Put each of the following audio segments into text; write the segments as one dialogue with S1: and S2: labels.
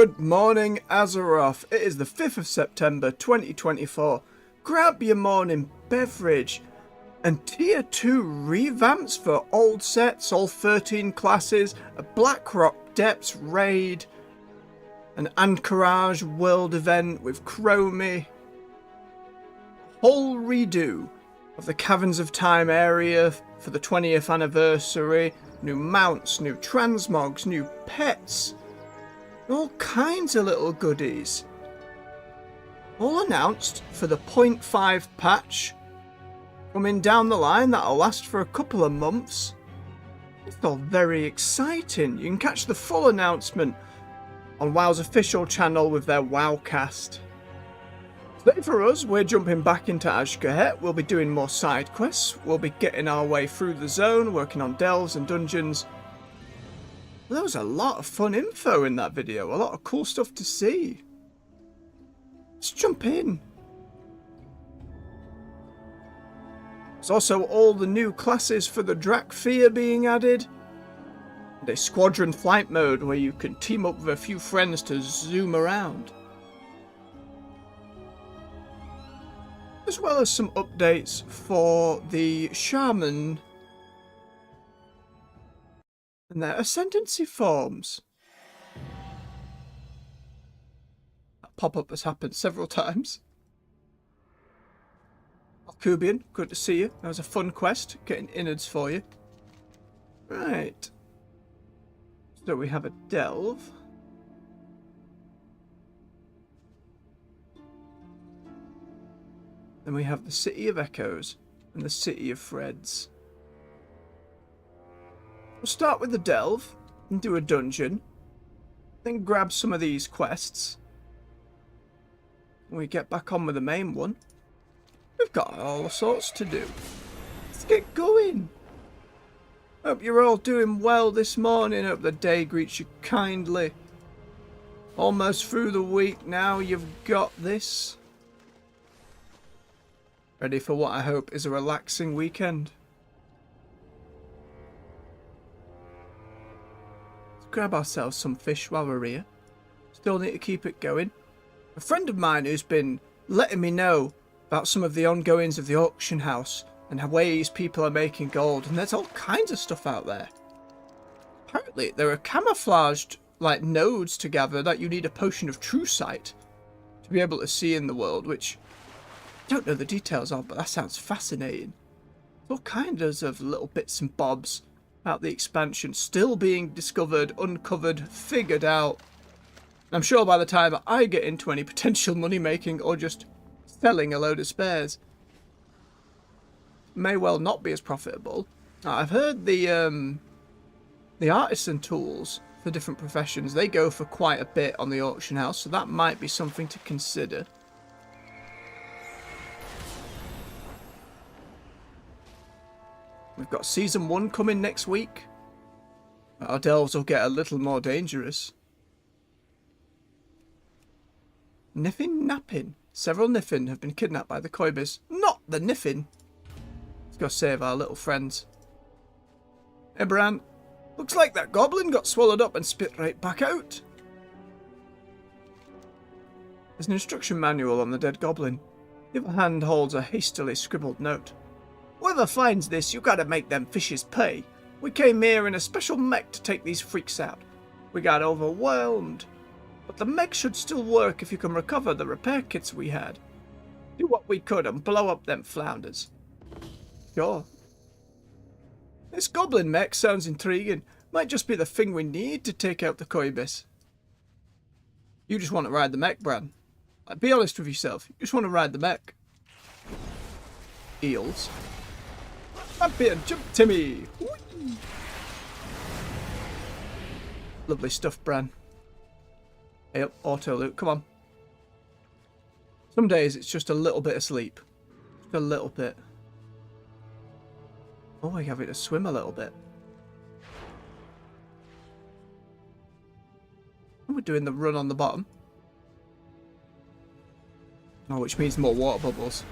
S1: Good morning, Azeroth. It is the 5th of September 2024. Grab your morning beverage and tier 2 revamps for old sets, all 13 classes, a Blackrock Depths raid, an Anchorage world event with Chromie, whole redo of the Caverns of Time area for the 20th anniversary, new mounts, new transmogs, new pets, all kinds of little goodies. All announced for the 0.5 patch, coming down the line that'll last for a couple of months. It's all very exciting. You can catch the full announcement on WoW's official channel with their WoWcast. Today for us, we're jumping back into Azj'Kahet. We'll be doing more side quests. We'll be getting our way through the zone, working on delves and dungeons. There was a lot of fun info in that video, a lot of cool stuff to see. Let's jump in. There's also all the new classes for the Drakfear being added. And a squadron flight mode where you can team up with a few friends to zoom around. As well as some updates for the Shaman and their ascendancy forms. That pop-up has happened several times. Alcubian, good to see you. That was a fun quest, getting innards for you. Right. So we have a delve. Then we have the City of Echoes and the City of Threads. We'll start with the delve and do a dungeon, then grab some of these quests. When we get back on with the main one, we've got all sorts to do. Let's get going. Hope you're all doing well this morning. Hope the day greets you kindly. Almost through the week now, you've got this. Ready for what I hope is a relaxing weekend. Grab ourselves some fish while we're here. Still need to keep it going. A friend of mine who's been letting me know about some of the ongoings of the auction house and how ways people are making gold, and there's all kinds of stuff out there. Apparently there are camouflaged like nodes to gather that you need a potion of true sight to be able to see in the world, which I don't know the details of, but that sounds fascinating. All kinds of little bits and bobs about the expansion still being discovered, uncovered, figured out. I'm sure by the time I get into any potential money making or just selling a load of spares, may well not be as profitable. I've heard the artisan tools for different professions, they go for quite a bit on the auction house, so that might be something to consider. We've got Season 1 coming next week. Our delves will get a little more dangerous. Niffin napping. Several Niffin have been kidnapped by the Koibis. Not the Niffin. Let's go save our little friends. Hey, Bran. Looks like that goblin got swallowed up and spit right back out. There's an instruction manual on the dead goblin. The other hand holds a hastily scribbled note. Whoever finds this, you gotta make them fishes pay. We came here in a special mech to take these freaks out. We got overwhelmed. But the mech should still work if you can recover the repair kits we had. Do what we could and blow up them flounders. Sure. This goblin mech sounds intriguing. Might just be the thing we need to take out the Koibis. You just want to ride the mech, Bran. Be honest with yourself. You just want to ride the mech. Eels. Champion, jump Timmy! Whee! Lovely stuff, Bran. Hey up, auto loot, come on. Some days it's just a little bit of sleep. Just a little bit. Oh, I have it to swim a little bit. And we're doing the run on the bottom. Oh, which means more water bubbles.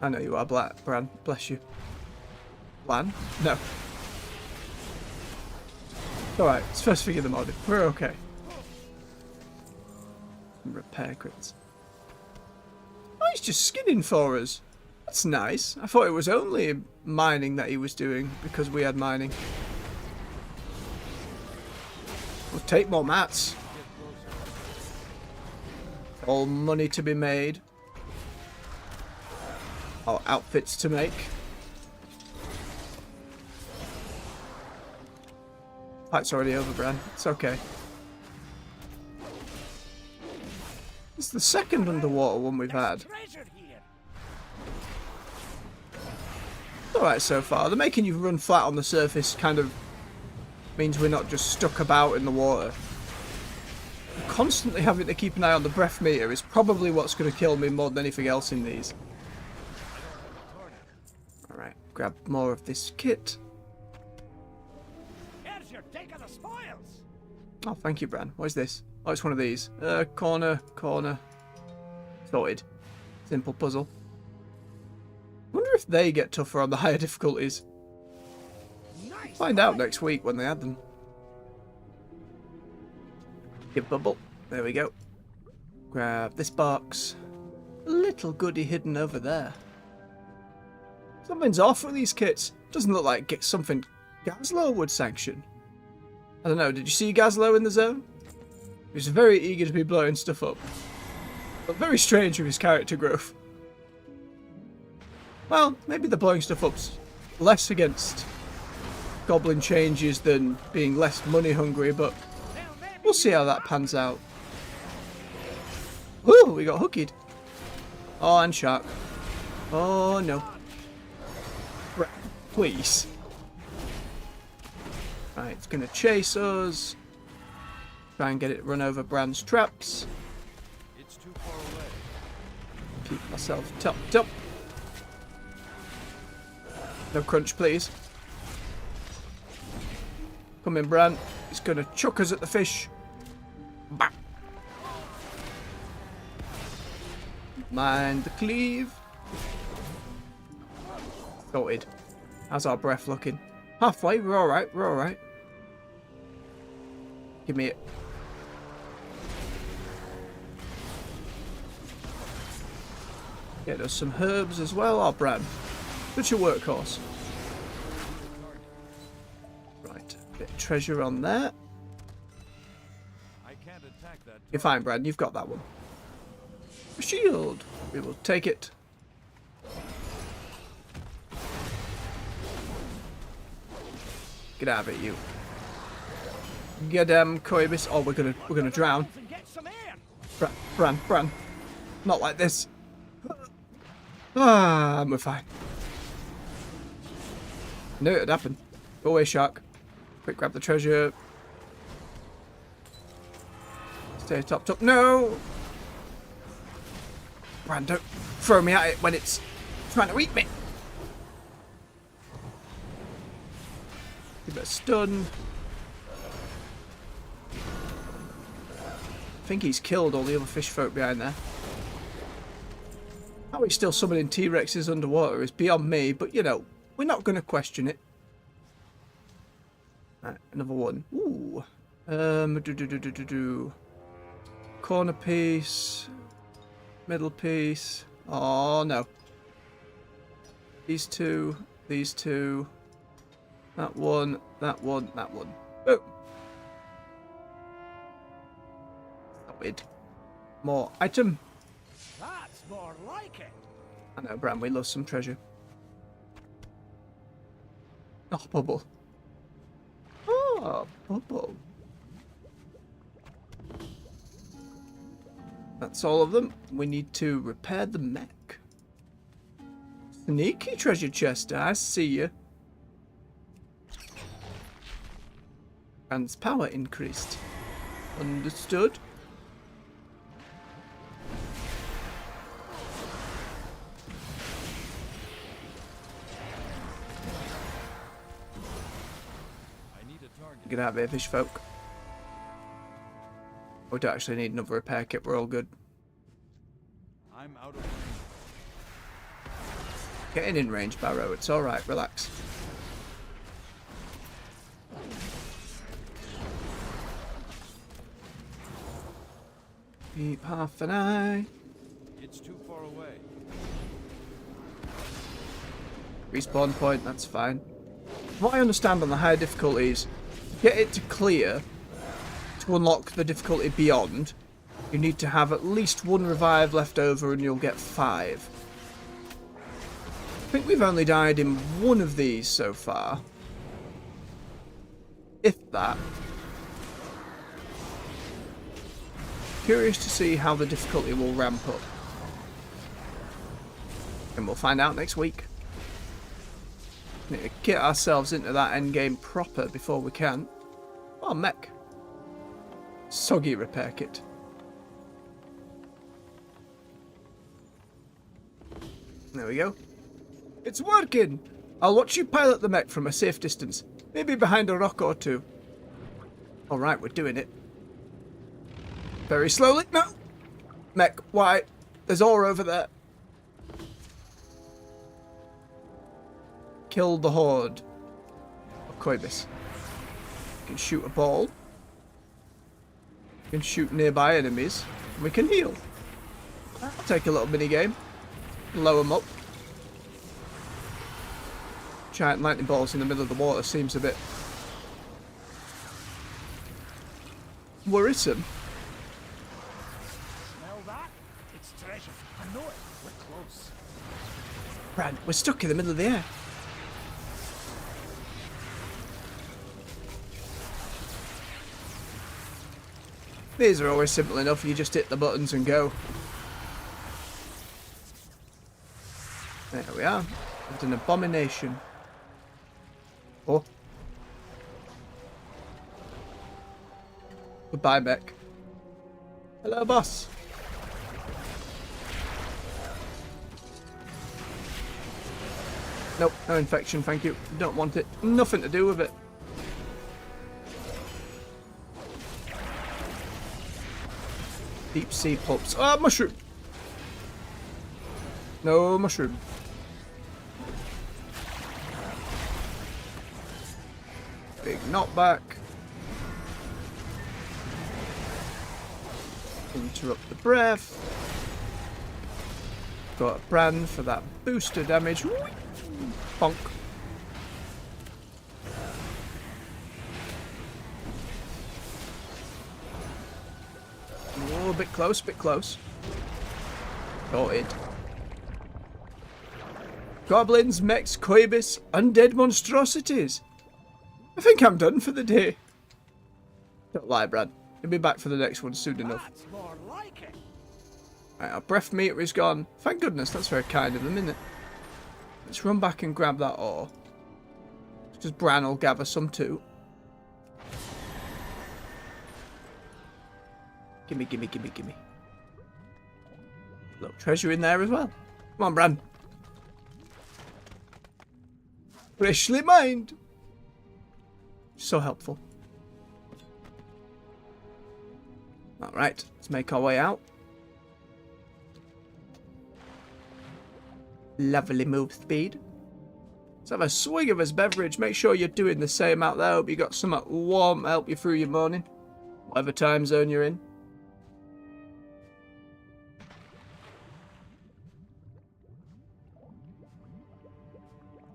S1: I know you are, Bran. Bless you. Blan? No. Alright, let's first figure them out. We're okay. Repair crits. Oh, he's just skinning for us. That's nice. I thought it was only mining that he was doing because we had mining. We'll take more mats. All money to be made. Or outfits to make. Fight's already over, Bran. It's okay. It's the second underwater one we've had. Alright so far. The making you run flat on the surface kind of means we're not just stuck about in the water. Constantly having to keep an eye on the breath meter is probably what's going to kill me more than anything else in these. Alright, grab more of this kit.
S2: Here's your take of the spoils.
S1: Oh, thank you, Bran. What is this? Oh, it's one of these. Corner. Sorted. Simple puzzle. Wonder if they get tougher on the higher difficulties.
S2: Nice.
S1: Find out next week when they add them. Give bubble. There we go. Grab this box. A little goodie hidden over there. Something's off with these kits. Doesn't look like something Gazlo would sanction. I don't know. Did you see Gazlo in the zone? He was very eager to be blowing stuff up. But very strange with his character growth. Well, maybe the blowing stuff up's less against goblin changes than being less money hungry, but we'll see how that pans out. Ooh, we got hooked. Oh, and shark. Oh, no. Please. Right, it's going to chase us. Try and get it run over Bran's traps.
S2: It's too far away.
S1: Keep myself topped up. No crunch, please. Come in, Bran. He's going to chuck us at the fish. Bah. Mind the cleave. Sorted. How's our breath looking? Halfway. We're alright. We're alright. Give me it. Get us some herbs as well. Oh, Bran. Such a workhorse. Right. Bit of treasure on there.
S2: I can't attack that.
S1: You're fine, Brad. You've got that one. A shield. We will take it. Get out of it, you. Get Coibus. Oh, we're gonna drown. Bran. Not like this. Ah, we're fine. Knew it'd happen. Go away, shark. Quick, grab the treasure. Stay topped up. No! Bran, don't throw me at it when it's trying to eat me. Give it a stun. I think he's killed all the other fish folk behind there. How he's still summoning T-Rexes underwater is beyond me, but you know, we're not going to question it. Right, another one. Ooh. Corner piece. Middle piece. Oh, no. These two. That one. Boom. Solid. More item.
S2: That's more like it.
S1: I know, Bran, we love some treasure. Oh, bubble. Oh, bubble. That's all of them. We need to repair the mech. Sneaky treasure chest. I see you. Bran's power increased. Understood. Get out of here, fish folk. We don't actually need another repair kit. We're all good.
S2: I'm out of range.
S1: Getting in range, Barrow. It's all right. Relax. Keep half an eye.
S2: It's too far away.
S1: Respawn point, that's fine. From what I understand on the higher difficulties, to get it to clear, to unlock the difficulty beyond, you need to have at least 1 revive left over and you'll get 5. I think we've only died in 1 of these so far. If that. Curious to see how the difficulty will ramp up. And we'll find out next week. Need to get ourselves into that endgame proper before we can. Oh, mech. Soggy repair kit. There we go. It's working! I'll watch you pilot the mech from a safe distance. Maybe behind a rock or two. Alright, we're doing it. Very slowly. No! Mech, why? There's ore over there. Kill the horde of Koibis. We can shoot a ball. We can shoot nearby enemies. And we can heal. I'll take a little mini game. Blow them up. Giant lightning balls in the middle of the water seems a bit worrisome.
S2: Smell that? It's treasure. I know it. We're close.
S1: Brad, we're stuck in the middle of the air. These are always simple enough. You just hit the buttons and go. There we are. It's an abomination. Oh. Goodbye, mech. Hello, boss. Nope, no infection, thank you. Don't want it. Nothing to do with it. Deep sea pups. Ah, mushroom. No mushroom. Big knockback. Interrupt the breath. Got a brand for that booster damage. Bonk. Oh, a bit close, bit close. Got it. Goblins, mechs, Koibis, undead monstrosities. I think I'm done for the day. Don't lie, Brad. You'll be back for the next one soon enough.
S2: That's more like it.
S1: Right, our breath meter is gone. Thank goodness, that's very kind of them, isn't it? Let's run back and grab that ore. Because Bran will gather some too. Gimme, gimme, gimme, gimme. Little treasure in there as well. Come on, Bran. Freshly mined. So helpful. Alright, let's make our way out. Lovely move speed. Let's have a swig of his beverage. Make sure you're doing the same out there. Hope you got something warm to help you through your morning. Whatever time zone you're in.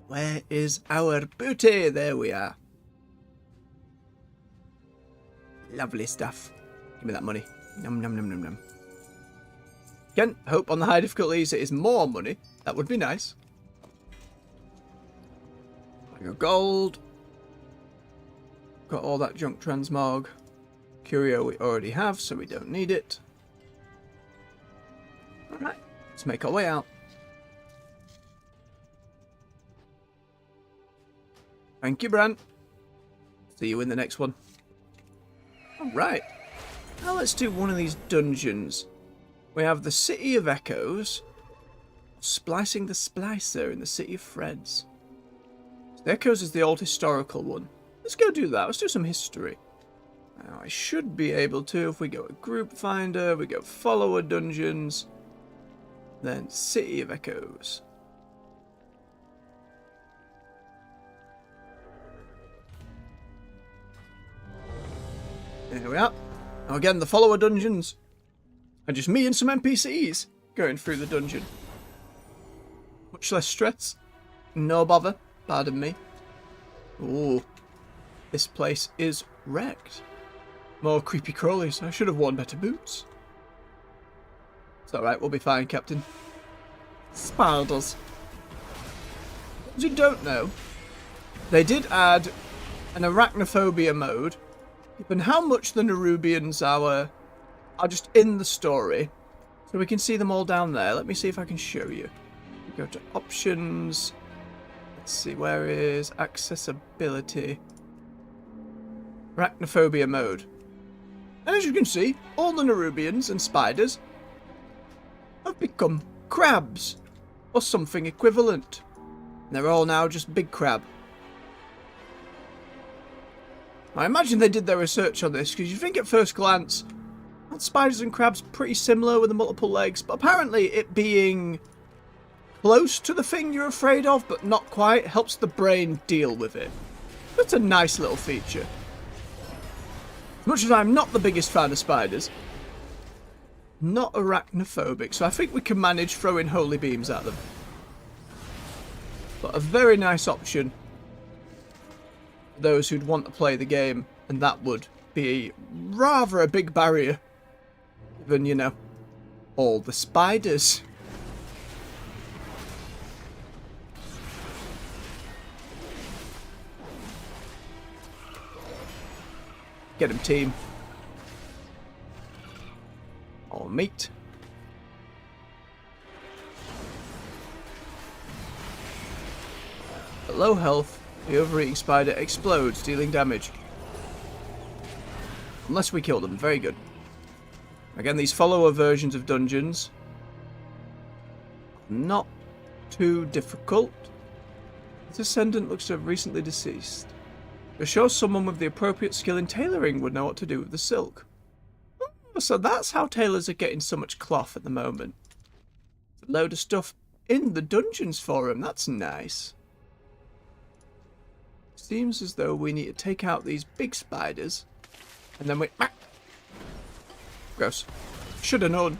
S1: Where is our booty? There we are. Lovely stuff. Give me that money. Num num num num num. Again, hope on the high difficulties it is more money. That would be nice. I got gold. Got all that junk transmog. Curio we already have, so we don't need it. Alright, let's make our way out. Thank you, Bran. See you in the next one. Alright. Now let's do one of these dungeons. We have the City of Echoes. Splicing the Splicer in the City of Threads. The Echoes is the old historical one. Let's go do that. Let's do some history. Now, I should be able to if we go at Group Finder, we go Follower Dungeons, then City of Echoes. There we are. Now again, the Follower Dungeons. And just me and some NPCs going through the dungeon. Much less stress. No bother. Pardon me. Ooh. This place is wrecked. More creepy crawlies. I should have worn better boots. It's alright, we'll be fine, Captain. Spiders. As you don't know, they did add an arachnophobia mode. And how much the Nerubians are just in the story. So we can see them all down there. Let me see if I can show you. Go to options. Let's see, where is accessibility? Arachnophobia mode. And as you can see, all the Nerubians and spiders have become crabs. Or something equivalent. They're all now just big crab. I imagine they did their research on this, because you think at first glance, aren't spiders and crabs pretty similar with the multiple legs? But apparently it being close to the thing you're afraid of, but not quite, helps the brain deal with it. That's a nice little feature. As much as I'm not the biggest fan of spiders, not arachnophobic, so I think we can manage throwing holy beams at them. But a very nice option for those who'd want to play the game, and that would be rather a big barrier. Given, you know, all the spiders. Get him, team. Or meat. At low health, the overeating spider explodes, dealing damage. Unless we kill them. Very good. Again, these follower versions of dungeons. Not too difficult. This ascendant looks to have recently deceased. It shows someone with the appropriate skill in tailoring would know what to do with the silk. Oh, so that's how tailors are getting so much cloth at the moment. There's a load of stuff in the dungeons for them. That's nice. Seems as though we need to take out these big spiders. And then we... Ah! Gross. Should have known.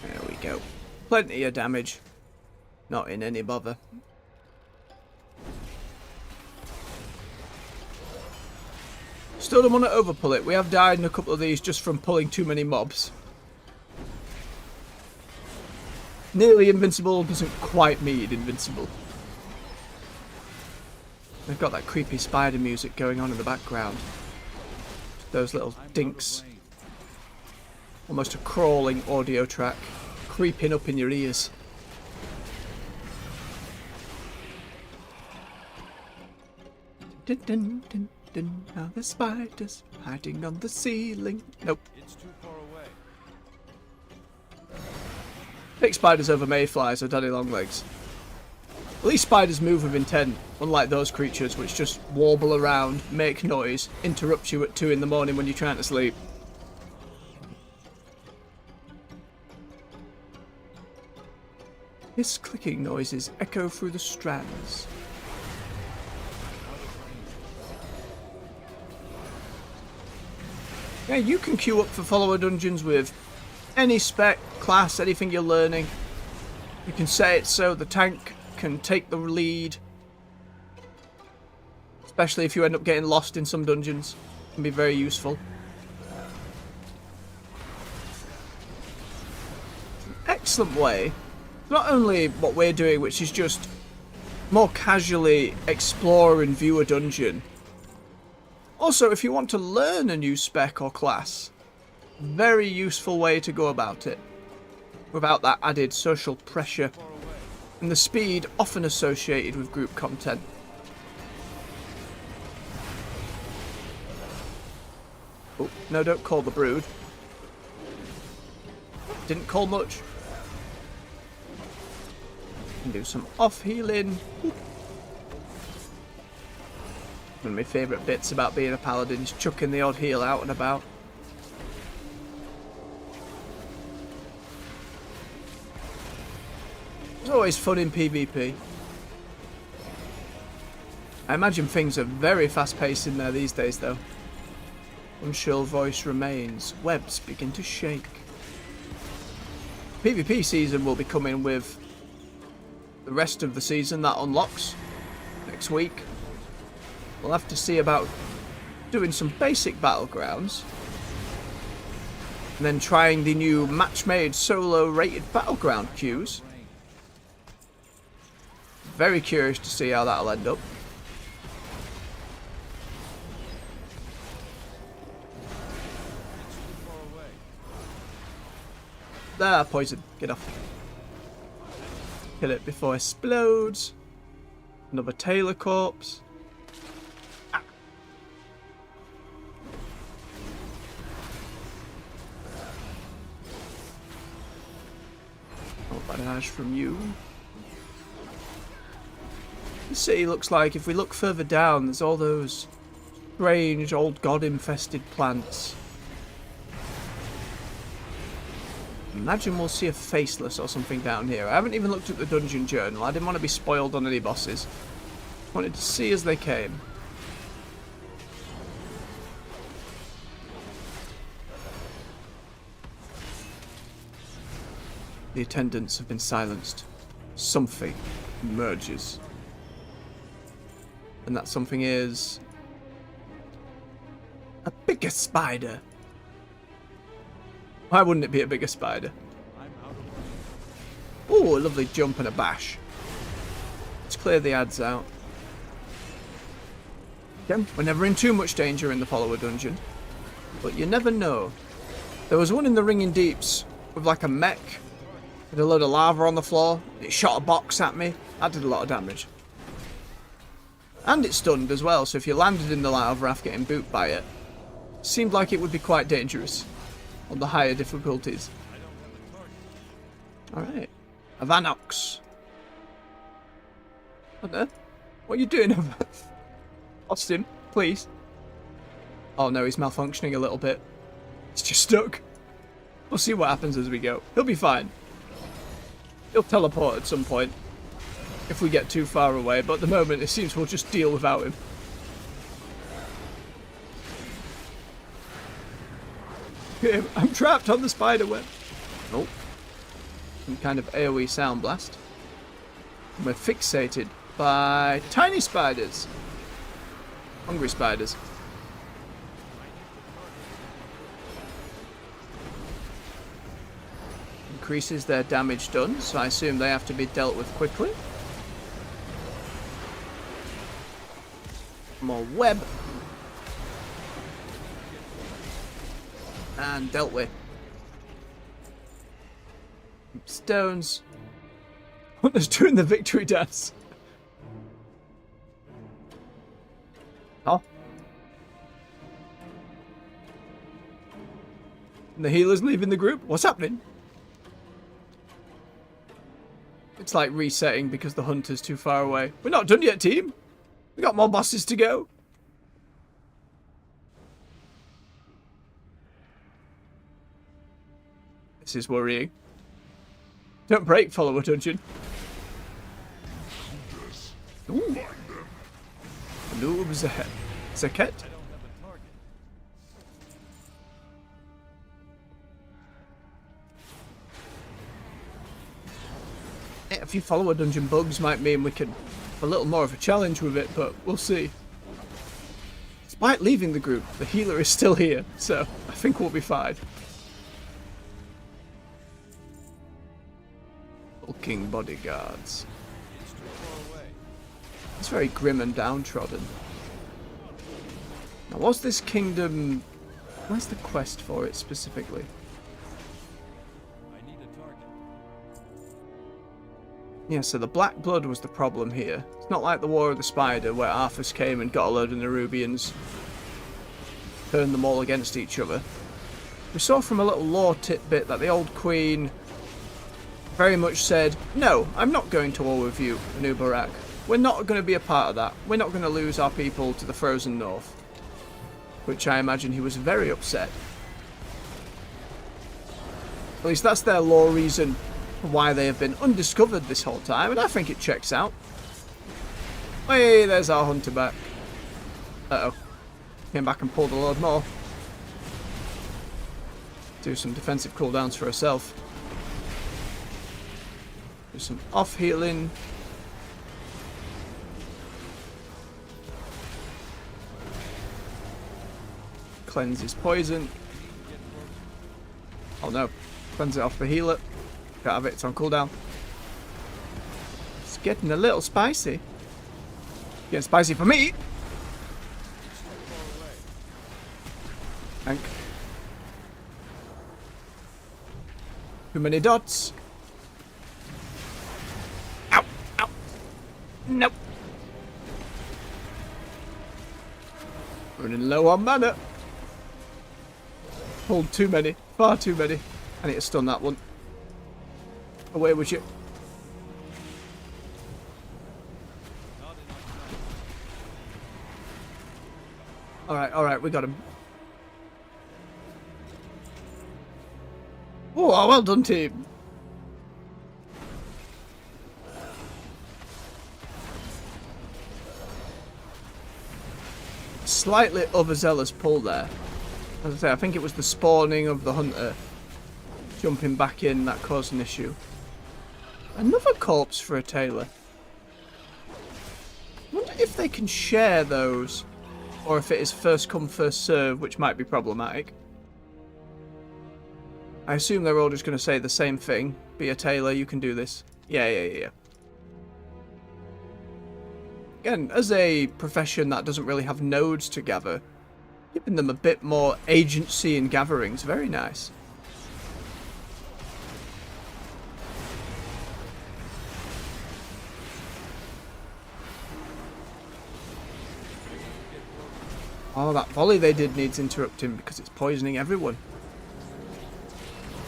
S1: There we go. Plenty of damage. Not in any bother. Still don't want to overpull it. We have died in a couple of these just from pulling too many mobs. Nearly invincible doesn't quite mean invincible. They've got that creepy spider music going on in the background. Those little dinks. Almost a crawling audio track. Creeping up in your ears. Dun, dun, dun, dun. Now the spiders hiding on the ceiling. Nope.
S2: It's too far away.
S1: Pick spiders over mayflies or daddy longlegs. At least spiders move with intent, unlike those creatures which just warble around, make noise, interrupt you at 2 in the morning when you're trying to sleep. His clicking noises echo through the strands. Yeah, you can queue up for follower dungeons with any spec, class, anything you're learning. You can say it so the tank can take the lead. Especially if you end up getting lost in some dungeons. It can be very useful. It's an excellent way. Not only what we're doing, which is just more casually explore and view a dungeon. Also, if you want to learn a new spec or class, very useful way to go about it. Without that added social pressure and the speed often associated with group content. Oh, no, don't call the brood. Didn't call much. Can do some off healing. One of my favourite bits about being a paladin is chucking the odd heal out and about. It's always fun in PvP. I imagine things are very fast-paced in there these days, though. Unsure voice remains. Webs begin to shake. PvP season will be coming with the rest of the season that unlocks next week. We'll have to see about doing some basic battlegrounds. And then trying the new match-made solo-rated battleground queues. Very curious to see how that'll end up. Ah, poison. Get off. Kill it before it explodes. Another Taylor corpse. Ah. Oh, barrage from you. The city looks like, if we look further down, there's all those strange old god-infested plants. Imagine we'll see a faceless or something down here. I haven't even looked at the dungeon journal. I didn't want to be spoiled on any bosses. Wanted to see as they came. The attendants have been silenced. Something emerges. And that something is a bigger spider. Why wouldn't it be a bigger spider? Oh, a lovely jump and a bash. Let's clear the ads out. Again, we're never in too much danger in the follower dungeon. But you never know. There was one in the Ringing Deeps with like a mech. With a load of lava on the floor. It shot a box at me. That did a lot of damage. And it stunned as well, so if you landed in the lava after getting booped by it, seemed like it would be quite dangerous on the higher difficulties. Alright. Avanox. What the? What are you doing? Lost him, please. Oh no, he's malfunctioning a little bit. It's just stuck. We'll see what happens as we go. He'll be fine. He'll teleport at some point. If we get too far away, but at the moment it seems we'll just deal without him. I'm trapped on the spider web. Nope. Some kind of AoE sound blast. And we're fixated by tiny spiders. Hungry spiders. Increases their damage done, so I assume they have to be dealt with quickly. More web. And dealt with. Stones. Hunter's doing the victory dance. Oh. And the healer's leaving the group? What's happening? It's like resetting because the hunter's too far away. We're not done yet, team. We got more bosses to go. This is worrying. Don't break, follower dungeon. Ooh. Hello, Azj'Kahet. A few follower dungeon bugs might mean we can have a little more of a challenge with it, but we'll see. Despite leaving the group, the healer is still here, so I think we'll be fine. Hulking bodyguards. It's very grim and downtrodden. Now, what's this kingdom? Where's the quest for it specifically? Yeah, so the Black Blood was the problem here. It's not like the War of the Spider, where Arthas came and got a load of Nerubians, turned them all against each other. We saw from a little lore tidbit that the old queen very much said, no, I'm not going to war with you, Anubarak. We're not going to be a part of that. We're not going to lose our people to the Frozen North. Which I imagine he was very upset. At least that's their lore reason why they have been undiscovered this whole time, and I think it checks out. Hey, there's our hunter back. Uh-oh. Came back and pulled a load more. Do some defensive cooldowns for herself. Do some off healing. Cleanse his poison. Oh no. Cleanse it off the healer. Can't have it, it's on cooldown. It's getting a little spicy. Getting spicy for me! Thank. Too many dots. Ow! Ow! Nope! Running low on mana. Pulled too many. Far too many. I need to stun that one. Away with you. Alright, we got him. Oh, well done, team. Slightly overzealous pull there. As I say, I think it was the spawning of the hunter jumping back in that caused an issue. Another corpse for a tailor. I wonder if they can share those, or if it is first come first serve, which might be problematic. I assume they're all just going to say the same thing. Be a tailor, you can do this. Yeah. Again, as a profession that doesn't really have nodes to gather, giving them a bit more agency in gathering is very nice. Oh, that volley they did needs interrupting because it's poisoning everyone.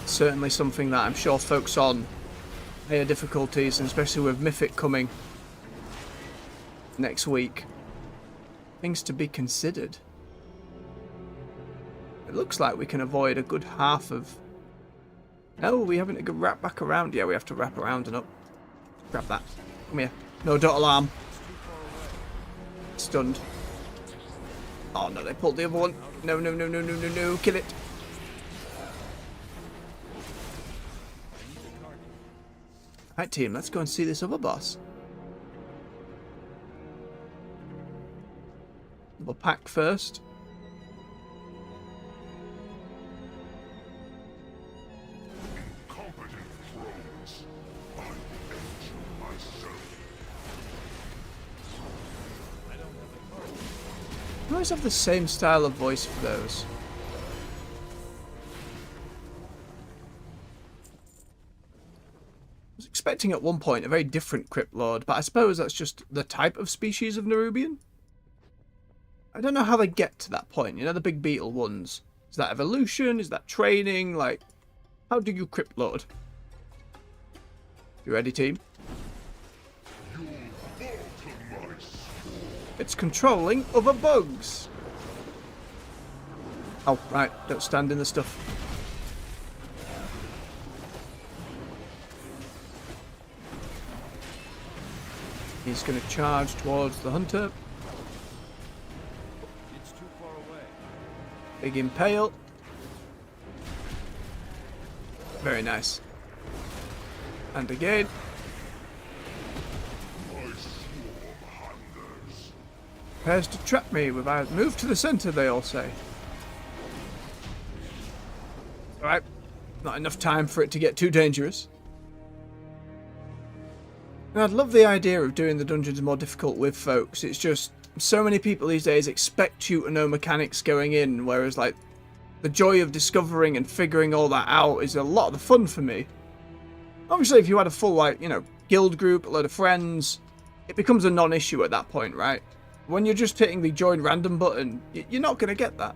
S1: Certainly something that I'm sure folks on higher difficulties, and especially with Mythic coming next week, things to be considered. It looks like we can avoid a good half of... No, we haven't got wrap back around. Yeah, we have to wrap around and up. Grab that. Come here. No dot alarm. Stunned. Oh no, they pulled the other one. No. Kill it. Right, team, let's go and see this other boss. Double pack first.
S3: Incompetent drones. I avenge myself.
S1: I always have the same style of voice for those. I was expecting at one point a very different Crypt Lord, but I suppose that's just the type of species of Nerubian. I don't know how they get to that point, you know, the big beetle ones. Is that evolution? Is that training? Like, how do you Crypt Lord? You ready, team? It's controlling other bugs. Oh, right, don't stand in the stuff. He's going to charge towards the hunter.
S2: It's too far away.
S1: Big impale. Very nice. And again. Prepares to trap me without move to the centre, they all say. Alright. Not enough time for it to get too dangerous. And I'd love the idea of doing the dungeons more difficult with folks. It's just so many people these days expect you to know mechanics going in, whereas like the joy of discovering and figuring all that out is a lot of the fun for me. Obviously, if you had a full, like, you know, guild group, a load of friends, it becomes a non-issue at that point, right? When you're just hitting the join random button, you're not going to get that.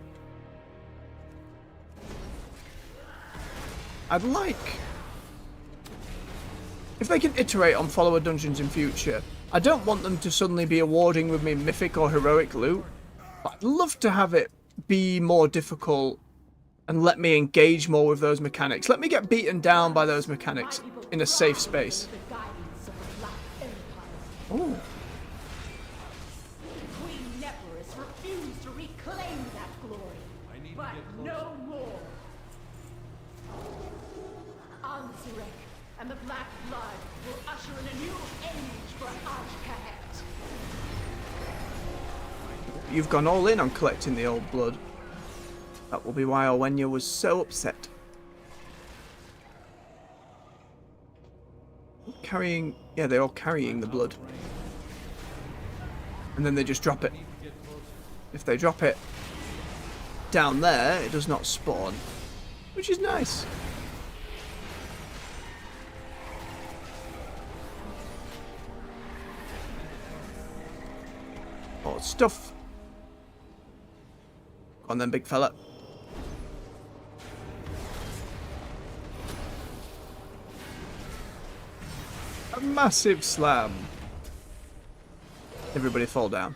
S1: I'd like... if they can iterate on follower dungeons in future, I don't want them to suddenly be awarding with me mythic or heroic loot, but I'd love to have it be more difficult and let me engage more with those mechanics. Let me get beaten down by those mechanics in a safe space. Oh.
S4: but no more. Azj'Kahet and the Black Blood will usher in a new age for Azj'Kahet.
S1: You've gone all in on collecting the old blood. That will be why Alwenya was so upset. Carrying... yeah, they're all carrying the blood. And then they just drop it. If they drop it down there, it does not spawn. Which is nice. Oh, stuff. Go on then, big fella. A massive slam. Everybody fall down.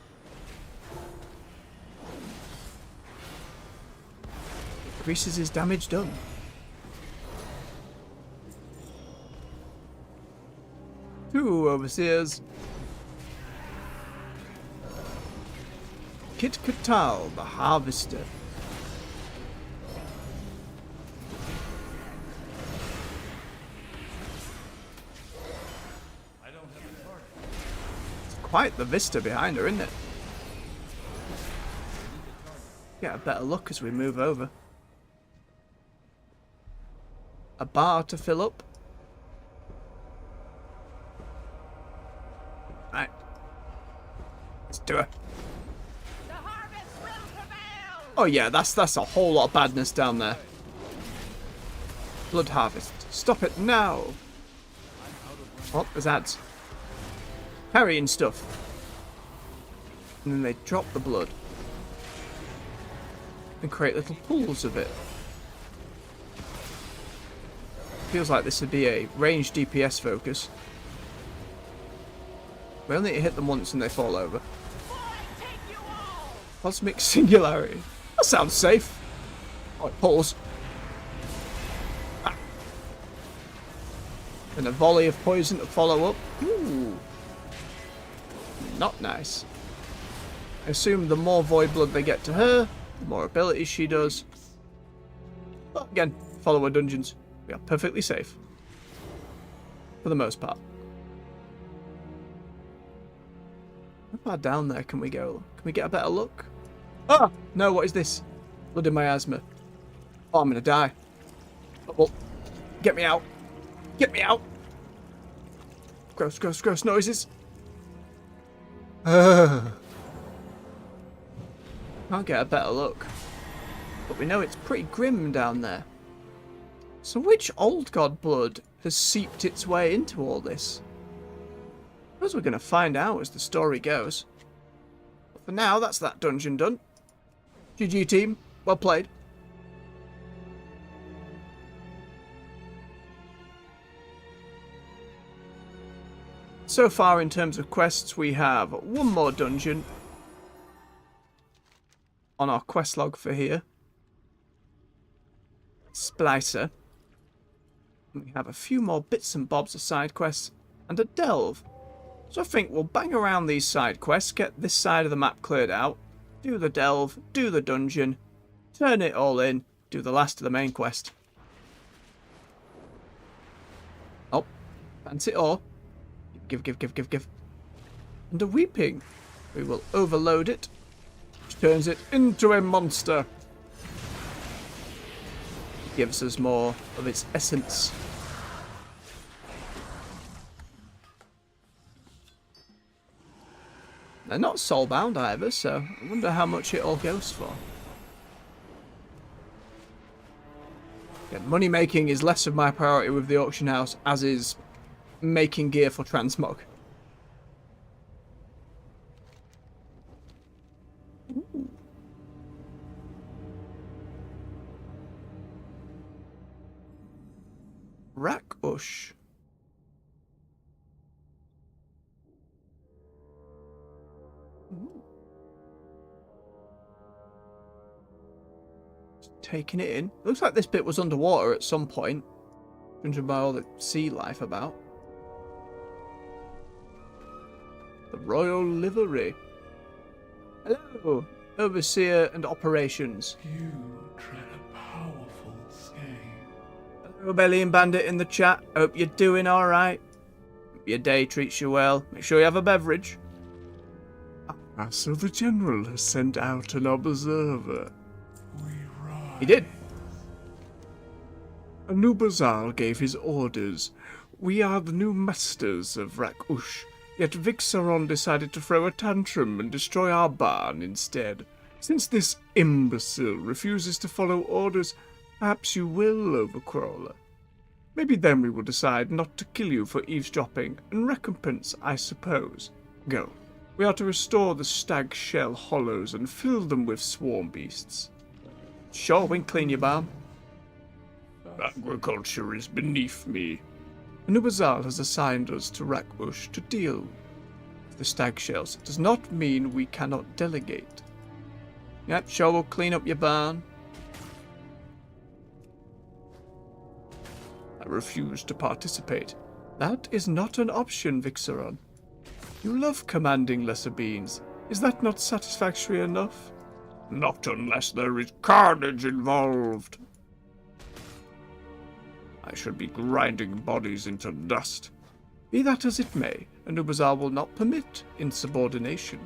S1: Increases his damage done. Two overseers. Kit Katal, the Harvester. It's quite the vista behind her, isn't it? Get a better look as we move over. A bar to fill up. Right. Let's do it.
S4: The harvest will prevail!
S1: Oh yeah, that's a whole lot of badness down there. Blood harvest. Stop it now. Oh, there's ads. Carrying stuff. And then they drop the blood. And create little pools of it. Feels like this would be a ranged DPS focus. We only need to hit them once and they fall over. Cosmic Singularity. That sounds safe. Oh, pause. Ah. And a volley of poison to follow up. Ooh. Not nice. I assume the more void blood they get to her, the more abilities she does. But again, follow her dungeons. We are perfectly safe. For the most part. How far down there can we go? Can we get a better look? Ah! No, what is this? Blood in my asthma. Oh, I'm gonna die. Oh, well. Get me out. Get me out. Gross, gross, gross noises. Can't get a better look. But we know it's pretty grim down there. So which old god blood has seeped its way into all this? I suppose we're going to find out as the story goes. But for now, that's that dungeon done. GG team, well played. So far in terms of quests, we have one more dungeon on our quest log for here. Splicer. We have a few more bits and bobs of side quests and a delve. So I think we'll bang around these side quests, get this side of the map cleared out, do the delve, do the dungeon, turn it all in, do the last of the main quest. Oh, fancy ore. Give. And a weeping. We will overload it, which turns it into a monster. Gives us more of its essence. They're not soulbound either, so I wonder how much it all goes for. Again, money making is less of my priority with the auction house, as is making gear for transmog. Rakush. Just taking it in. Looks like this bit was underwater at some point. Judging by all the sea life about. The Royal Livery. Hello. Overseer and Operations.
S3: You tread a powerful scale.
S1: Rebellion Bandit in the chat. Hope you're doing alright. Hope your day treats you well. Make sure you have a beverage.
S3: So the General has sent out an observer. We rise.
S1: He did.
S3: Anub'azal gave his orders. We are the new masters of Rak-Ush, yet Vixaron decided to throw a tantrum and destroy our barn instead. Since this imbecile refuses to follow orders, perhaps you will, Overcrawler. Maybe then we will decide not to kill you for eavesdropping, and recompense, I suppose. Go. We are to restore the stag shell hollows and fill them with swarm beasts.
S1: Sure, we can clean your barn.
S3: Agriculture is beneath me.
S1: Anub'azal has assigned us to Rak-Ush to deal with the stag shells. It does not mean we cannot delegate. Yep, sure, we'll clean up your barn.
S3: I refuse to participate.
S1: That is not an option, Vixaron. You love commanding lesser beings. Is that not satisfactory enough?
S3: Not unless there is carnage involved. I should be grinding bodies into dust.
S1: Be that as it may, Anub'azal will not permit insubordination.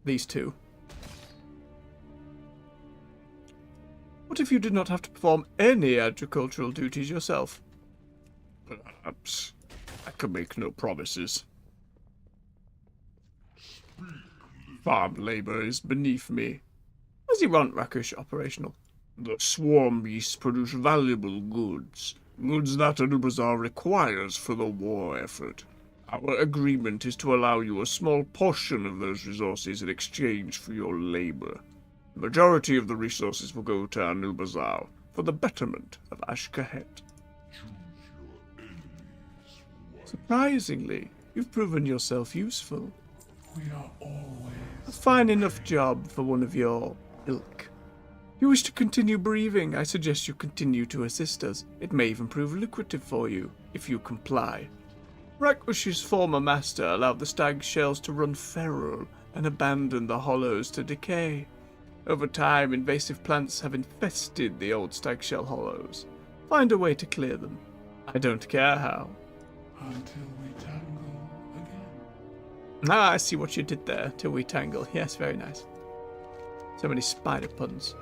S1: These two. What if you did not have to perform any agricultural duties yourself?
S3: Perhaps. I can make no promises. Farm labor is beneath me.
S1: What does he want, Rak-Ush Operational?
S3: The swarm beasts produce valuable goods. Goods that Anub'azal requires for the war effort. Our agreement is to allow you a small portion of those resources in exchange for your labor. The majority of the resources will go to Anub'azal for the betterment of Azj'Kahet.
S1: Surprisingly, you've proven yourself useful.
S3: We are always...
S1: A fine enough job for one of your ilk. If you wish to continue breathing, I suggest you continue to assist us. It may even prove lucrative for you, if you comply. Rak-Ush's former master allowed the stag shells to run feral and abandoned the hollows to decay. Over time, invasive plants have infested the old stag shell hollows. Find a way to clear them. I don't care how.
S3: Until we tangle again.
S1: Ah, I see what you did there. Till we tangle. Yes, very nice. So many spider puns.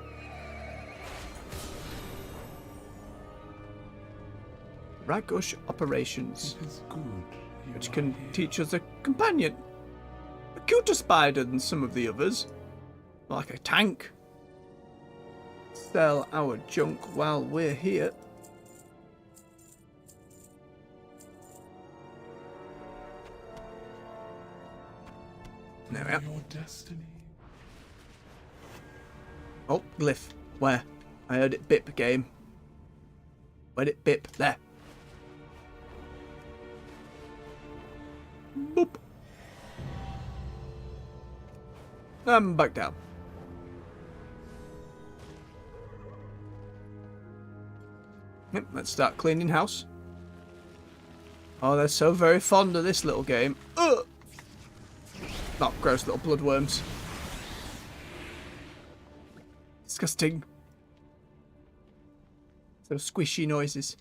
S1: Rak-Ush Operations,
S3: It is good.
S1: which can teach us a companion. A cuter spider than some of the others. Like a tank. Sell our junk while we're here. There we are.
S3: Your destiny.
S1: Oh, glyph. Where? I heard it bip, game. Where'd it bip? There. Boop. Back down. Yep, let's start cleaning house. Oh, they're so very fond of this little game. Ugh! Oh, gross little bloodworms. Disgusting. Those squishy noises.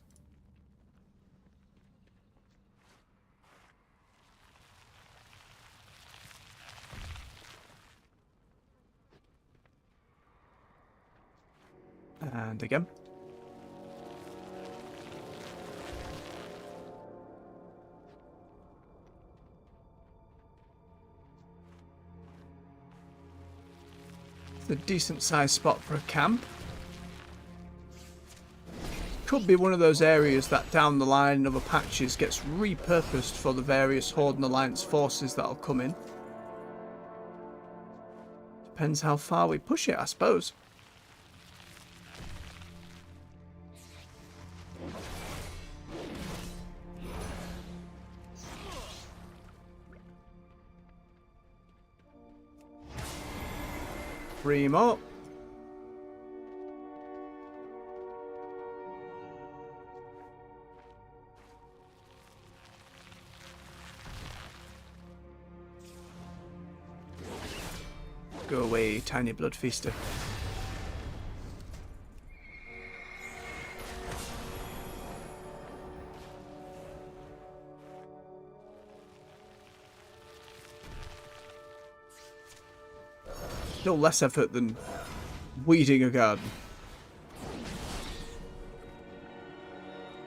S1: And again. It's a decent sized spot for a camp. Could be one of those areas that down the line in other patches gets repurposed for the various Horde and Alliance forces that'll come in. Depends how far we push it, I suppose. Three more. Go away, tiny blood feaster. No less effort than weeding a garden.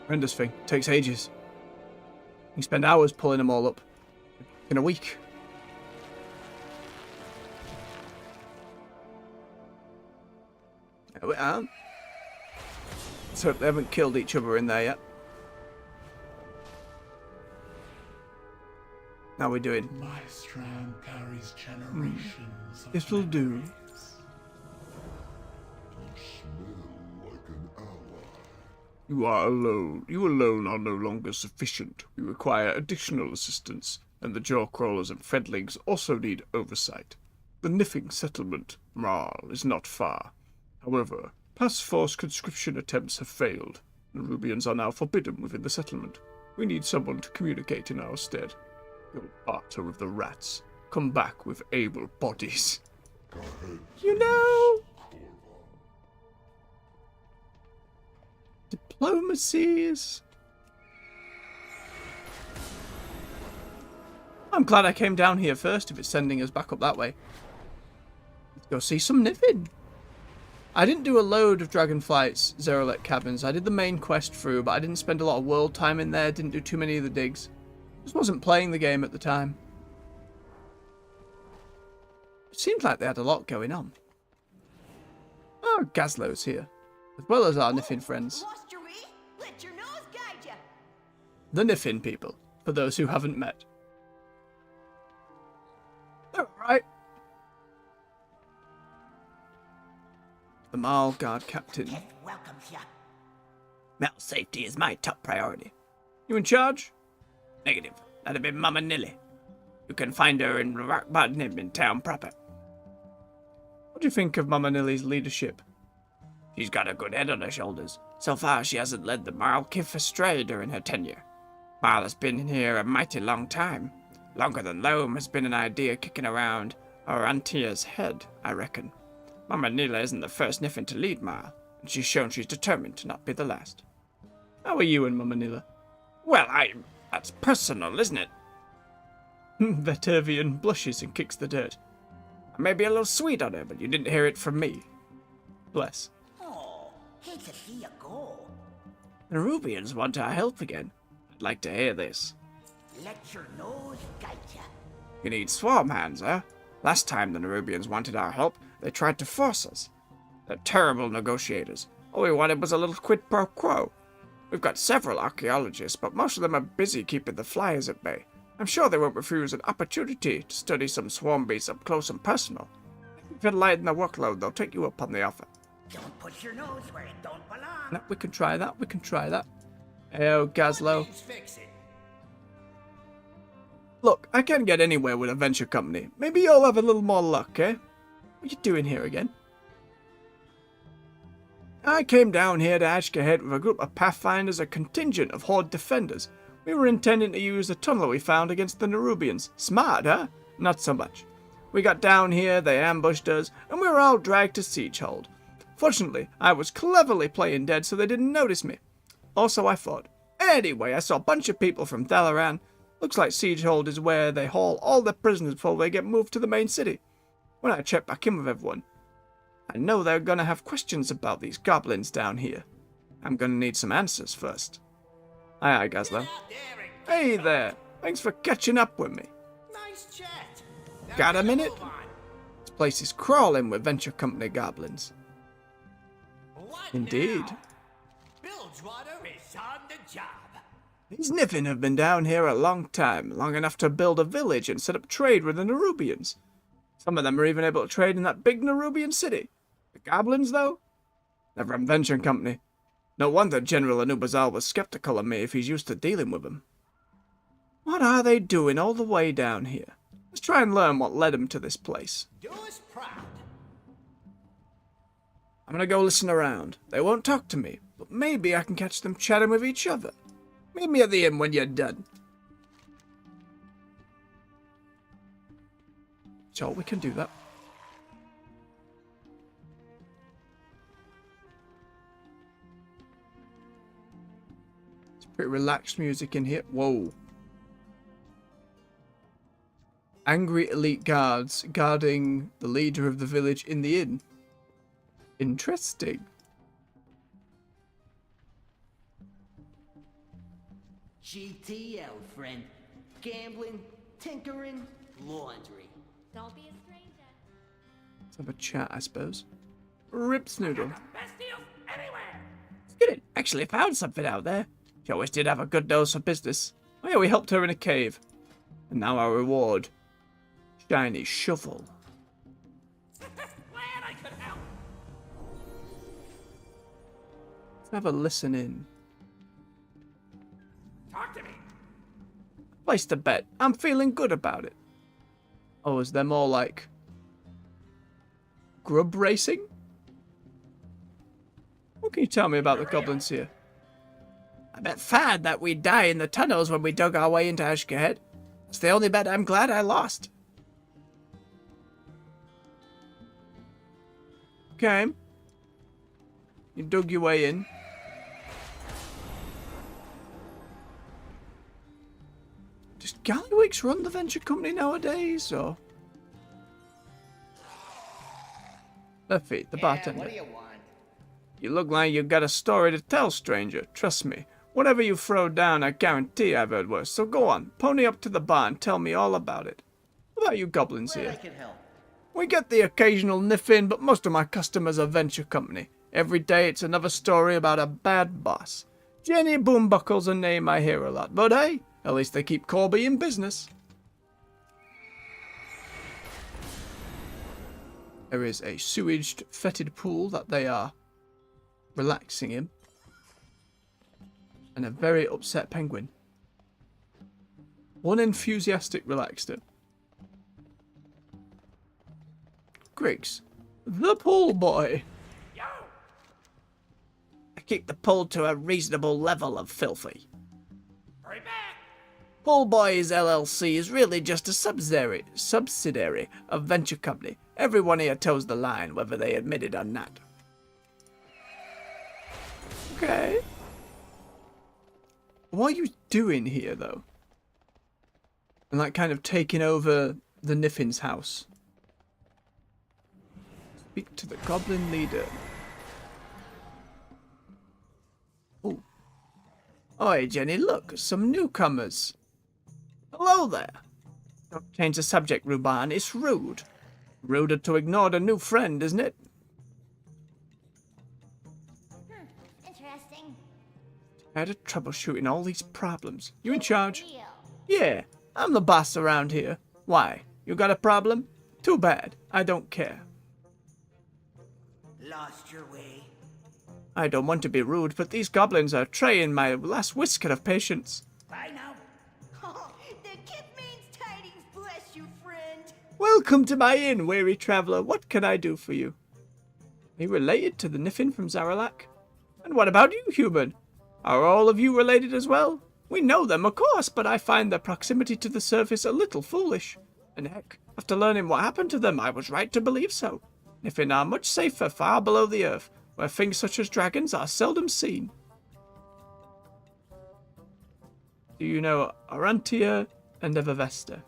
S1: Horrendous thing. Takes ages. You spend hours pulling them all up in a week. There we are. So they haven't killed each other in there yet. How are we doing?
S5: My strand carries generations of
S1: This will do.
S5: memories.
S3: You are alone. You alone are no longer sufficient. We require additional assistance, and the jaw crawlers and Fredlings also need oversight. The Niffing settlement, Marl, is not far. However, past forced conscription attempts have failed. The Rubians are now forbidden within the settlement. We need someone to communicate in our stead. Go barter with the rats. Come back with able bodies. You know... Diplomacies. I'm glad I came down here first if it's sending us back up that way. Let's go see some Niffin. I didn't do a load of Dragonflight's Zerolek Caverns. I did the main quest through, but I didn't spend a lot of world time in there, didn't do too many of the digs. Just wasn't playing the game at the time. It seemed like they had a lot going on. Oh, Gazlo's here, as well as our Niffin friends.
S4: Lost your way? Let your nose guide ya.
S1: The Niffin people, for those who haven't met. They're alright. The Marl Guard Captain.
S6: It welcomes ya.
S1: Mel safety is my top priority. You in charge? Negative. That'd be Mama Nilly. You can find her in Rockbottom in town proper. What do you think of Mama Nilly's leadership? She's got a good head on her shoulders. So far, she hasn't led the Marl Kif astray during her tenure. Marl has been here a mighty long time. Longer than Loam has been an idea kicking around our Antia's head, I reckon. Mama Nila isn't the first Niffin to lead Marl, and she's shown she's determined to not be the last. How are you and Mama Nila? Well, that's personal, isn't it? Vetervian blushes and kicks the dirt. I may be a little sweet on her, but you didn't hear it from me. Bless.
S6: Oh, hate to see ya go.
S1: The Rubians want our help again. I'd like to hear this.
S6: Let your nose guide ya.
S1: You need swarm hands, huh? Last time the Nerubians wanted our help, they tried to force us. They're terrible negotiators. All we wanted was a little quid pro quo. We've got several archaeologists, but most of them are busy keeping the flyers at bay. I'm sure they won't refuse an opportunity to study some swarm beasts up close and personal. If you lighten the workload, they'll take you up on the offer.
S6: Don't put your nose where it don't belong.
S1: No, we can try that, we can try that. Heyo, Gazlo.
S2: Fix it.
S1: Look, I can't get anywhere with a venture company. Maybe you'll have a little more luck, eh? What are you doing here again? I came down here to Azj'Kahet with a group of Pathfinders, a contingent of Horde defenders. We were intending to use the tunnel we found against the Nerubians. Smart, huh? Not so much. We got down here, they ambushed us, and we were all dragged to Siegehold. Fortunately, I was cleverly playing dead so they didn't notice me. Also, I fought. Anyway, I saw a bunch of people from Dalaran. Looks like Siegehold is where they haul all their prisoners before they get moved to the main city. When I checked back in with everyone, I know they're gonna have questions about these goblins down here. I'm gonna need some answers first. Aye, Gazlo. Hey there! Thanks for catching up with me.
S2: Nice chat. Now
S1: Got a
S2: get
S1: minute?
S2: move on.
S1: This place is crawling with venture company goblins.
S2: What
S1: Indeed.
S2: now? Bilgewater is on the job.
S1: These Niffin have been down here a long time, long enough to build a village and set up trade with the Nerubians. Some of them are even able to trade in that big Nerubian city. The goblins, though? They're from venture company. No wonder General Anubazal was skeptical of me if he's used to dealing with them. What are they doing all the way down here? Let's try and learn what led them to this place.
S2: Do us proud.
S1: I'm gonna go listen around. They won't talk to me, but maybe I can catch them chatting with each other. Meet me at the inn when you're done. Sure, we can do that. Pretty relaxed music in here. Whoa. Angry elite guards guarding the leader of the village in the inn. Interesting.
S7: GTL, friend. Gambling, tinkering, laundry.
S4: Don't be a stranger.
S1: Let's have a chat, I suppose. Rip Snoodle.
S2: Best deals anywhere.
S1: Good. Actually found something out there. She always did have a good nose for business. Oh yeah, we helped her in a cave. And now our reward. Shiny shovel.
S2: Glad I could help.
S1: Let's have a listen in.
S2: Talk to me.
S1: Placed a bet. I'm feeling good about it. Oh, is there more like grub racing? What can you tell me about the goblins here? I bet fad that we'd die in the tunnels when we dug our way into Azj'Kahet. It's the only bet I'm glad I lost. Okay. You dug your way in. Does Gallywix run the venture company nowadays, or? Buffy, the bartender.
S6: What do you want?
S1: You look like you got a story to tell, stranger. Trust me. Whatever you throw down, I guarantee I've heard worse. So go on, pony up to the bar and tell me all about it. What about you goblins
S6: Glad I
S1: here?
S6: could help.
S1: We get the occasional niff in, but most of my customers are venture company. Every day it's another story about a bad boss. Jenny Boombuckle's a name I hear a lot, but hey, at least they keep Corby in business. There is a sewaged, fetid pool that they are relaxing in. And a very upset penguin. One enthusiastic relaxed it. Griggs, the pool boy.
S2: Yo.
S1: I keep the pool to a reasonable level of filthy.
S2: Hurry back.
S1: Pool Boys LLC is really just a subsidiary of venture company. Everyone here toes the line, whether they admit it or not. Okay. What are you doing here, though? And like kind of taking over the Niffin's house. Speak to the goblin leader. Oh. Oi, Jenny, look, some newcomers. Hello there. Don't change the subject, Ruban. It's rude. Ruder to ignore a new friend, isn't it?
S4: Interesting.
S1: Tired of troubleshooting all these problems. You in charge?
S4: Real.
S1: Yeah, I'm the boss around here. Why? You got a problem? Too bad. I don't care.
S6: Lost your way?
S1: I don't want to be rude, but these goblins are trying my last whisker of patience.
S6: Bye now.
S4: The kid means tidings, bless you, friend.
S1: Welcome to my inn, weary traveller. What can I do for you? Are you related to the Niffin from Zaralak? And what about you, human? Are all of you related as well? We know them, of course, but I find their proximity to the surface a little foolish. And heck, after learning what happened to them, I was right to believe so. Niffin are much safer far below the earth, where things such as dragons are seldom seen. Do you know Arantia and Evervesta?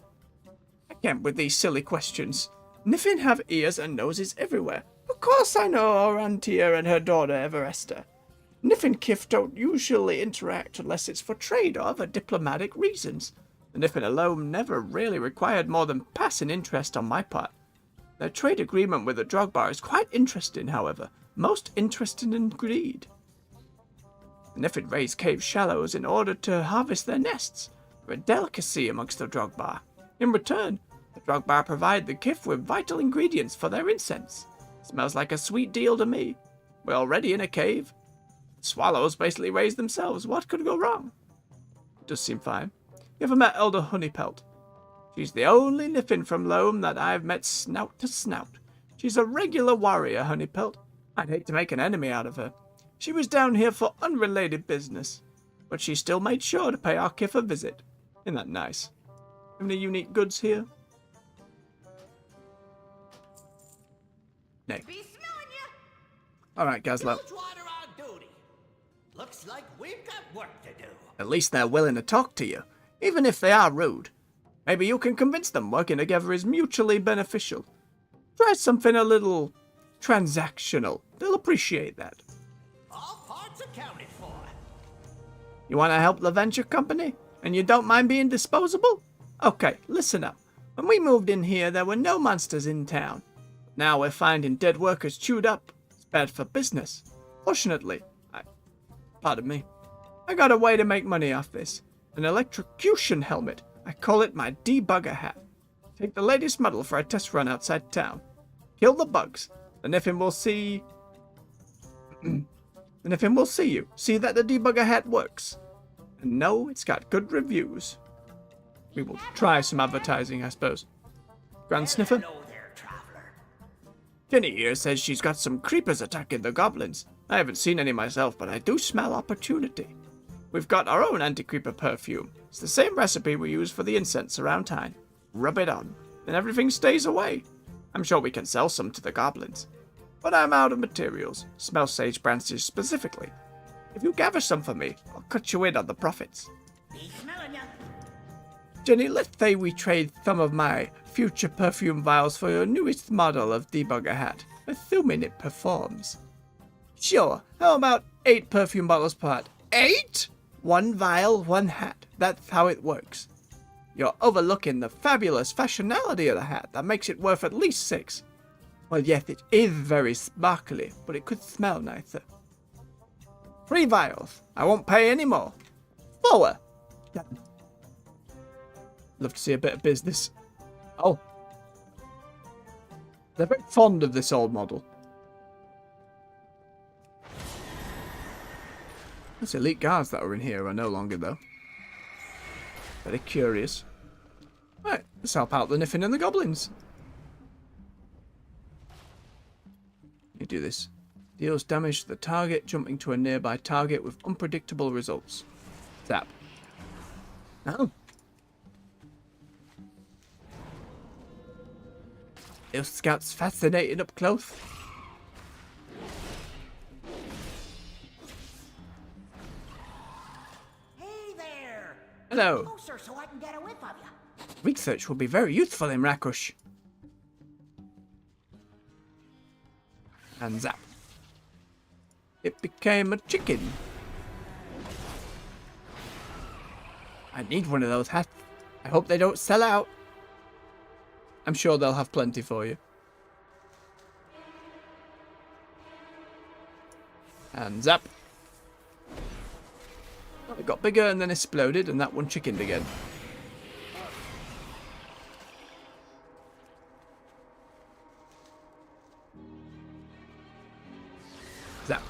S1: I can't with these silly questions. Niffin have ears and noses everywhere. Of course I know Arantia and her daughter Everesta. Niffin kith don't usually interact unless it's for trade or other diplomatic reasons. The Niffin alone never really required more than passing interest on my part. Their trade agreement with the Drogbar is quite interesting, however. Most interesting indeed. The Niffin raise cave shallows in order to harvest their nests. They're a delicacy amongst the Drogbar. In return, the Drogbar provide the kith with vital ingredients for their incense. Smells like a sweet deal to me. We're already in a cave. The swallows basically raise themselves. What could go wrong? It does seem fine. You ever met Elder Honeypelt? She's the only Niffin from Loam that I've met snout to snout. She's a regular warrior, Honeypelt. I'd hate to make an enemy out of her. She was down here for unrelated business, but she still made sure to pay our kith a visit. Isn't that nice? Any unique goods here? Nay.
S4: Be smelling ya.
S1: Alright, Gazlo.
S7: Water on duty. Look
S6: Looks like we've got work to do.
S1: At least they're willing to talk to you, even if they are rude. Maybe you can convince them working together is mutually beneficial. Try something a little transactional. They'll appreciate that.
S6: All parts accounted for.
S1: You want to help the venture company? And you don't mind being disposable? Okay, listen up. When we moved in here, there were no monsters in town. Now we're finding dead workers chewed up. It's bad for business. Fortunately, pardon me, I got a way to make money off this. An electrocution helmet. I call it my debugger hat. Take the latest model for a test run outside town. Kill the bugs. And if him will see... and if him will see you, see that the debugger hat works. And no, it's got good reviews. We will try some advertising, I suppose. Grand Sniffer?
S6: Hello there, traveler.
S1: Jenny here says she's got some creepers attacking the goblins. I haven't seen any myself, but I do smell opportunity. We've got our own anti-creeper perfume. It's the same recipe we use for the incense around town. Rub it on, and everything stays away. I'm sure we can sell some to the goblins. But I'm out of materials. Smell sage branches specifically. If you gather some for me, I'll cut you in on the profits.
S6: Be smelling ya.
S1: Jenny, let's say we trade some of my future perfume vials for your newest model of debugger hat, assuming it performs. Sure, how about 8 perfume bottles per hat? 8? 1 vial, 1 hat. That's how it works. You're overlooking the fabulous fashionality of the hat that makes it worth at least 6. Well, yes, it is very sparkly, but it could smell nicer. 3 vials. I won't pay any more. 4. Done. Love to see a bit of business. Oh. They're very fond of this old model. Those elite guards that were in here are no longer, though. Very curious. Right, let's help out the Niffin and the goblins. You do this. Deals damage to the target, jumping to a nearby target with unpredictable results. Zap. Oh. Those scouts fascinating up close.
S6: Hey there.
S1: Hello.
S6: Closer so I can get a whiff of ya.
S1: Research will be very useful in Rakush. And zap. It became a chicken. I need one of those hats. I hope they don't sell out. I'm sure they'll have plenty for you. And zap. Oh, it got bigger and then exploded, and that one chickened again. Zap.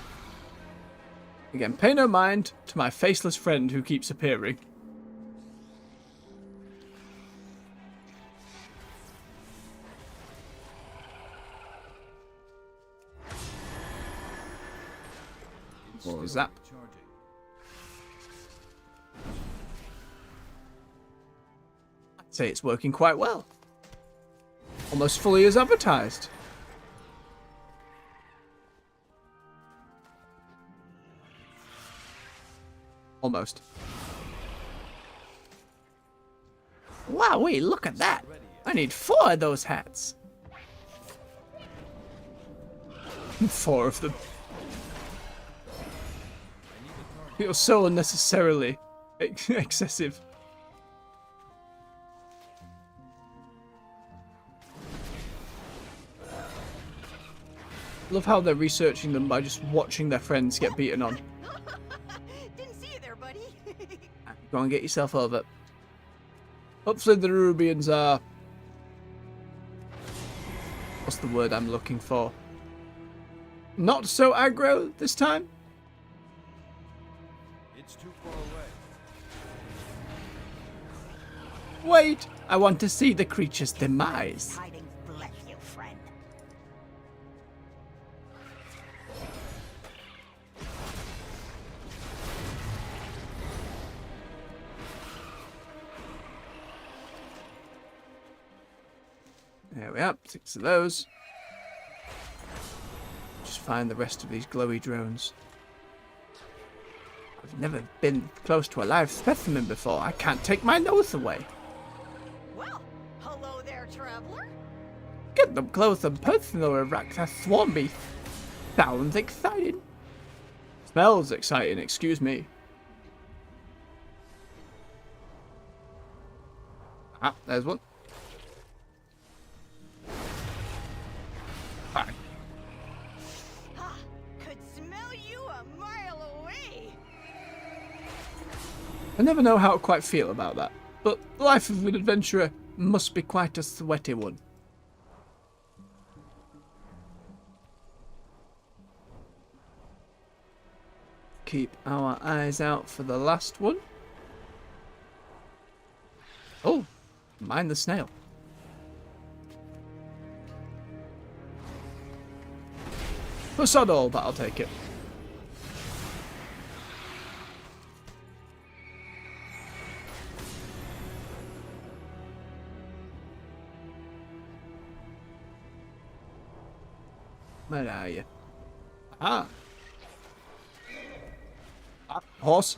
S1: Again, pay no mind to my faceless friend who keeps appearing. Or zap. I'd say it's working quite well. Almost fully as advertised. Almost. Wowee, look at that. I need 4 of those hats. 4 of them. You're so unnecessarily excessive. Love how they're researching them by just watching their friends get beaten on.
S4: Didn't see you there, buddy.
S1: Go and get yourself over. Hopefully the Rubians are... What's the word I'm looking for? Not so aggro this time?
S2: It's too far away.
S1: Wait, I want to see the creature's demise.
S6: Tidings bless you, friend.
S1: There we are, 6 of those. Just find the rest of these glowy drones. I've never been close to a live specimen before. I can't take my nose away.
S4: Well, hello there, traveler.
S1: Get them close and personal, Iraq. That swarm beast. Sounds exciting. Smells exciting, excuse me. Ah, there's one. Ah,
S4: Ha! Could smell you a mile away.
S1: I never know how to quite feel about that, but the life of an adventurer must be quite a sweaty one. Keep our eyes out for the last one. Oh, mind the snail. For sod all, but I'll take it. Where are you? Ah. Ah, horse.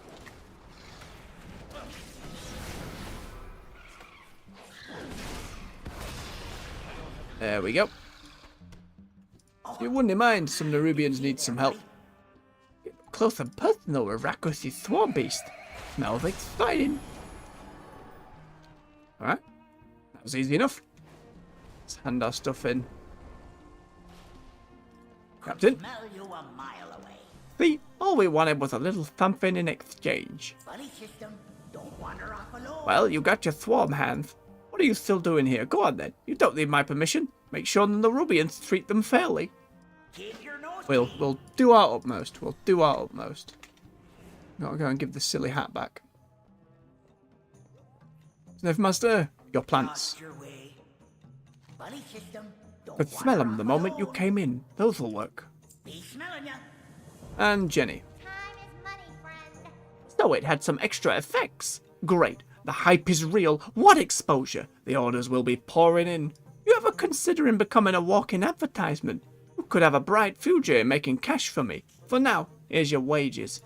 S1: There we go. You wouldn't mind some Nerubians need some help. Close and personal with Rakus's swarm beast. Smells exciting. Alright. That was easy enough. Let's hand our stuff in. Captain.
S6: Smell you a mile away.
S1: See, all we wanted was a little something in exchange.
S6: Buddy system, don't wander off alone.
S1: Well, you got your swarm hands. What are you still doing here? Go on then. You don't need my permission. Make sure the Nerubians treat them fairly.
S6: Keep your nose
S1: We'll do our utmost. We'll do our utmost. Gotta go and give the silly hat back. Sniffmaster, your plants.
S6: Lost your way. Buddy system, don't
S1: Could smell
S6: wander
S1: them the
S6: off
S1: moment you
S6: alone.
S1: came in. Those will work.
S6: Be smelling ya.
S1: And Jenny.
S8: Time is money, friend.
S1: So it had some extra effects. Great. The hype is real. What exposure. The orders will be pouring in. You ever considering becoming a walking advertisement? You could have a bright future in making cash for me. For now, here's your wages.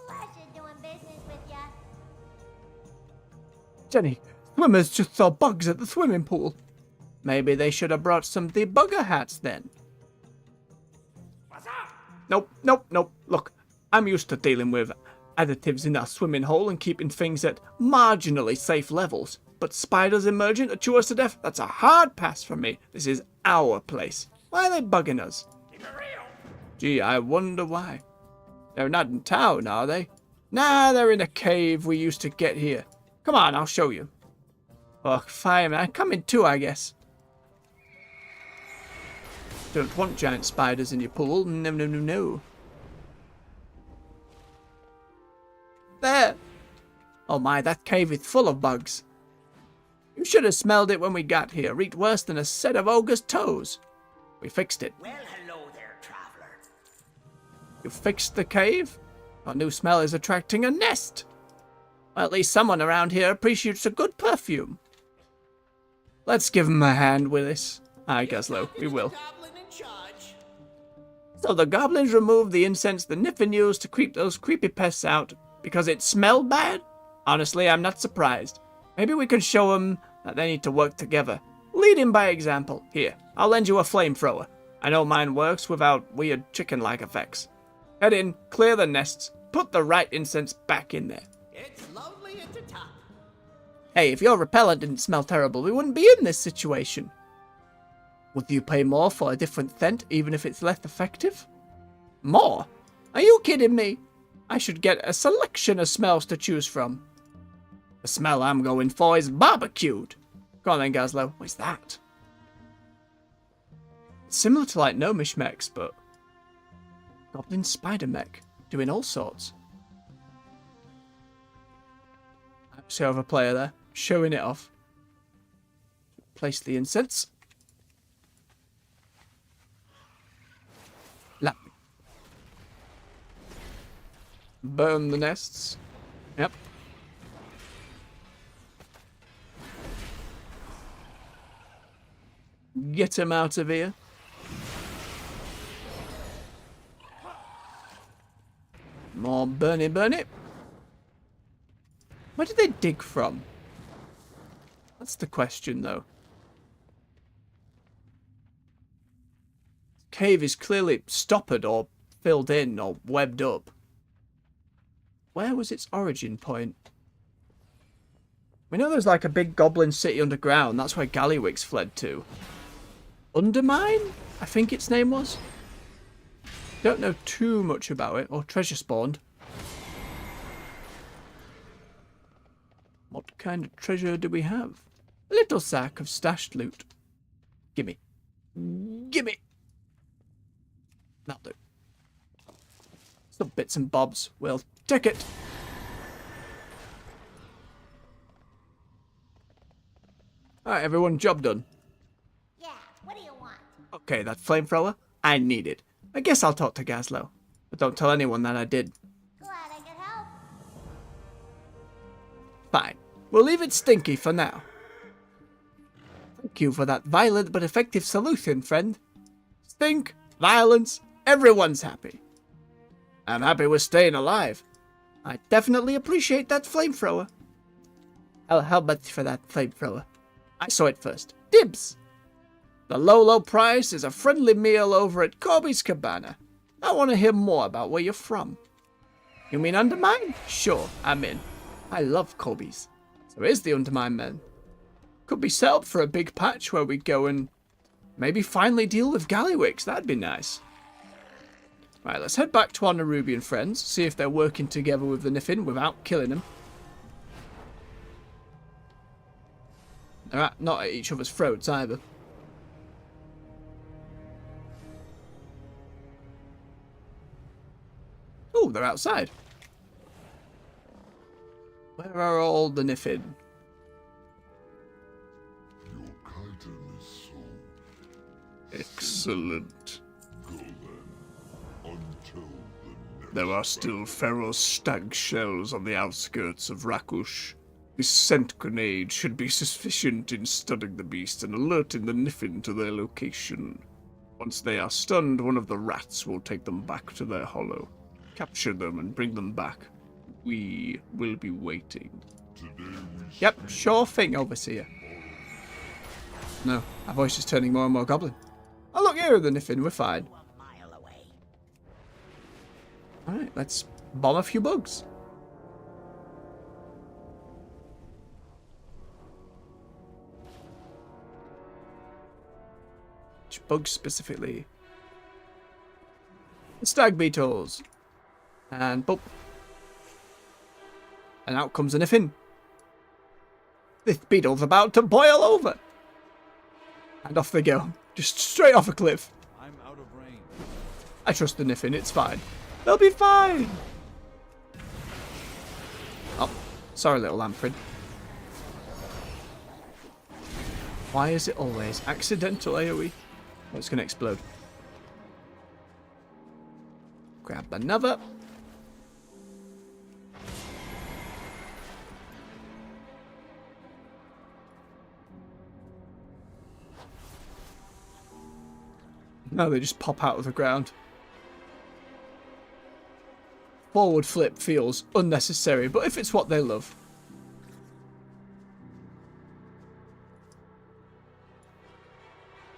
S8: Pleasure doing business with ya.
S1: Jenny, swimmers just saw bugs at the swimming pool. Maybe they should have brought some debugger hats then.
S2: What's up?
S1: Nope. Look, I'm used to dealing with additives in our swimming hole and keeping things at marginally safe levels. But spiders emerging to chew us to death, that's a hard pass for me. This is our place. Why are they bugging us?
S2: Keep it real.
S1: Gee, I wonder why. They're not in town, are they? Nah, they're in a cave we used to get here. Come on, I'll show you. Oh, fine, I'm coming too, I guess. Don't want giant spiders in your pool. No. There! Oh my, that cave is full of bugs. You should have smelled it when we got here. Reeked worse than a set of ogre's toes. We fixed it.
S6: Well, hello there, traveler.
S1: You fixed the cave? Our new smell is attracting a nest. Well, at least someone around here appreciates a good perfume. Let's give him a hand with this. Aye, Gazlo, we will.
S7: Goblin in charge.
S1: So the goblins removed the incense the Niffin used to creep those creepy pests out because it smelled bad? Honestly, I'm not surprised. Maybe we can show them that they need to work together. Lead him by example. Here, I'll lend you a flamethrower. I know mine works without weird chicken-like effects. Head in, clear the nests, put the right incense back in there.
S7: It's lonely at the top.
S1: Hey, if your repellent didn't smell terrible, we wouldn't be in this situation. Would you pay more for a different scent, even if it's less effective? More? Are you kidding me? I should get a selection of smells to choose from. The smell I'm going for is barbecued. Go on then, Gazlo. What is that? It's similar to like gnomish mechs, but goblin spider mech, doing all sorts. So I have a player there, showing it off. Place the incense. Lap. Burn the nests. Yep. Get him out of here. More burn it, burn it. Where did they dig from? That's the question, though. Cave is clearly stoppered or filled in or webbed up. Where was its origin point? We know there's like a big goblin city underground. That's where Gallywix fled to. Undermine? I think its name was. Don't know too much about it. Or treasure spawned. What kind of treasure do we have? A little sack of stashed loot. Gimme. Gimme. That'll do. Some bits and bobs. We'll take it. Alright, everyone, job done.
S8: Yeah, what do you want?
S1: Okay, that flamethrower, I need it. I guess I'll talk to Gazlo. But don't tell anyone that I did.
S8: Glad I could help.
S1: Fine. We'll leave it stinky for now. Thank you for that violent but effective solution, friend. Stink, violence, everyone's happy. I'm happy we're staying alive. I definitely appreciate that flamethrower. How much for that flamethrower? I saw it first. Dibs! The low price is a friendly meal over at Corby's Cabana. I want to hear more about where you're from. You mean Undermine? Sure, I'm in. I love Corby's. So here's the Undermine men. Could be set up for a big patch where we go and maybe finally deal with Gallywix. That'd be nice. Right, let's head back to our Nerubian friends, see if they're working together with the Niffin without killing them. They're not at each other's throats either. Oh, they're outside. Where are all the Niffin?
S5: Your chitin is sold.
S3: Excellent.
S5: Go then, until the next
S3: There are still feral stag shells on the outskirts of Rakush. This scent grenade should be sufficient in stunning the beast and alerting the Niffin to their location. Once they are stunned, one of the rats will take them back to their hollow. Capture them and bring them back. We will be waiting.
S1: Yep, sure thing, Overseer. No, our voice is turning more and more goblin. Oh, look, here are the Niffin, we're fine.
S6: A mile away.
S1: Alright, let's bomb a few bugs. Which bugs specifically? The stag beetles. And boop. And out comes a Niffin. This beetle's about to boil over. And off they go. Just straight off a cliff.
S2: I'm out of range.
S1: I trust the Niffin, it's fine. They'll be fine. Oh, sorry little Lamprey. Why is it always accidental AoE? Oh, it's going to explode. Grab another. No, they just pop out of the ground. Forward flip feels unnecessary, but if it's what they love.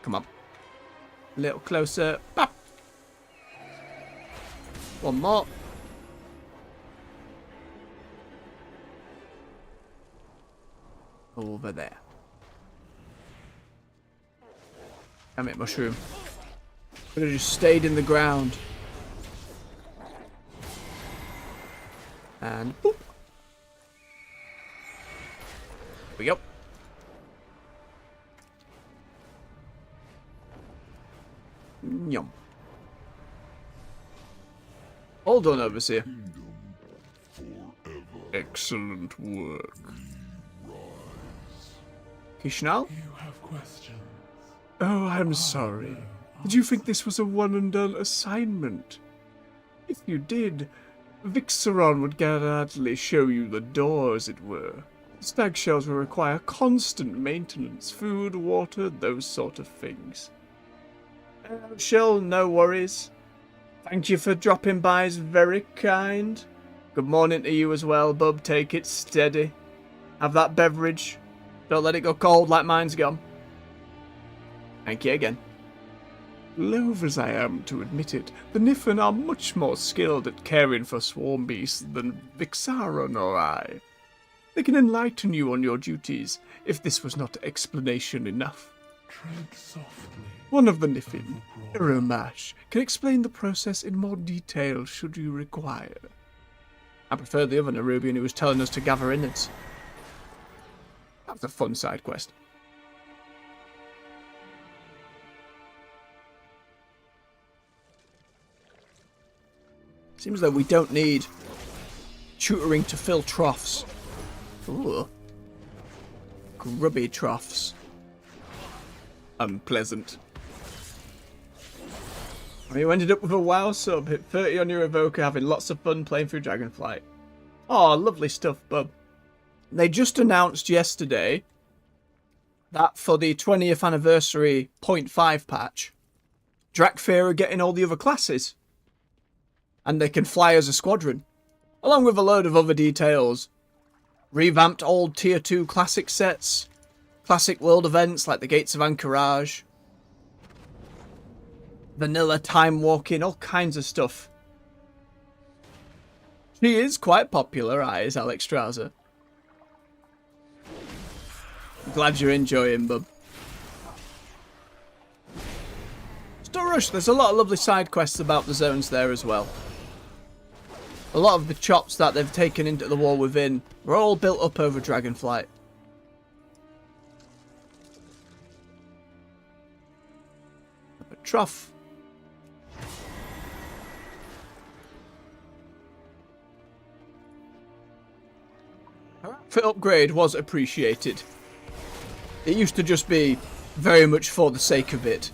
S1: Come on. A little closer. Bap. One more. Over there. Damn it, mushroom. Could have just stayed in the ground. And boop. Here we go. Yum. All done, Overseer.
S3: Excellent work.
S1: Kishnal?
S5: You have questions.
S3: Oh, I'm sorry. Did you think this was a one-and-done assignment? If you did, Vixaron would gladly show you the door, as it were. Stag shells will require constant maintenance, food, water, those sort of things. Shell, no worries.
S1: Thank you for dropping by, is very kind. Good morning to you as well, bub. Take it steady. Have that beverage. Don't let it go cold like mine's gone. Thank you again.
S3: Loath as I am to admit it, the Niffen are much more skilled at caring for swarm beasts than Vixaron or I. They can enlighten you on your duties, if this was not explanation enough.
S5: Tread softly.
S3: One of the Niffen, Iromash, can explain the process in more detail should you require.
S1: I prefer the other Nerubian who was telling us to gather innards. That was a fun side quest. Seems though we don't need tutoring to fill troughs. Ooh. Grubby troughs.
S3: Unpleasant.
S1: You ended up with a WoW sub, hit 30 on your evoker, having lots of fun playing through Dragonflight. Oh, lovely stuff, bub. They just announced yesterday that for the 20th anniversary 0.5 patch, Drakfir are getting all the other classes. And they can fly as a squadron, along with a load of other details. Revamped old Tier 2 classic sets, classic world events like the Gates of Anchorage, vanilla time walking, all kinds of stuff. She is quite popular, is Alex Strauser. Glad you're enjoying, bub. Still Rush, there's a lot of lovely side quests about the zones there as well. A lot of the chops that they've taken into the war within were all built up over Dragonflight. A trough. Her outfit upgrade was appreciated. It used to just be very much for the sake of it.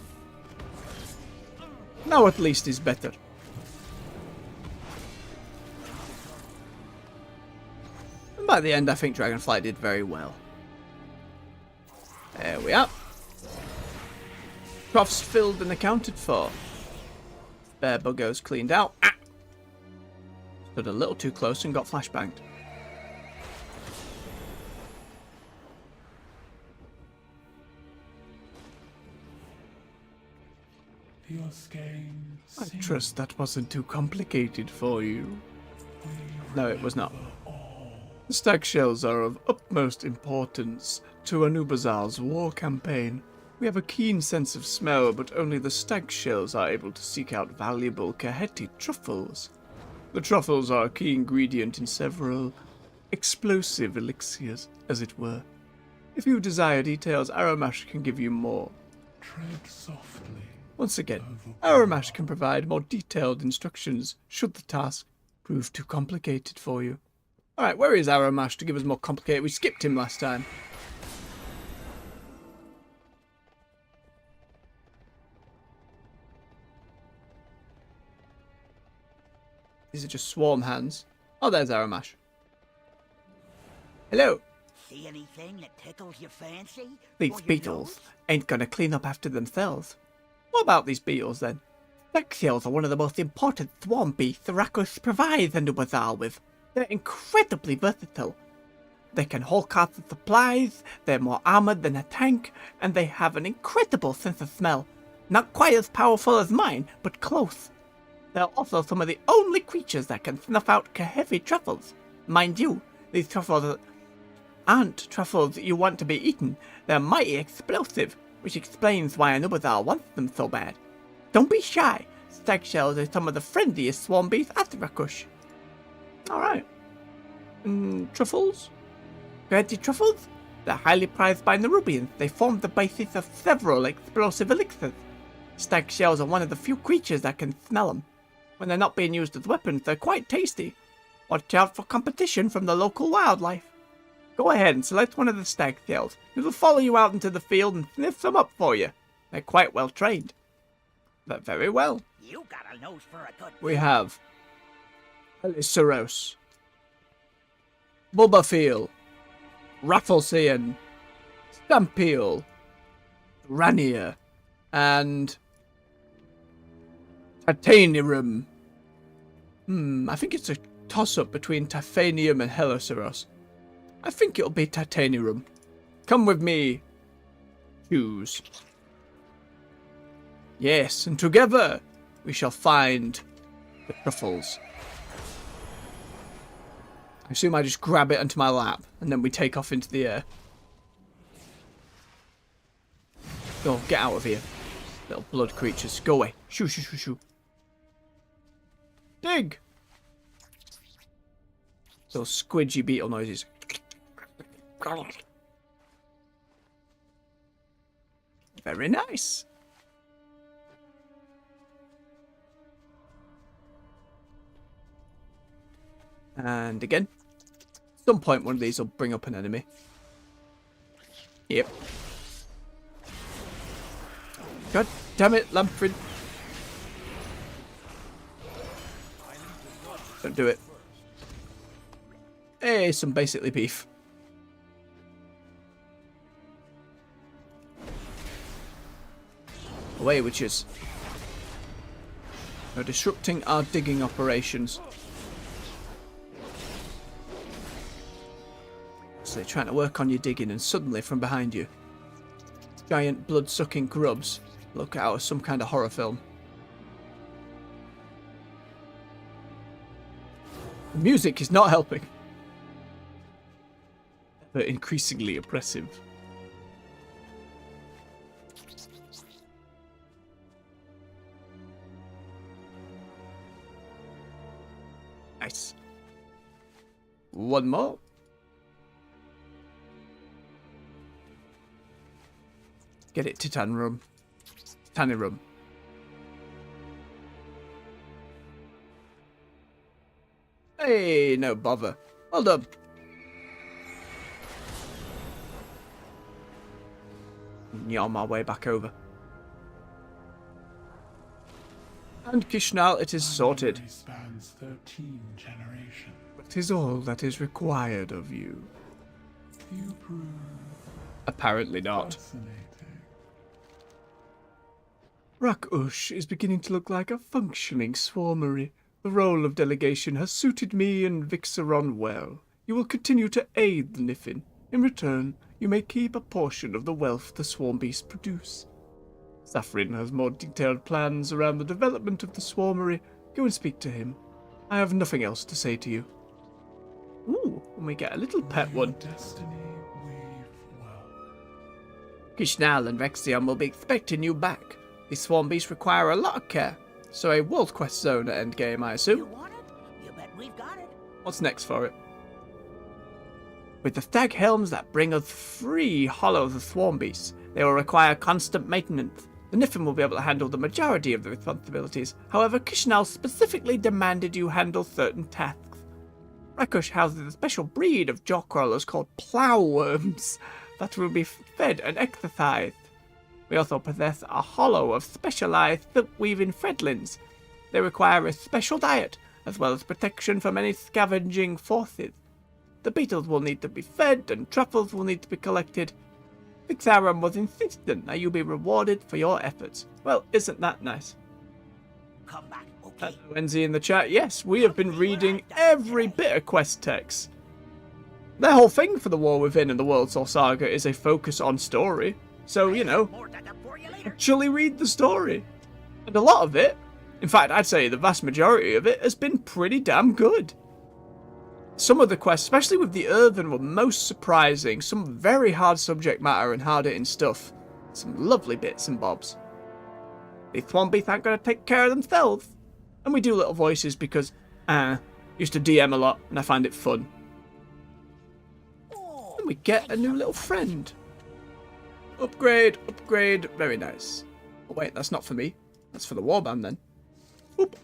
S1: Now at least is better. By the end, I think Dragonflight did very well. There we are. Troughs filled and accounted for. Bear buggos cleaned out. Stood a little too close and got flashbanged.
S5: Your skein.
S3: I trust that wasn't too complicated for you.
S1: No, it was not.
S3: The stag shells are of utmost importance to Anub'azal's war campaign. We have a keen sense of smell, but only the stag shells are able to seek out valuable Kaheti truffles. The truffles are a key ingredient in several explosive elixirs, as it were. If you desire details, Aromash can give you more.
S5: Tread softly.
S3: Once again, Aromash can provide more detailed instructions should the task prove too complicated for you.
S1: Alright, where is Aromash to give us more complicated? We skipped him last time. These are just swarm hands. Oh, there's Aromash. Hello.
S6: See anything that tickles your fancy?
S1: These
S6: Or your
S1: beetles
S6: nose?
S1: ain't gonna clean up after themselves. What about these beetles then? Stag shells are one of the most important swarm beasts the Rakdos provides Anub'azal with. They're incredibly versatile. They can hold carts of supplies, they're more armored than a tank, and they have an incredible sense of smell. Not quite as powerful as mine, but close. They're also some of the only creatures that can snuff out heavy truffles. Mind you, these truffles aren't truffles you want to be eaten. They're mighty explosive, which explains why Anub'azal wants them so bad. Don't be shy. Stag shells are some of the friendliest swarm beasts at Rakush. Alright. Truffles? Fancy truffles? They're highly prized by Nerubians. They form the basis of several explosive elixirs. Stag shells are one of the few creatures that can smell them. When they're not being used as weapons, they're quite tasty. Watch out for competition from the local wildlife. Go ahead and select one of the stag shells. It will follow you out into the field and sniff them up for you. They're quite well trained. But very well.
S6: You got a nose for a good
S1: We have Aliceros, Bulbafiel, Rafflesean, Stampeal, Ranier, and Titanium. I think it's a toss-up between Titanium and Heloceros. I think it'll be Titanium. Come with me. Choose. Yes, and together we shall find the truffles. I assume I just grab it onto my lap and then we take off into the air. Go, get out of here. Little blood creatures. Go away. Shoo, shoo, shoo, shoo. Dig! Those squidgy beetle noises. Very nice. And again. At some point one of these will bring up an enemy. Yep. God damn it, Lamfred. Don't do it. Hey, some basically beef. Away, witches. They're disrupting our digging operations. So they're trying to work on your digging and suddenly from behind you, giant blood-sucking grubs look out of some kind of horror film. The music is not helping. They're increasingly oppressive. Nice. One more. Get it, Titanium. Titanium. Hey, no bother. Well done. Yaw my way back over. And Kishnal, it is sorted.
S5: Memory spans 13 generations.
S3: It is all that is required of you.
S5: You prove
S3: Apparently not.
S5: fascinating.
S3: Rakush is beginning to look like a functioning swarmery. The role of delegation has suited me and Vixaron well. You will continue to aid the Niffin. In return, you may keep a portion of the wealth the swarm beasts produce. Saffrin has more detailed plans around the development of the swarmery. Go and speak to him. I have nothing else to say to you. Ooh, and we get a little pet one.
S5: Destiny weave well.
S1: Kishnal and Vexion will be expecting you back. These swarm beasts require a lot of care. So a world quest zone at endgame, I
S6: You
S1: assume.
S6: want it? You bet we've got it.
S1: What's next for it? With the stag helms that bring us free hollow of the swarm beasts, they will require constant maintenance. The Niffin will be able to handle the majority of the responsibilities. However, Kishnal specifically demanded you handle certain tasks. Rakush houses a special breed of jaw crawlers called plowworms that will be fed and exercised. We also possess a hollow of specialized silk-weaving threadlings. They require a special diet, as well as protection from any scavenging forces. The beetles will need to be fed, and truffles will need to be collected. Vixarum was insistent that you be rewarded for your efforts. Well, isn't that nice?
S6: Come back, okay?
S1: Wenzy in the chat, yes, we have been reading every bit of quest text. The whole thing for the War Within and the World Soul Saga is a focus on story. So, you know,
S6: More dug up for you later.
S1: actually read the story. And a lot of it, in fact, I'd say the vast majority of it, has been pretty damn good. Some of the quests, especially with the Earthen, were most surprising. Some very hard subject matter and hard-hitting stuff. Some lovely bits and bobs. These swarm beasts aren't going to take care of themselves. And we do little voices because, used to DM a lot and I find it fun. And we get a new little friend. Upgrade, upgrade, very nice. Oh wait, that's not for me. That's for the warband then. Oop.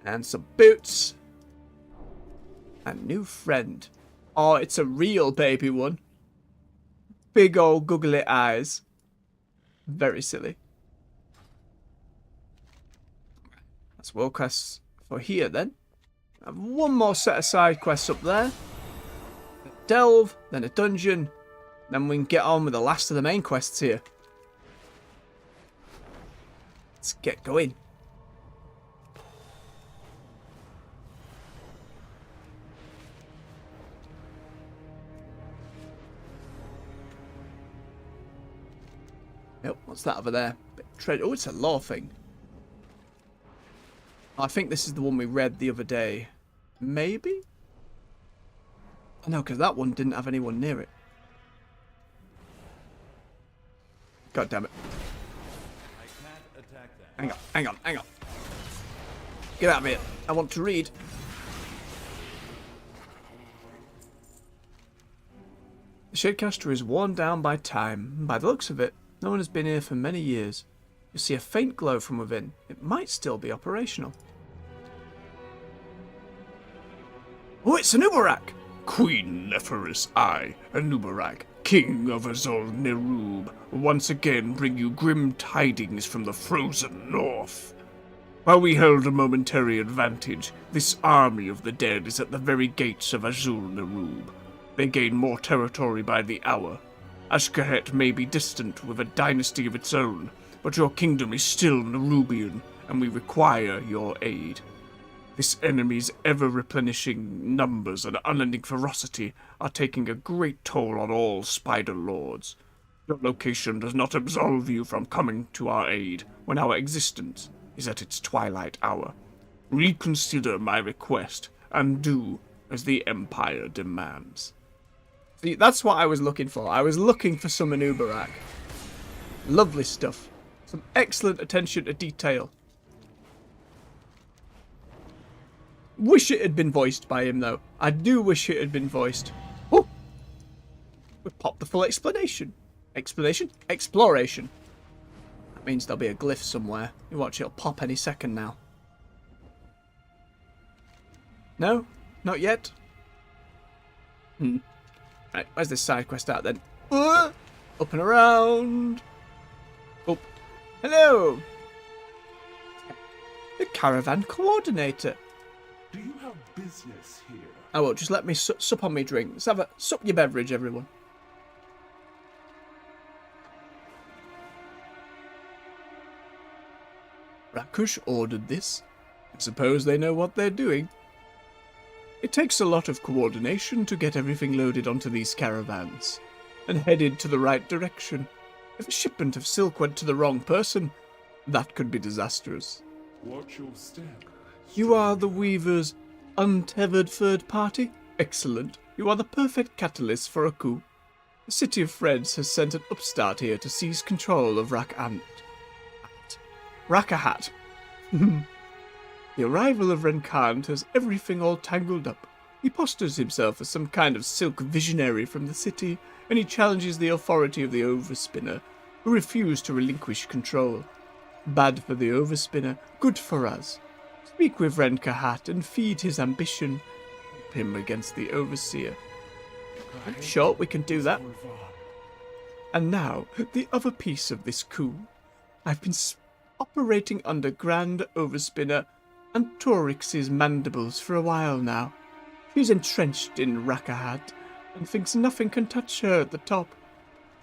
S1: And some boots. A new friend. Oh, it's a real baby one. Big old googly eyes. Very silly. That's world quests for here then. I have one more set of side quests up there. A delve, then a dungeon. Then we can get on with the last of the main quests here. Let's get going. Yep, what's that over there? Oh, it's a law thing. I think this is the one we read the other day. Maybe? Oh, no, because that one didn't have anyone near it. God damn it. Hang on, hang on, hang on. Get out of here. I want to read. The Shadecaster is worn down by time, and by the looks of it, no one has been here for many years. You see a faint glow from within. It might still be operational. Oh, it's an Uberak!
S3: Queen Neferis, I, Anubarak, King of Azul Nerub, once again bring you grim tidings from the frozen north. While we held a momentary advantage, this army of the dead is at the very gates of Azul Nerub. They gain more territory by the hour. Azj'Kahet may be distant with a dynasty of its own, but your kingdom is still Nerubian, and we require your aid. This enemy's ever-replenishing numbers and unending ferocity are taking a great toll on all Spider Lords. Your location does not absolve you from coming to our aid when our existence is at its twilight hour. Reconsider my request and do as the Empire demands.
S1: See, that's what I was looking for. I was looking for some Anubarak. Lovely stuff. Some excellent attention to detail. Wish it had been voiced by him, though. I do wish it had been voiced. Oh! We popped the full explanation. Explanation? Exploration. That means there'll be a glyph somewhere. You watch, it'll pop any second now. No? Not yet? Right, where's this side quest at then? Up and around. Oh, hello. The caravan coordinator.
S5: Do you have business here?
S1: Oh well, just let me sup on me drink. Let's have a sup your beverage, everyone. Rakush ordered this. I suppose they know what they're doing. It takes a lot of coordination to get everything loaded onto these caravans and headed to the right direction. If a shipment of silk went to the wrong person, that could be disastrous.
S5: Watch your step.
S1: You are the Weaver's untethered third party? Excellent. You are the perfect catalyst for a coup. The City of Freds has sent an upstart here to seize control of Azj'Kahet. The arrival of Azj'Kahet has everything all tangled up. He postures himself as some kind of silk visionary from the city, and he challenges the authority of the Overspinner, who refuse to relinquish control. Bad for the Overspinner, good for us. Speak with Azj'Kahet and feed his ambition. Help him against the Overseer. I'm sure we can do that. And now, the other piece of this coup. I've been operating under Grand Overspinner Antorix's mandibles for a while now. She's entrenched in Azj'Kahet and thinks nothing can touch her at the top.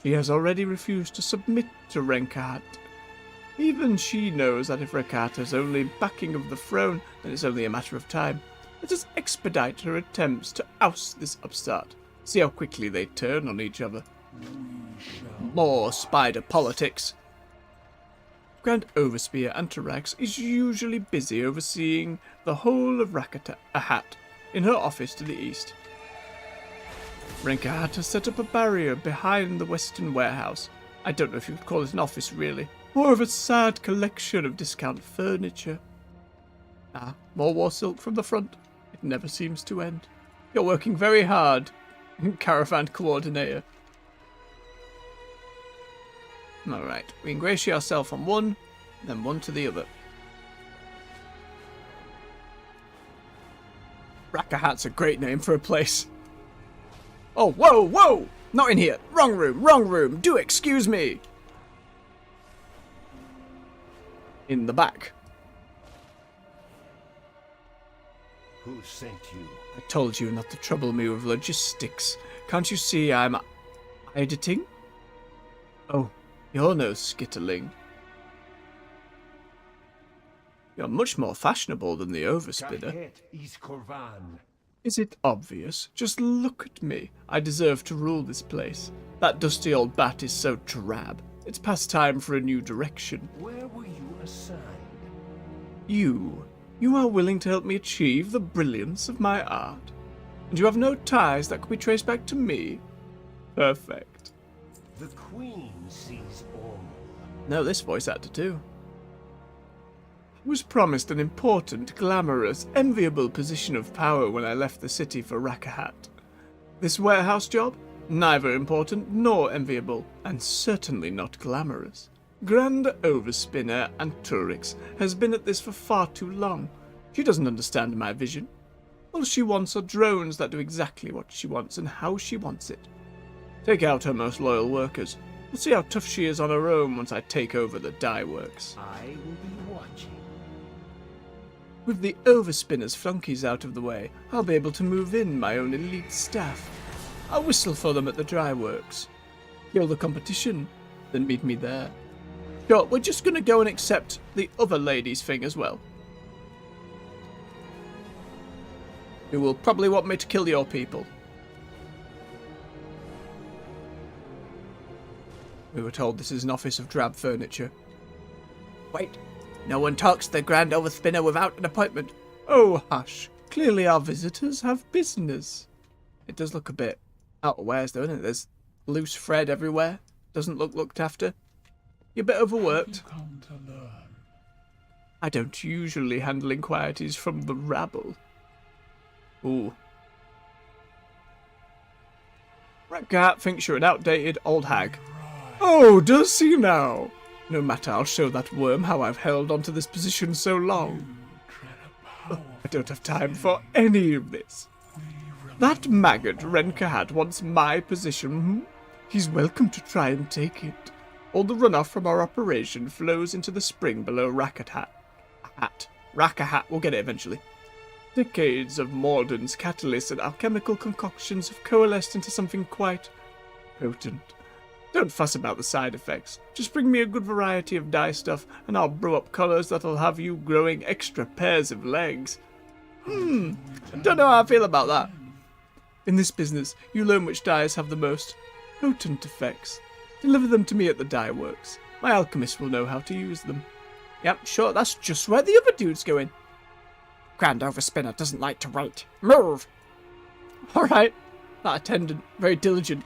S1: She has already refused to submit to Azj'Kahet. Even she knows that if Azj'Kahet has only backing of the throne, then it's only a matter of time. Let us expedite her attempts to oust this upstart. See how quickly they turn on each other. More spider politics. Grand Overspear Antarax is usually busy overseeing the whole of Azj'Kahet in her office to the east. Azj'Kahet has set up a barrier behind the western warehouse. I don't know if you could call it an office, really. More of a sad collection of discount furniture. Ah, more war silk from the front. It never seems to end. You're working very hard, Caravan Coordinator. Alright, we ingratiate ourselves on one, then one to the other. Azj'Kahet's a great name for a place. Oh, whoa, whoa! Not in here! Wrong room, wrong room! Do excuse me! In the back.
S2: Who sent you?
S1: I told you not to trouble me with logistics. Can't you see I'm editing? Oh, you're no skittling.
S3: You're much more fashionable than the overspinner.
S2: Kahet is Korvan.
S3: Is it obvious? Just look at me. I deserve to rule this place. That dusty old bat is so drab. It's past time for a new direction.
S2: Where were you assigned?
S3: You are willing to help me achieve the brilliance of my art. And you have no ties that could be traced back to me. Perfect.
S2: The Queen sees all.
S3: No, this voice actor too. I was promised an important, glamorous, enviable position of power when I left the city for Azj'Kahet. This warehouse job? Neither important nor enviable, and certainly not glamorous. Grand Overspinner Anturix has been at this for far too long. She doesn't understand my vision. All she wants are drones that do exactly what she wants and how she wants it. Take out her most loyal workers. We'll see how tough she is on her own once I take over the dye works.
S2: I will be watching.
S3: With the Overspinner's flunkies out of the way, I'll be able to move in my own elite staff. I'll whistle for them at the dry works. Kill the competition, then meet me there. Sure, we're just going to go and accept the other lady's thing as well. You will probably want me to kill your people. We were told this is an office of drab furniture. Wait, no one talks to the Grand Overspinner without an appointment. Oh, hush. Clearly our visitors have business. It does look a bit out of wares, though, doesn't it? There's loose thread everywhere. Doesn't look looked after. You're a bit overworked.
S5: Come to learn.
S3: I don't usually handle inquiries from the rabble. Ooh. Azj'Kahet thinks you're an outdated old hag. Oh, does he now? No matter, I'll show that worm how I've held onto this position so long. I don't have time for any of this. That maggot Azj'Kahet wants my position. He's welcome to try and take it. All the runoff from our operation flows into the spring below Azj'Kahet. Azj'Kahet, we'll get it eventually. Decades of Morden's catalysts and alchemical concoctions have coalesced into something quite potent. Don't fuss about the side effects. Just bring me a good variety of dye stuff, and I'll brew up colours that'll have you growing extra pairs of legs. Don't know how I feel about that. In this business, you learn which dyes have the most potent effects. Deliver them to me at the dye works. My alchemist will know how to use them. Yep, sure, that's just where the other dude's going. Grand Overspinner doesn't like to wait. Move! Alright. That attendant, very diligent.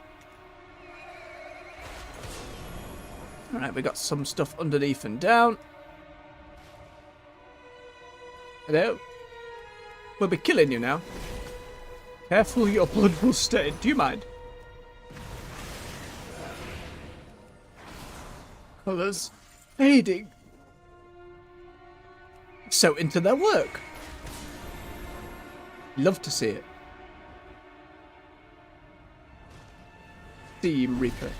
S3: Alright, we got some stuff underneath and down. Hello? We'll be killing you now. Careful, your blood will stain. Do you mind? Colours fading. So into their work. Love to see it. Steam Reaper.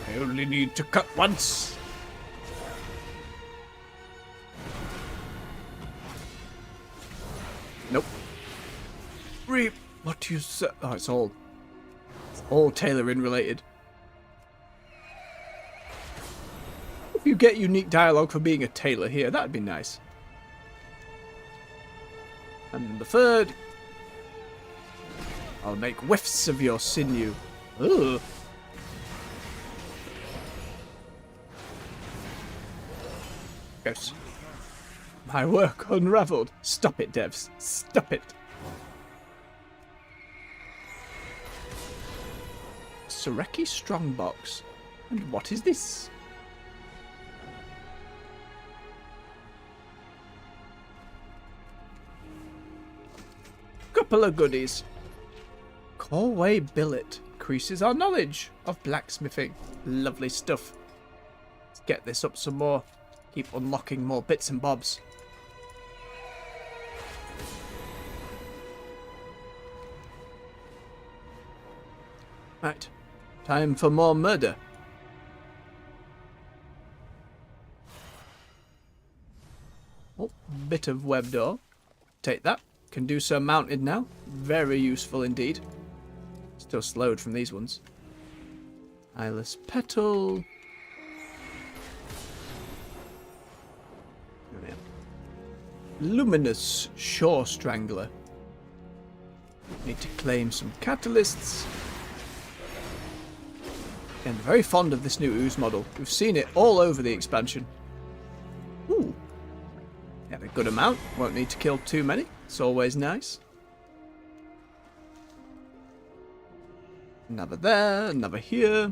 S3: I only need to cut once. Nope. What do you say? Oh, it's all tailoring related. If you get unique dialogue for being a tailor here, that'd be nice. And the third, I'll make whiffs of your sinew. Ugh. Yes. My work unraveled. Stop it, devs. Stop it. Sareki Strongbox. And what is this? Couple of goodies. Corway Billet. Increases our knowledge of blacksmithing. Lovely stuff. Let's get this up some more. Keep unlocking more bits and bobs. Right. Time for more murder. Oh, bit of web door. Take that. Can do so mounted now. Very useful indeed. Still slowed from these ones. Eyeless petal.
S1: Luminous Shore Strangler. Need to claim some catalysts. Again, very fond of this new ooze model. We've seen it all over the expansion. Ooh. Get a good amount. Won't need to kill too many. It's always nice. Another there, another here.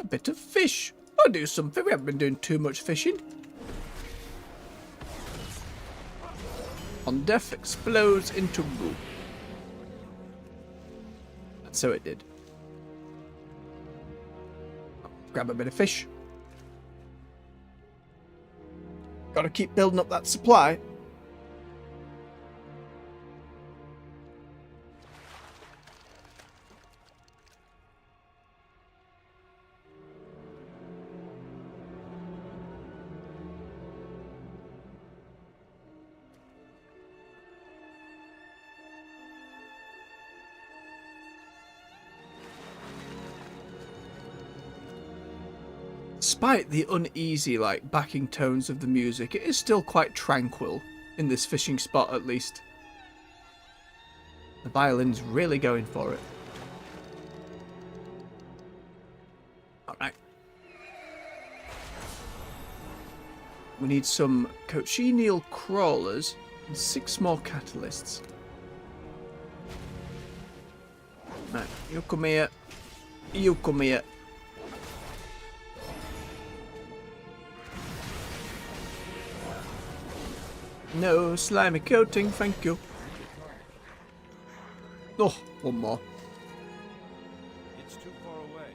S1: A bit of fish. I'll do something. We haven't been doing too much fishing. On death explodes into goo. That's so it did. Grab a bit of fish. Gotta keep building up that supply. Despite the uneasy, backing tones of the music, it is still quite tranquil in this fishing spot, at least. The violin's really going for it. Alright. We need some cochineal crawlers and 6 more catalysts. Right, you come here. You come here. No slimy coating, thank you. Oh, one more.
S2: It's too far away.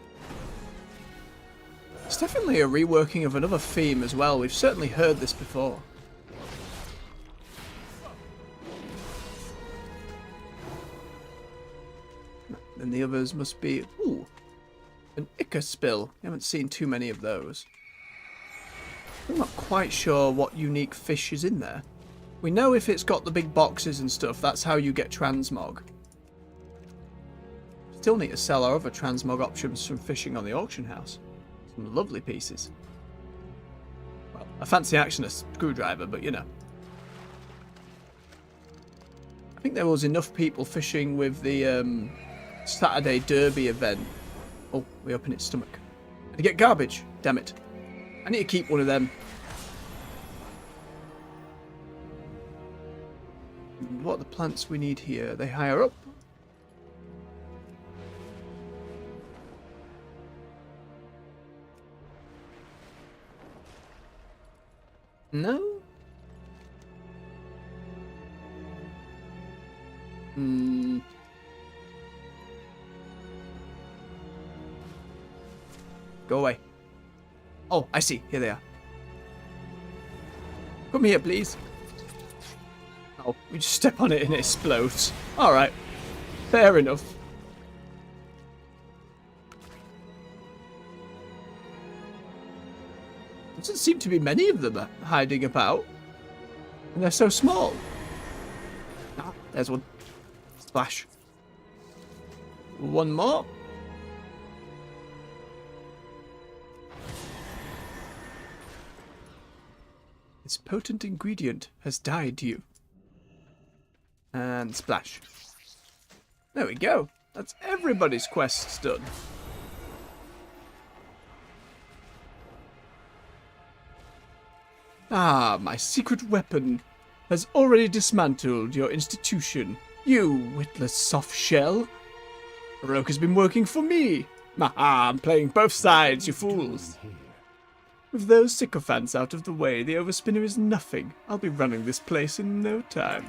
S1: It's definitely a reworking of another theme as well. We've certainly heard this before. And the others must be... Ooh, an Ica spill. We haven't seen too many of those. I'm not quite sure what unique fish is in there. We know if it's got the big boxes and stuff, that's how you get transmog. Still need to sell our other transmog options from fishing on the auction house. Some lovely pieces. Well, I fancy actually a screwdriver, but you know. I think there was enough people fishing with the Saturday Derby event. Oh, we open its stomach. And to get garbage, damn it. I need to keep one of them. What are the plants we need here? Are they higher up? No? Go away. Oh, I see. Here they are. Come here, please. Oh, we just step on it and it explodes. Alright. Fair enough. Doesn't seem to be many of them hiding about. And they're so small. Ah, there's one. Splash. One more. This potent ingredient has dyed you. And splash. There we go. That's everybody's quests done. Ah, my secret weapon has already dismantled your institution. You witless soft shell. Roke has been working for me. Haha, I'm playing both sides, you fools. With those sycophants out of the way, the overspinner is nothing. I'll be running this place in no time.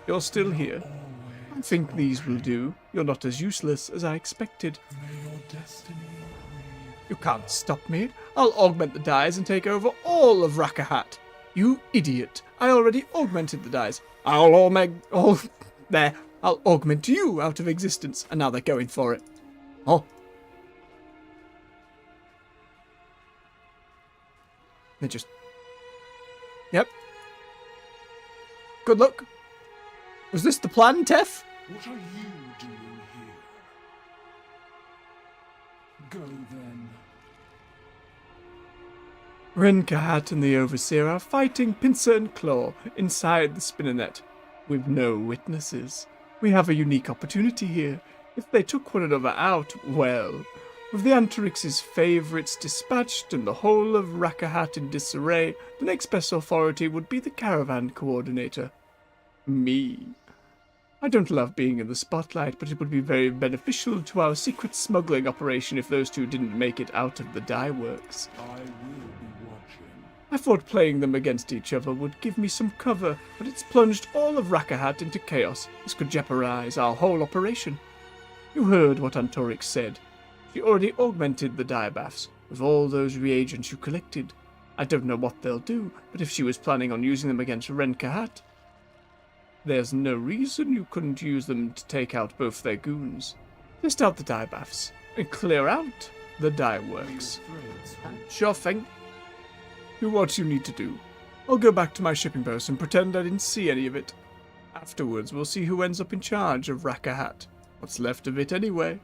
S1: You're still here. I think these will do. You're not as useless as I expected. You can't stop me. I'll augment the dyes and take over all of Azj'Kahet. You idiot. I already augmented the dyes. I'll augment you out of existence. And now they're going for it. Oh. They just... Yep. Good luck. Was this the plan, Tef?
S5: What are you doing here? Go then.
S3: Azj'Kahet and the Overseer are fighting pincer and claw inside the spinner net, with no witnesses. We have a unique opportunity here. If they took one another out, well, with the Antarix's favourites dispatched and the whole of Azj'Kahet in disarray, the next best authority would be the caravan coordinator. Me. I don't love being in the spotlight, but it would be very beneficial to our secret smuggling operation if those two didn't make it out of the dye works.
S5: I will be watching.
S3: I thought playing them against each other would give me some cover, but it's plunged all of Azj'Kahet into chaos. This could jeopardize our whole operation. You heard what Antorix said. She already augmented the dye baths with all those reagents you collected. I don't know what they'll do, but if she was planning on using them against Azj'Kahet, there's no reason you couldn't use them to take out both their goons. Test out the dye baths and clear out the dye works. Sure thing. Do what you need to do. I'll go back to my shipping post and pretend I didn't see any of it. Afterwards, we'll see who ends up in charge of Azj'Kahet. What's left of it anyway.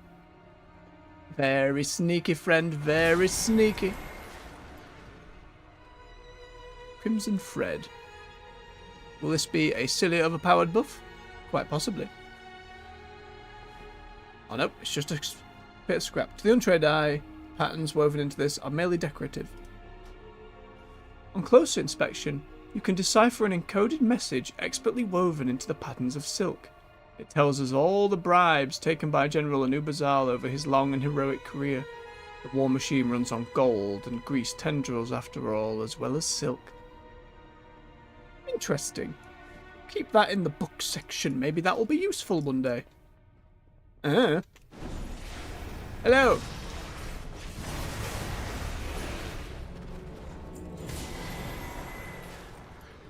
S3: Very sneaky, friend, very sneaky. Crimson Thread. Will this be a silly overpowered buff? Quite possibly. Oh no, it's just a bit of scrap. To the untrained eye, patterns woven into this are merely decorative. On closer inspection, you can decipher an encoded message expertly woven into the patterns of silk. It tells us all the bribes taken by General Anub'Azal over his long and heroic career. The war machine runs on gold and greased tendrils after all, as well as silk. Interesting. Keep that in the book section. Maybe that will be useful one day. Hello.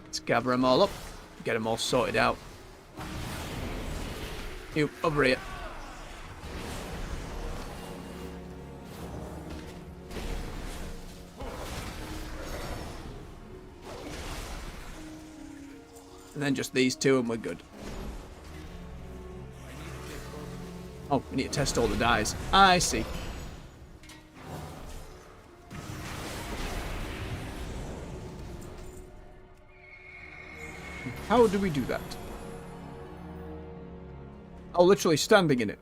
S3: Let's gather them all up. Get them all sorted out. You, over here. And then just these two and we're good. Oh, we need to test all the dyes. I see. How do we do that? Oh, literally standing in it.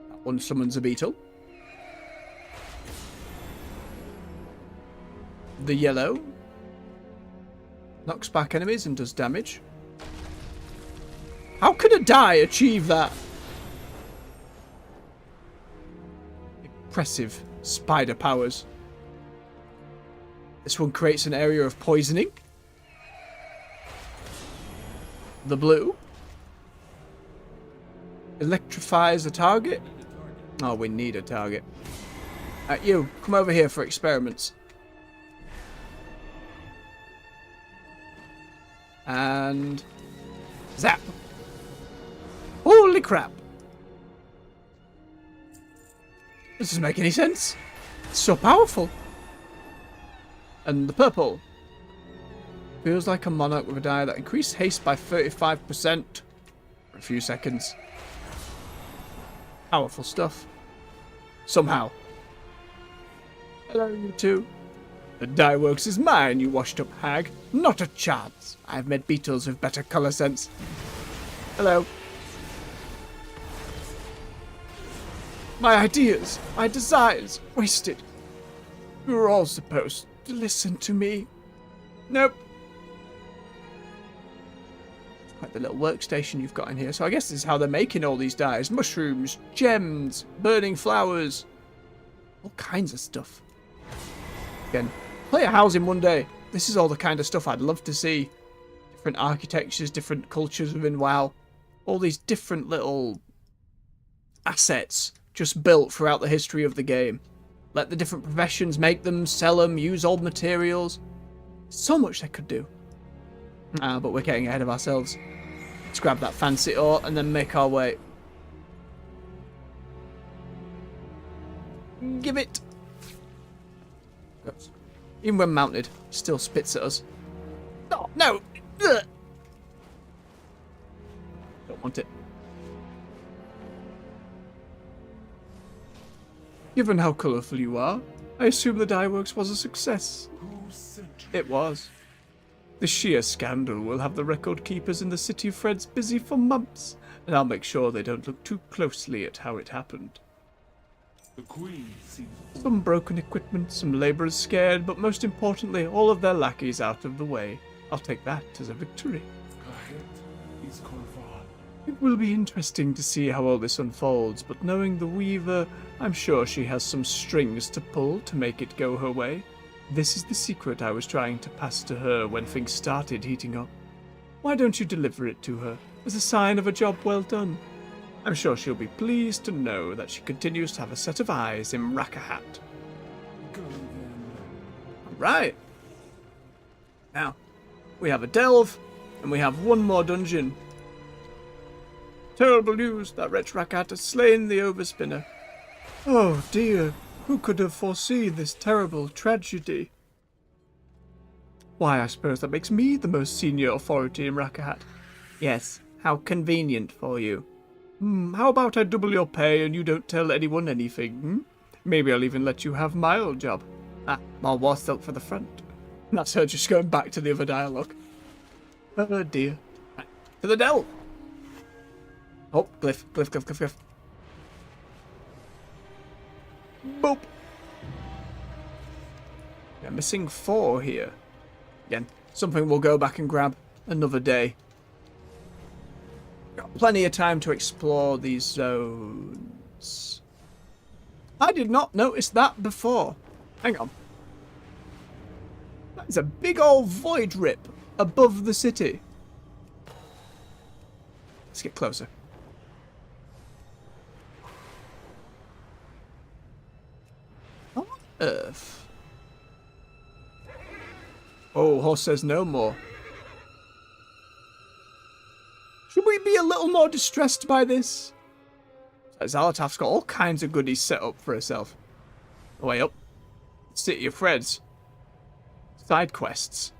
S3: That one summons a beetle. The yellow knocks back enemies and does damage. How could a dye achieve that? Impressive spider powers. This one creates an area of poisoning. The blue electrifies a target. Oh, we need a target. You, come over here for experiments. And zap. Holy crap. This doesn't make any sense. It's so powerful. And the purple. Feels like a monarch with a dye that increased haste by 35% for a few seconds. Powerful stuff. Somehow. Hello, you two. The dye works is mine, you washed up hag. Not a chance. I've met beetles with better colour sense. Hello. My ideas, my desires, wasted. You were all supposed to listen to me. Nope. Quite the little workstation you've got in here. So I guess this is how they're making all these dyes. Mushrooms, gems, burning flowers. All kinds of stuff. Again, player housing one day. This is all the kind of stuff I'd love to see. Different architectures, different cultures within WoW. All these different little assets just built throughout the history of the game. Let the different professions make them, sell them, use old materials. So much they could do. But we're getting ahead of ourselves. Let's grab that fancy ore and then make our way. Give it. Oops. Even when mounted, still spits at us. Oh, no! Ugh. Don't want it. Given how colourful you are, I assume the dye works was a success.
S5: Who sent you?
S3: It was. The sheer scandal will have the record keepers in the City of Freds busy for months, and I'll make sure they don't look too closely at how it happened.
S5: The Queen seems
S3: Some broken equipment, some labourers scared, but most importantly, all of their lackeys out of the way. I'll take that as a victory.
S5: Azj'Kahet is Korvan.
S3: It will be interesting to see how all this unfolds, but knowing the Weaver, I'm sure she has some strings to pull to make it go her way. This is the secret I was trying to pass to her when things started heating up. Why don't you deliver it to her as a sign of a job well done? I'm sure she'll be pleased to know that she continues to have a set of eyes in Azj'Kahet.
S5: Go then.
S1: Right. Now, we have a delve, and we have one more dungeon. Terrible news that Azj'Kahet has slain the Overspinner. Oh dear, who could have foreseen this terrible tragedy?
S3: Why, I suppose that makes me the most senior authority in Azj'Kahet.
S1: Yes, how convenient for you.
S3: How about I double your pay and you don't tell anyone anything, Maybe I'll even let you have my old job.
S1: Ah, more war silk for the front.
S3: That's her just going back to the other dialogue. Oh dear.
S1: Right, to the delve. Oh, glyph.
S3: Boop.
S1: We're missing 4 here. Again, something we'll go back and grab another day. Got plenty of time to explore these zones. I did not notice that before. Hang on. That is a big old void rip above the city. Let's get closer. What on earth? Oh, horse says no more. Should we be a little more distressed by this? Xal'atath's got all kinds of goodies set up for herself. Way up. City of Freds. Side quests.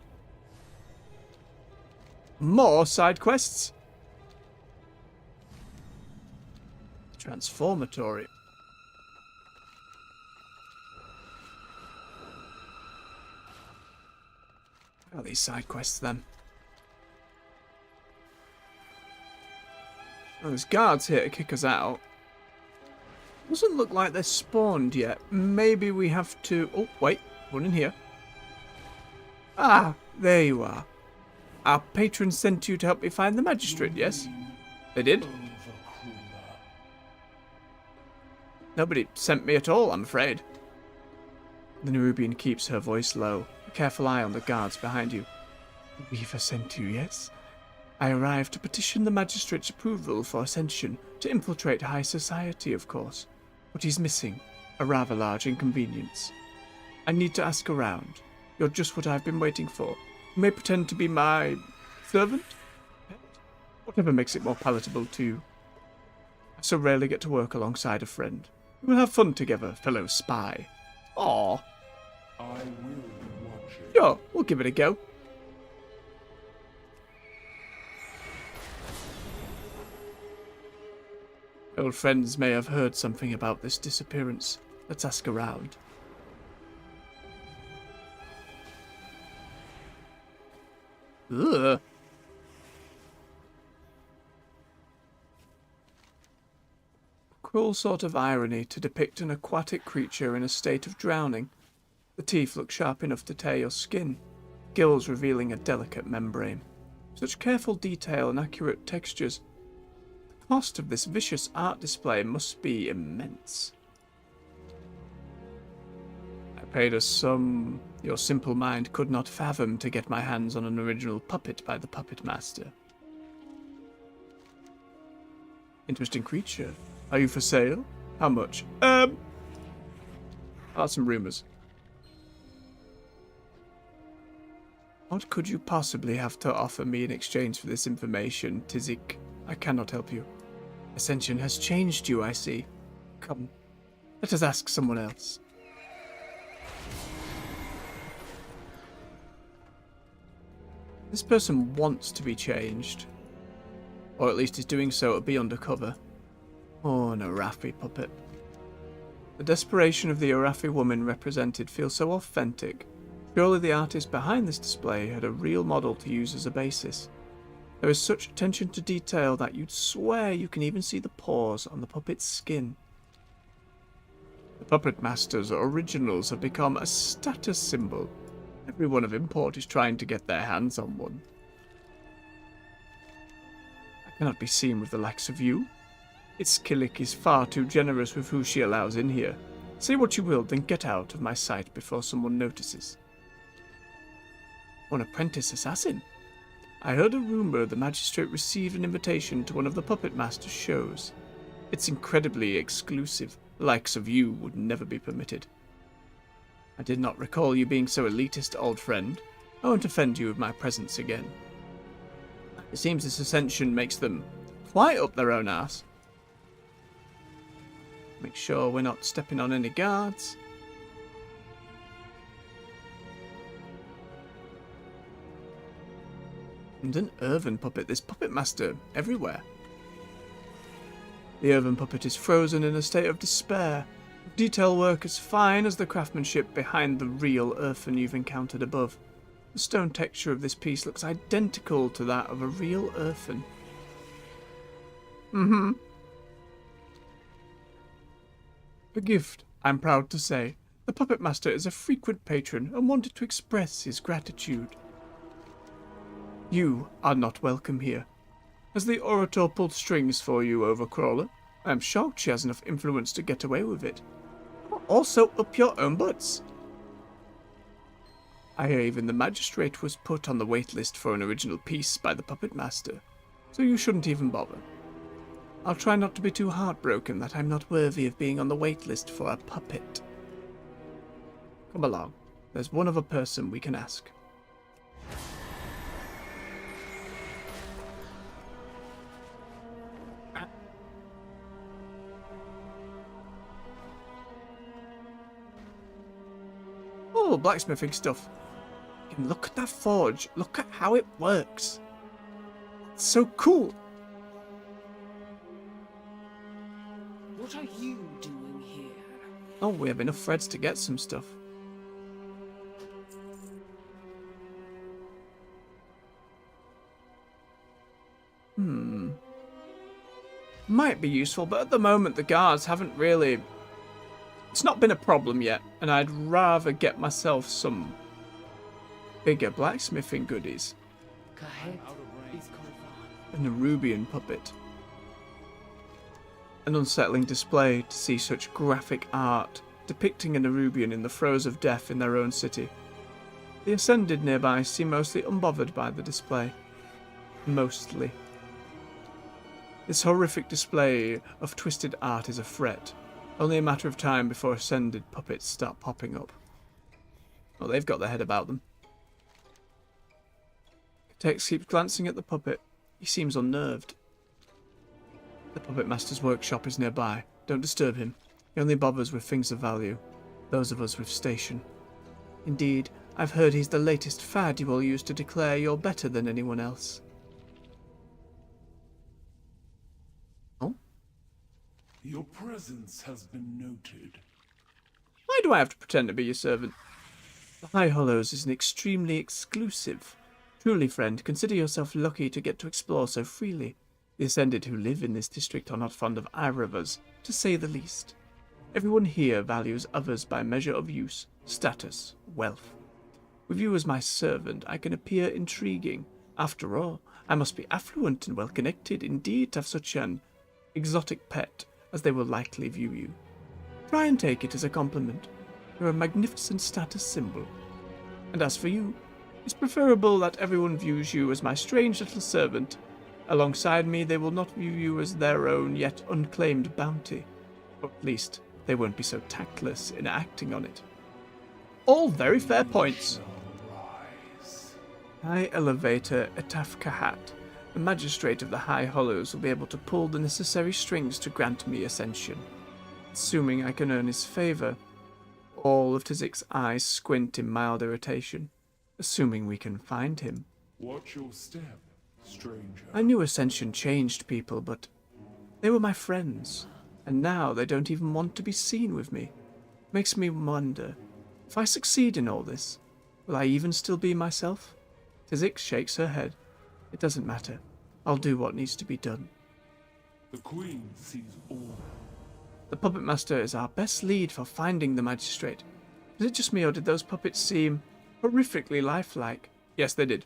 S1: More side quests. Transformatory. What are these side quests then? Oh, there's guards here to kick us out. Doesn't look like they're spawned yet. Maybe we have to... Oh, wait. One in here. Ah, there you are. Our patron sent you to help me find the magistrate, yes? They did? Nobody sent me at all, I'm afraid. The Nerubian keeps her voice low, a careful eye on the guards behind you. The Weaver sent you, yes? I arrived to petition the magistrate's approval for ascension, to infiltrate high society, of course. But he's missing, a rather large inconvenience. I need to ask around. You're just what I've been waiting for. You may pretend to be my servant? Pet? Whatever makes it more palatable to you. I so rarely get to work alongside a friend. We'll have fun together, fellow spy. Aw.
S5: I will be watching.
S1: Sure, we'll give it a go. Old friends may have heard something about this disappearance. Let's ask around. Ugh. Cruel sort of irony to depict an aquatic creature in a state of drowning. The teeth look sharp enough to tear your skin, gills revealing a delicate membrane. Such careful detail and accurate textures. The cost of this vicious art display must be immense. I paid a sum your simple mind could not fathom to get my hands on an original puppet by the puppet master. Interesting creature. Are you for sale? How much? Are some rumors. What could you possibly have to offer me in exchange for this information, Tizik? I cannot help you. Ascension has changed you, I see. Come, let us ask someone else. This person wants to be changed. Or at least is doing so to be undercover. Oh, no, Rafi puppet. The desperation of the Arathi woman represented feels so authentic. Surely the artist behind this display had a real model to use as a basis. There is such attention to detail that you'd swear you can even see the pores on the puppet's skin. The Puppet Master's originals have become a status symbol. Everyone of import is trying to get their hands on one. I cannot be seen with the likes of you. Azj'Kahet is far too generous with who she allows in here. Say what you will, then get out of my sight before someone notices. An apprentice assassin? I heard a rumor the magistrate received an invitation to one of the Puppet Master's shows. It's incredibly exclusive. The likes of you would never be permitted. I did not recall you being so elitist, old friend. I won't offend you with my presence again. It seems this ascension makes them quite up their own arse. Make sure we're not stepping on any guards. And an earthen puppet. There's puppet master everywhere. The earthen puppet is frozen in a state of despair. Detail work as fine as the craftsmanship behind the real earthen you've encountered above. The stone texture of this piece looks identical to that of a real earthen. A gift, I'm proud to say. The puppet master is a frequent patron and wanted to express his gratitude. You are not welcome here. Has the orator pulled strings for you, Overcrawler? I am shocked she has enough influence to get away with it. Also up your own butts. I hear even the magistrate was put on the wait list for an original piece by the puppet master, so you shouldn't even bother. I'll try not to be too heartbroken that I'm not worthy of being on the wait list for a puppet. Come along. There's one other person we can ask. Oh, blacksmithing stuff. And look at that forge. Look at how it works. It's so cool.
S9: What are you doing here?
S1: Oh, we have enough threads to get some stuff. Might be useful, but at the moment the guards haven't really... It's not been a problem yet, and I'd rather get myself some bigger blacksmithing goodies.
S9: Kahet is Korvan.
S1: A Nerubian puppet. An unsettling display to see such graphic art depicting a Nerubian in the throes of death in their own city. The Ascended nearby seem mostly unbothered by the display. Mostly. This horrific display of twisted art is a threat. Only a matter of time before Ascended puppets start popping up. Well, they've got their head about them. Tex keeps glancing at the puppet. He seems unnerved. The puppet master's workshop is nearby. Don't disturb him. He only bothers with things of value. Those of us with station. Indeed, I've heard he's the latest fad you all use to declare you're better than anyone else. Oh?
S5: Your presence has been noted.
S1: Why do I have to pretend to be your servant? The High Hollows is an extremely exclusive. Truly, friend, consider yourself lucky to get to explore so freely. The Ascended who live in this district are not fond of either of us, to say the least. Everyone here values others by measure of use, status, wealth. With you as my servant, I can appear intriguing. After all, I must be affluent and well-connected indeed to have such an exotic pet, as they will likely view you. Try and take it as a compliment. You're a magnificent status symbol. And as for you, it's preferable that everyone views you as my strange little servant. Alongside me, they will not view you as their own yet unclaimed bounty. Or at least, they won't be so tactless in acting on it. All very fair points. High Elevator Azj'Kahet, the magistrate of the High Hollows, will be able to pull the necessary strings to grant me ascension. Assuming I can earn his favour. All of Tzik's eyes squint in mild irritation. Assuming we can find him.
S5: Watch your step, stranger.
S1: I knew ascension changed people, but they were my friends. and now they don't even want to be seen with me. Makes me wonder, if I succeed in all this, will I even still be myself? Tizix shakes her head. It doesn't matter. I'll do what needs to be done.
S5: The Queen sees all.
S1: The Puppet Master is our best lead for finding the Magistrate. Was it just me, or did those puppets seem horrifically lifelike? Yes, they did.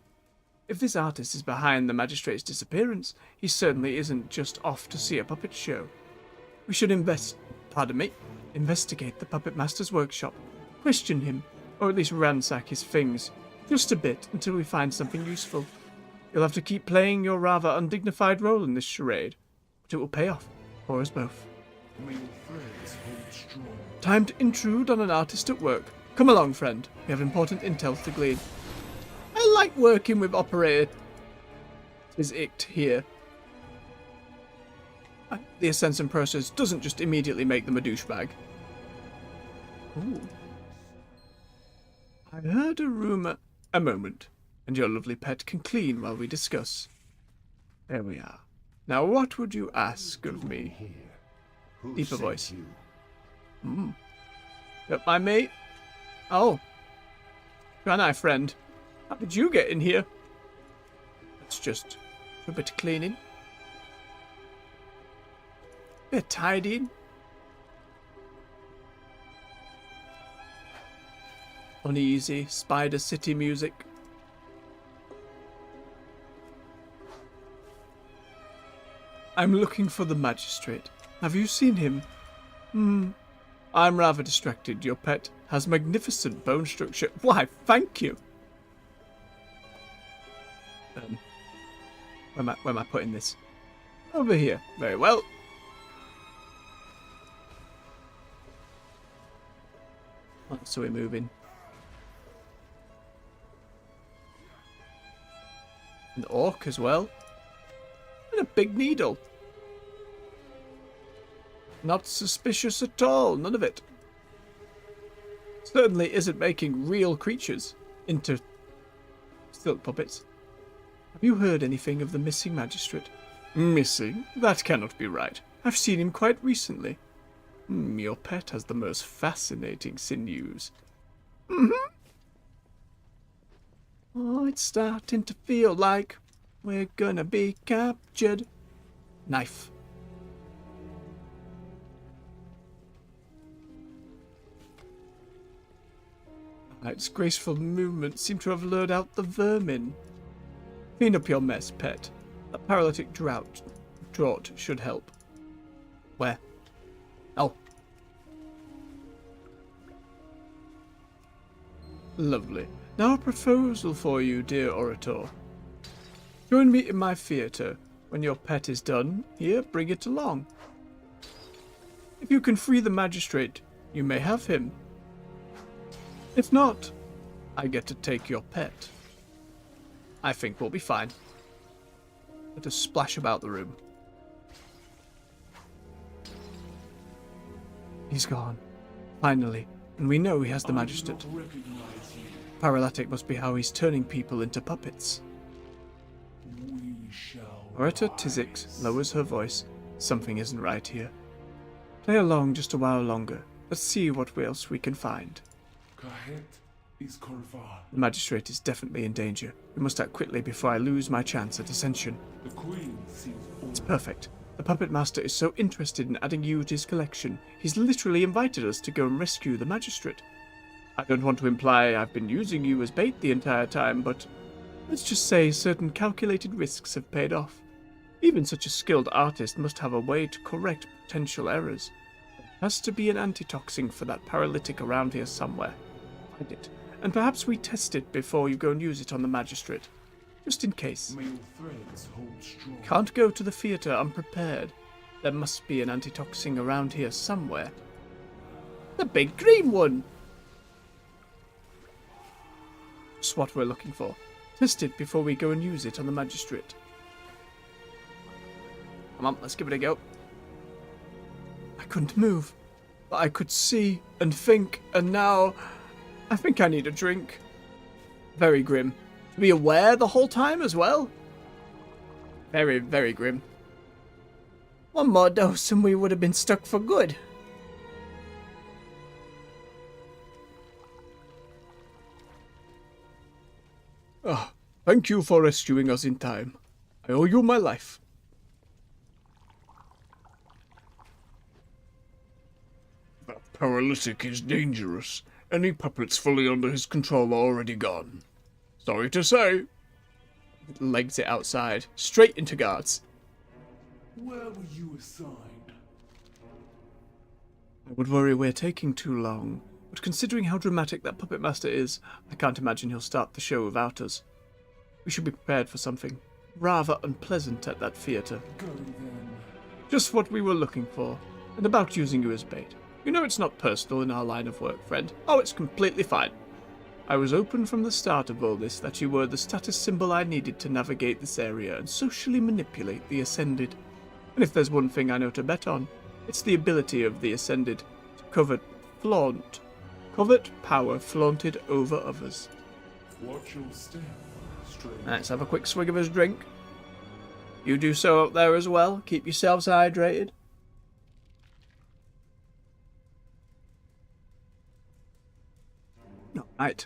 S1: If this artist is behind the Magistrate's disappearance, he certainly isn't just off to see a puppet show. We should investigate the Puppet Master's workshop, question him, or at least ransack his things, just a bit until we find something useful. You'll have to keep playing your rather undignified role in this charade, but it will pay off for us both.
S5: May your threads hold strong.
S1: Time to intrude on an artist at work. Come along, friend. We have important intel to glean. I like working with Operator Azj'Kahet here. The ascension process doesn't just immediately make them a douchebag. Ooh. I heard a rumor. A moment, and your lovely pet can clean while we discuss. There we are. Now what would you ask of me? Deeper voice. Don't mind me. Oh. Can I, friend? How did you get in here? Let's just do a bit of cleaning. Bit of tidying. Uneasy Spider City music. I'm looking for the Magistrate. Have you seen him? I'm rather distracted. Your pet has magnificent bone structure. Why, thank you. Where am I putting this? Over here. Very well. Oh, so we're moving. An orc as well. And a big needle. Not suspicious at all, none of it. Certainly isn't making real creatures into silk puppets. Have you heard anything of the missing Magistrate? Missing? That cannot be right. I've seen him quite recently. Your pet has the most fascinating sinews. Oh, it's starting to feel like we're gonna be captured. Knife. Its graceful movements seem to have lured out the vermin. Clean up your mess, pet. A paralytic draught should help. Where? Oh. Lovely. Now a proposal for you, dear orator. Join me in my theatre. When your pet is done, here, bring it along. If you can free the Magistrate, you may have him. If not, I get to take your pet. I think we'll be fine. Let us splash about the room. He's gone. Finally. And we know he has the Magistrate. Paralytic must be how he's turning people into puppets. Orator Azj'Kahet lowers her voice. Something isn't right here. Play along just a while longer. Let's see what else we can find.
S5: Kahet is Korvar.
S1: The Magistrate is definitely in danger. We must act quickly before I lose my chance at ascension.
S5: The Queen sees all.
S1: It's perfect. The Puppet Master is so interested in adding you to his collection, he's literally invited us to go and rescue the Magistrate. I don't want to imply I've been using you as bait the entire time, but let's just say certain calculated risks have paid off. Even such a skilled artist must have a way to correct potential errors. There has to be an antitoxin for that paralytic around here somewhere. Find it, and perhaps we test it before you go and use it on the Magistrate. Just in case.
S5: May your threads hold strong.
S1: Can't go to the theatre unprepared. There must be an antitoxin around here somewhere. The big green one! Just what we're looking for. Test it before we go and use it on the Magistrate. Come on, let's give it a go. I couldn't move, but I could see and think, and now I think I need a drink. Very grim. To be aware the whole time as well. Very, very grim. One more dose and we would have been stuck for good.
S3: Ah, thank you for rescuing us in time. I owe you my life. That paralytic is dangerous. Any puppets fully under his control are already gone. Sorry to say.
S1: Legs it outside, straight into guards.
S5: Where were you assigned?
S3: I would worry we're taking too long, but considering how dramatic that puppet master is, I can't imagine he'll start the show without us. We should be prepared for something rather unpleasant at that theatre.
S5: Go then.
S3: Just what we were looking for, and about using you as bait. You know it's not personal in our line of work, friend. Oh, it's completely fine. I was open from the start of all this that you were the status symbol I needed to navigate this area and socially manipulate the Ascended. And if there's one thing I know to bet on, it's the ability of the Ascended to covet power flaunted over others.
S5: Watch your step, stranger.
S1: Let's have a quick swig of his drink. You do so up there as well. Keep yourselves hydrated. No, right.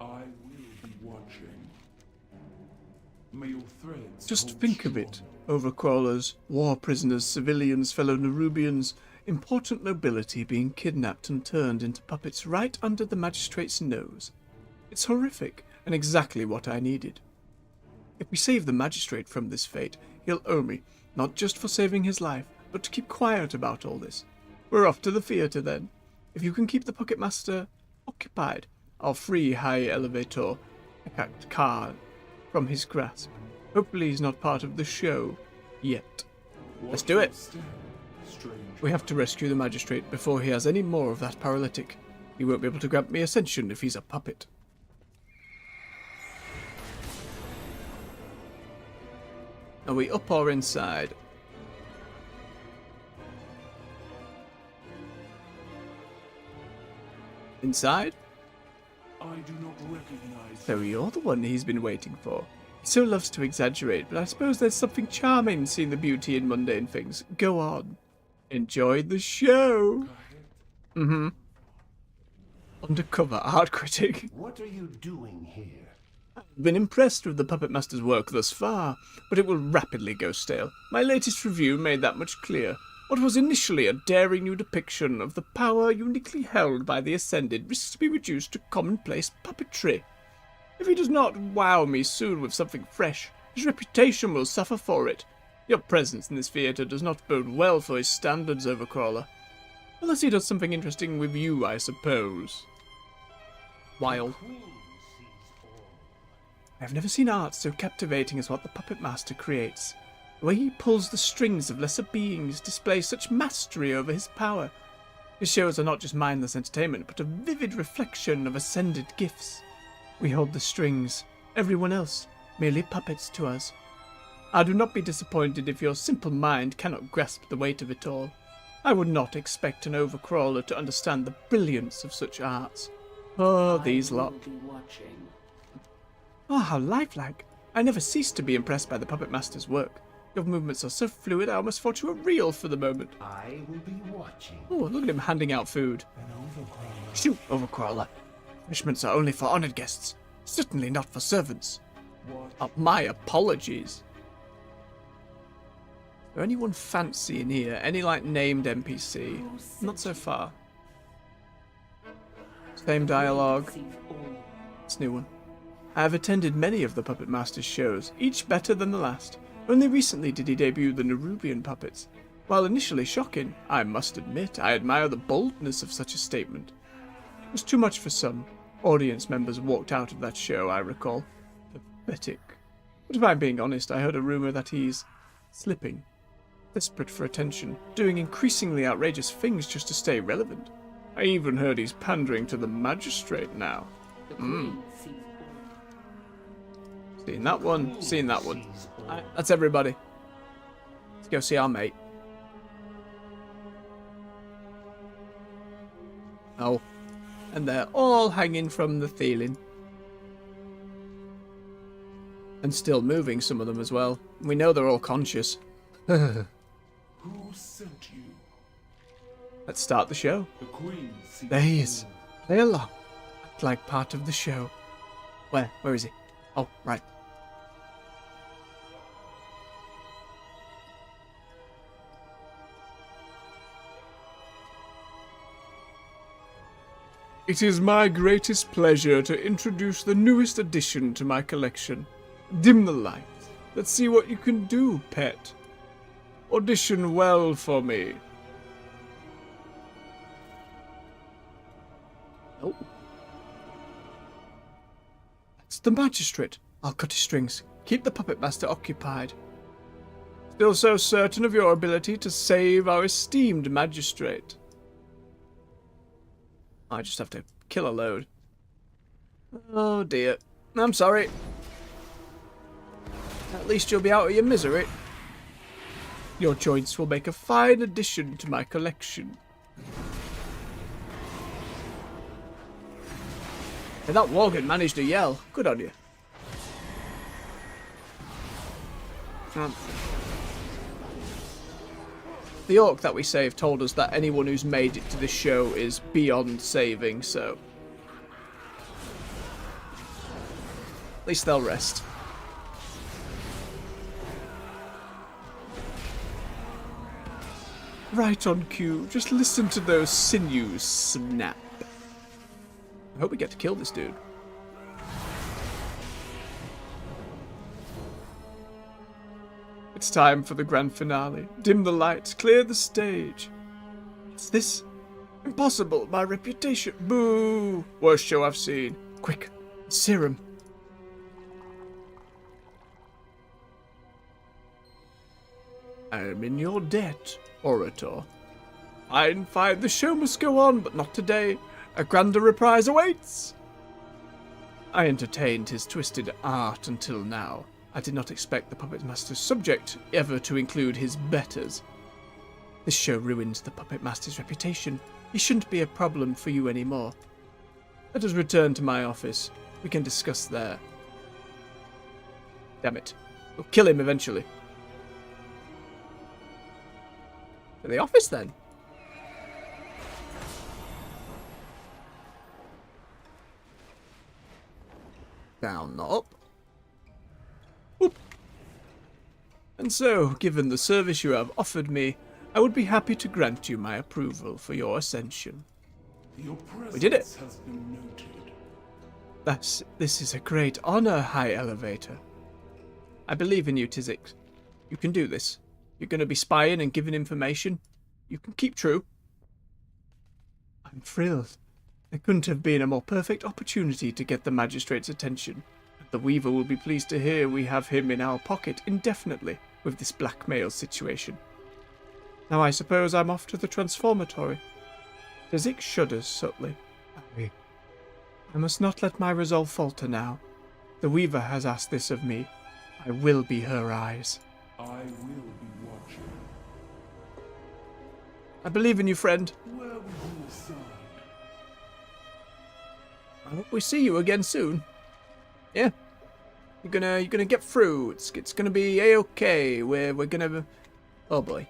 S5: I will be watching. May your threads
S3: Just
S5: hold
S3: think of
S5: strong.
S3: it. Overcrawlers, war prisoners, civilians, fellow Nerubians, important nobility being kidnapped and turned into puppets right under the magistrate's nose. It's horrific, and exactly what I needed. If we save the magistrate from this fate, he'll owe me, not just for saving his life, but to keep quiet about all this. We're off to the theatre then. If you can keep the puppet master occupied, I'll free High Elevator Azj'Kahet from his grasp. Hopefully he's not part of the show yet.
S1: Let's do it.
S5: Step, stranger.
S3: We have to rescue the magistrate before he has any more of that paralytic. He won't be able to grant me ascension if he's a puppet.
S1: Are we up or inside? Inside?
S5: I do not recognize
S1: So you're the one he's been waiting for. He so loves to exaggerate, but I suppose there's something charming seeing the beauty in mundane things. Go on. Enjoy the show. Mm-hmm. Undercover art critic.
S2: What are you doing here?
S1: I've been impressed with the Puppet Master's work thus far, but it will rapidly go stale. My latest review made that much clear. What was initially a daring new depiction of the power uniquely held by the Ascended risks to be reduced to commonplace puppetry. If he does not wow me soon with something fresh, his reputation will suffer for it. Your presence in this theatre does not bode well for his standards, Overcrawler. Unless he does something interesting with you, I suppose. Wild. I have never seen art so captivating as what the Puppet Master creates. The way he pulls the strings of lesser beings displays such mastery over his power. His shows are not just mindless entertainment, but a vivid reflection of ascended gifts. We hold the strings, everyone else, merely puppets to us. I do not be disappointed if your simple mind cannot grasp the weight of it all. I would not expect an Overcrawler to understand the brilliance of such arts. Oh, these lot.
S9: Be watching.
S1: Oh, how lifelike. I never cease to be impressed by the Puppet Master's work. Your movements are so fluid I almost thought you were real for the moment.
S2: I will be watching.
S1: Oh, look at him handing out food.
S5: an overcrawler.
S1: Shoot, Overcrawler. Punishments are only for honoured guests. Certainly not for servants.
S5: What?
S1: My apologies. Is there anyone fancy in here? Any, named NPC? Not so far. Same dialogue. It's a new one. I have attended many of the Puppet Master's shows, each better than the last. Only recently did he debut the Nerubian puppets. While initially shocking, I must admit I admire the boldness of such a statement. It was too much for some. Audience members walked out of that show, I recall. Pathetic. But if I'm being honest, I heard a rumour that he's slipping. Desperate for attention, doing increasingly outrageous things just to stay relevant. I even heard he's pandering to the magistrate now. Seen that one, seen that one. Alright, that's everybody. Let's go see our mate. Oh, and they're all hanging from the ceiling. And still moving, some of them as well. We know they're all conscious.
S5: Who sent you?
S3: Let's start the show.
S5: The Queen seeks
S3: There he is.
S5: you.
S3: Play along. Act like part of the show. Where? Where is he? Oh, right. It is my greatest pleasure to introduce the newest addition to my collection. Dim the lights. Let's see what you can do, pet. Audition well for me. Oh. That's the magistrate. I'll cut his strings. Keep the puppet master occupied. Still so certain of your ability to save our esteemed magistrate. I just have to kill a load. Oh dear. I'm sorry. At least you'll be out of your misery. Your joints will make a fine addition to my collection. Hey, that Worgen managed to yell. Good on you. The orc that we saved told us that anyone who's made it to this show is beyond saving, so at least they'll rest. Right on cue. Just listen to those sinews snap. I hope we get to kill this dude. It's time for the grand finale. Dim the lights, clear the stage. What's this? Impossible, my reputation. Boo! Worst show I've seen. Quick, serum. I'm in your debt, Orator. Fine, fine, the show must go on, but not today. A grander reprise awaits! I entertained his twisted art until now. I did not expect the Puppet Master's subject ever to include his betters. This show ruined the Puppet Master's reputation. He shouldn't be a problem for you anymore. Let us return to my office. We can discuss there. Damn it. We'll kill him eventually. To the office then. Down, not up. Whoop. And so, given the service you have offered me, I would be happy to grant you my approval for your ascension.
S5: Your presence
S3: We did it.
S5: has been noted.
S3: This is a great honor, High Elevator. I believe in you, Tizik. You can do this. You're going to be spying and giving information. You can keep true. I'm thrilled. There couldn't have been a more perfect opportunity to get the magistrate's attention. The Weaver will be pleased to hear we have him in our pocket indefinitely with this blackmail situation. Now I suppose I'm off to the transformatory. Tizik shudders subtly. I must not let my resolve falter now. The Weaver has asked this of me. I will be her eyes.
S5: I will be watching.
S3: I believe in you, friend.
S5: Where will you assign?
S3: I hope we see you again soon. Yeah. You're gonna get through. It's gonna be A-okay. We're gonna... Oh boy.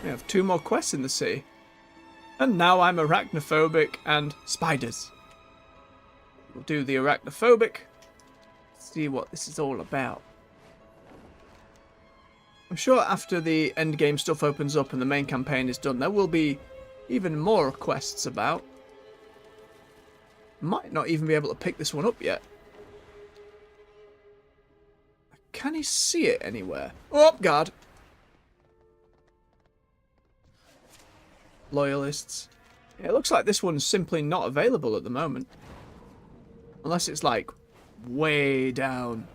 S3: We have 2 more quests in the sea. And now I'm arachnophobic and spiders. We'll do the arachnophobic. See what this is all about. I'm sure after the endgame stuff opens up and the main campaign is done, there will be even more quests about. Might not even be able to pick this one up yet. Can he see it anywhere? Oh, God. Loyalists. Yeah, it looks like this one's simply not available at the moment. Unless it's like way down.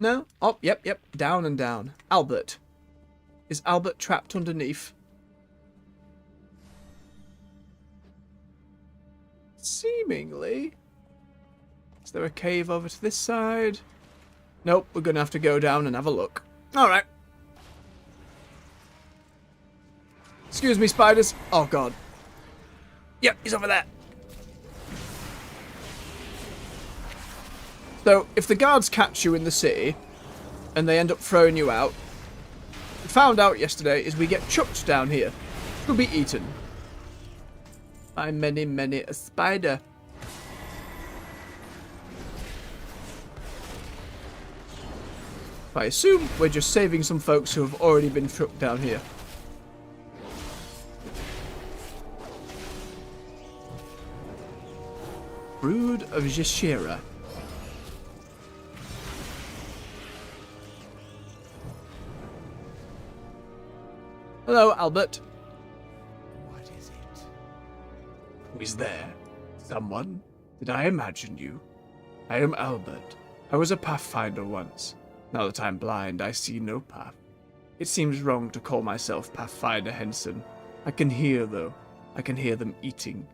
S3: No? Oh, yep. Down and down. Albert. Is Albert trapped underneath? Seemingly. Is there a cave over to this side? Nope, we're going to have to go down and have a look. Alright. Excuse me, spiders. Oh, God. Yep, he's over there.
S1: So, if the guards catch you in the city, and they end up throwing you out, what we found out yesterday is we get chucked down here. To be eaten. By many, many a spider. I assume we're just saving some folks who have already been trucked down here. Brood of Jashira. Hello, Albert.
S2: What is it?
S3: Who is there? Someone? Did I imagine you? I am Albert. I was a pathfinder once. Now that I'm blind, I see no path. It seems wrong to call myself Pathfinder Henson. I can hear, though. I can hear them eating.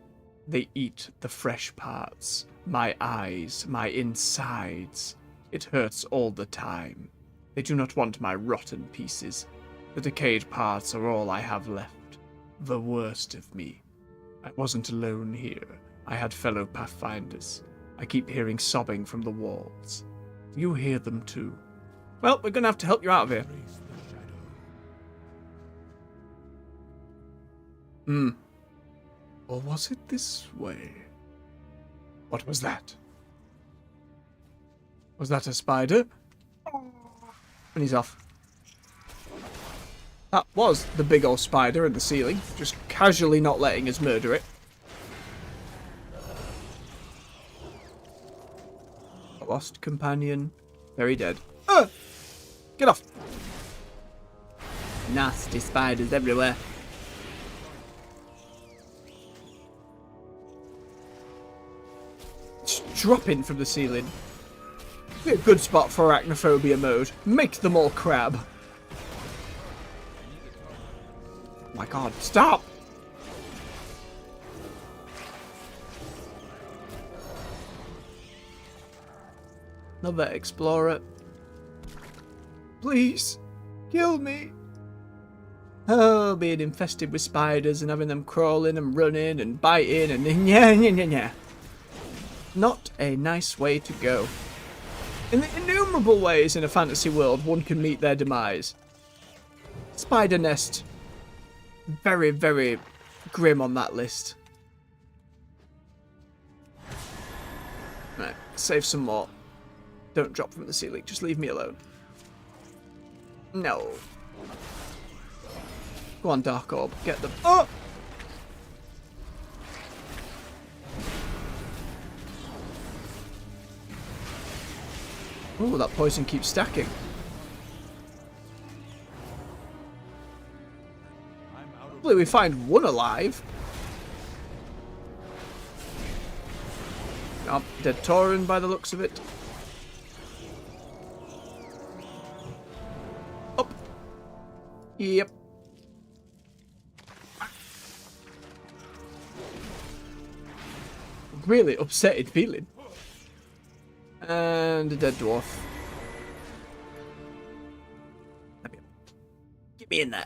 S3: They eat the fresh parts. My eyes, my insides. It hurts all the time. They do not want my rotten pieces. The decayed parts are all I have left. The worst of me. I wasn't alone here. I had fellow Pathfinders. I keep hearing sobbing from the walls. Do you hear them too?
S1: Well, we're going to have to help you out of here.
S3: Or was it this way? What was that?
S1: Was that a spider? And he's off. That was the big old spider in the ceiling, just casually not letting us murder it. A lost companion, very dead. Get off! Nasty spiders everywhere. Just dropping from the ceiling. Be a good spot for arachnophobia mode. Make them all crab. Oh my god, stop! Another explorer. Please, kill me. Oh, being infested with spiders and having them crawling and running and biting and yeah. Not a nice way to go. In the innumerable ways in a fantasy world one can meet their demise. Spider nest. Very, very grim on that list. Right, save some more. Don't drop from the ceiling, just leave me alone. No. Go on, Dark Orb, get them. Oh! Oh, that poison keeps stacking. Hopefully we find one alive. Oh, dead Tauren by the looks of it. Up. Yep. Really upsetting feeling. And a dead dwarf. Get me in there.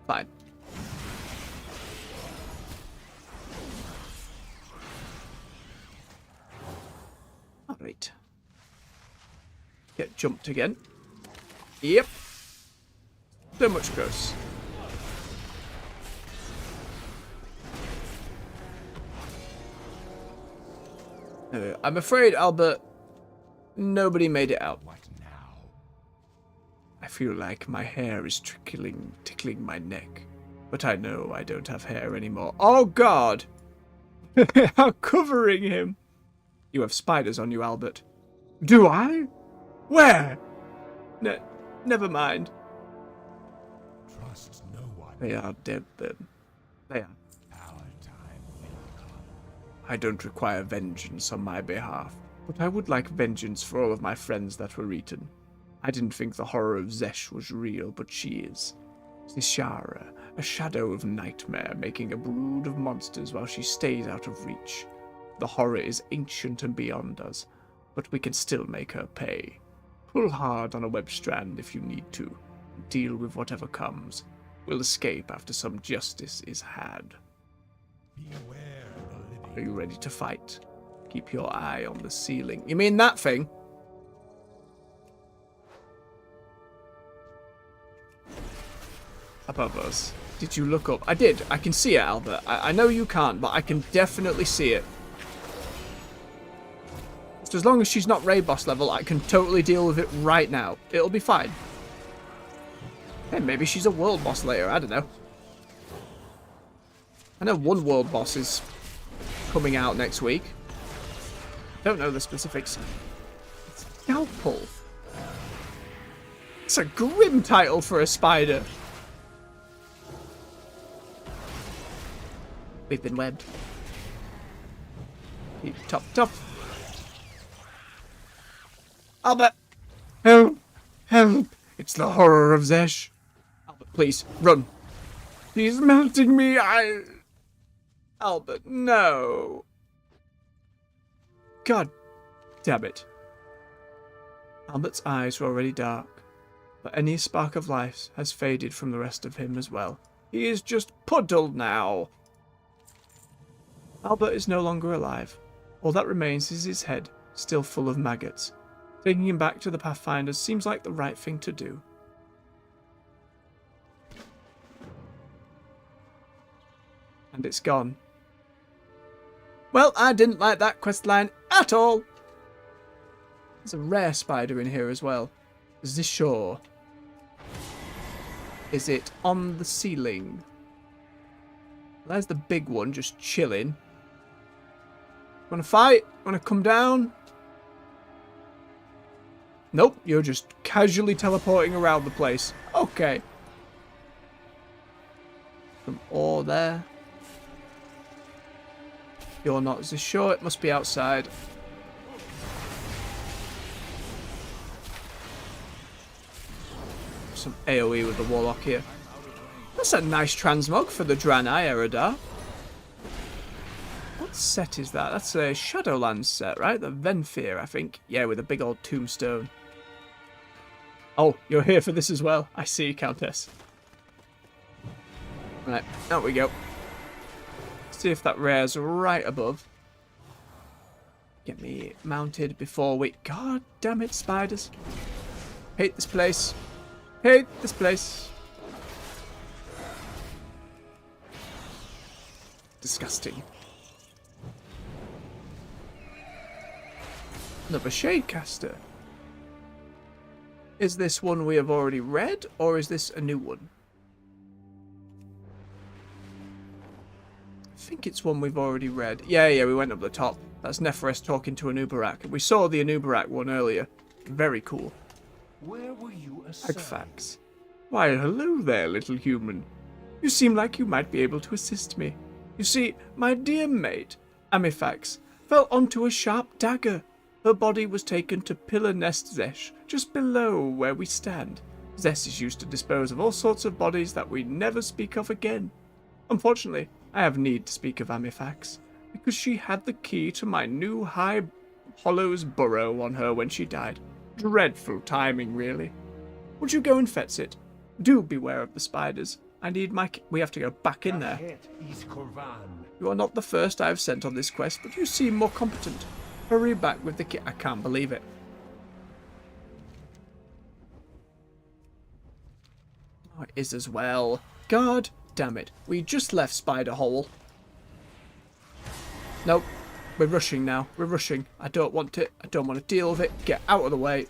S1: Fine. Alright. Get jumped again. Yep. So much gross. I'm afraid, Albert, nobody made it out.
S2: What now?
S3: I feel like my hair is tickling my neck. But I know I don't have hair anymore. Oh, God! I'm covering him! You have spiders on you, Albert. Do I? Where? Never mind.
S2: Trust no one.
S3: They are dead, then. They are.
S2: Our time will come.
S3: I don't require vengeance on my behalf, but I would like vengeance for all of my friends that were eaten. I didn't think the horror of Zesh was real, but she is. Zishara, a shadow of nightmare, making a brood of monsters while she stays out of reach. The horror is ancient and beyond us, but we can still make her pay. Pull hard on a web strand if you need to. Deal with whatever comes. We'll escape after some justice is had.
S2: Beware the living
S1: Are you ready to fight? Keep your eye on the ceiling. You mean that thing? Above us. Did you look up? I did. I can see it, Albert. I know you can't, but I can definitely see it. Just as long as she's not raid boss level, I can totally deal with it right now. It'll be fine. Hey, maybe she's a world boss later. I don't know. I know one world boss is coming out next week. Don't know the specifics. It's Scalpel. It's a grim title for a spider. We've been webbed. Keep top. Albert! Help! Help! It's the horror of Zesh. Albert, please, run. He's melting me. Albert, no. God damn it. Albert's eyes were already dark, but any spark of life has faded from the rest of him as well. He is just puddled now. Albert is no longer alive. All that remains is his head, still full of maggots. Taking him back to the Pathfinders seems like the right thing to do. And it's gone. Well, I didn't like that questline at all. There's a rare spider in here as well. Zishore. Is it on the ceiling? There's the big one just chilling. Wanna fight? Wanna come down? Nope, you're just casually teleporting around the place. Okay. Some ore there. You're not Zishore, it must be outside. Some AoE with the Warlock here. That's a nice transmog for the Draenei Eredar. What set is that? That's a Shadowlands set, right? The Venfir, I think. Yeah, with a big old tombstone. Oh, you're here for this as well. I see, Countess. Right, out we go. See if that rare's right above. Get me mounted before we... God damn it, spiders. Hate this place. Hate this place. Disgusting. Another Shadecaster. Is this one we have already read, or is this a new one? I think it's one we've already read. Yeah, we went up the top. That's Neferes talking to Anubarak. We saw the Anubarak one earlier. Very cool.
S2: Where were you
S3: Agfax. Why, hello there, little human. You seem like you might be able to assist me. You see, my dear mate, Amifax, fell onto a sharp dagger. Her body was taken to Pillar Nest Zesh, just below where we stand. Zesh is used to dispose of all sorts of bodies that we never speak of again. Unfortunately, I have need to speak of Amifax, because she had the key to my new High Hollows burrow on her when she died. Dreadful timing, really. Would you go and fetch it? Do beware of the spiders. I need my... We have to go back in there. You are not the first I have sent on this quest, but you seem more competent. Hurry back with the key. I can't believe it. Oh, it is as well. God damn it. We just left Spider Hole. Nope. We're rushing now. We're rushing. I don't want it. I don't want to deal with it. Get out of the way.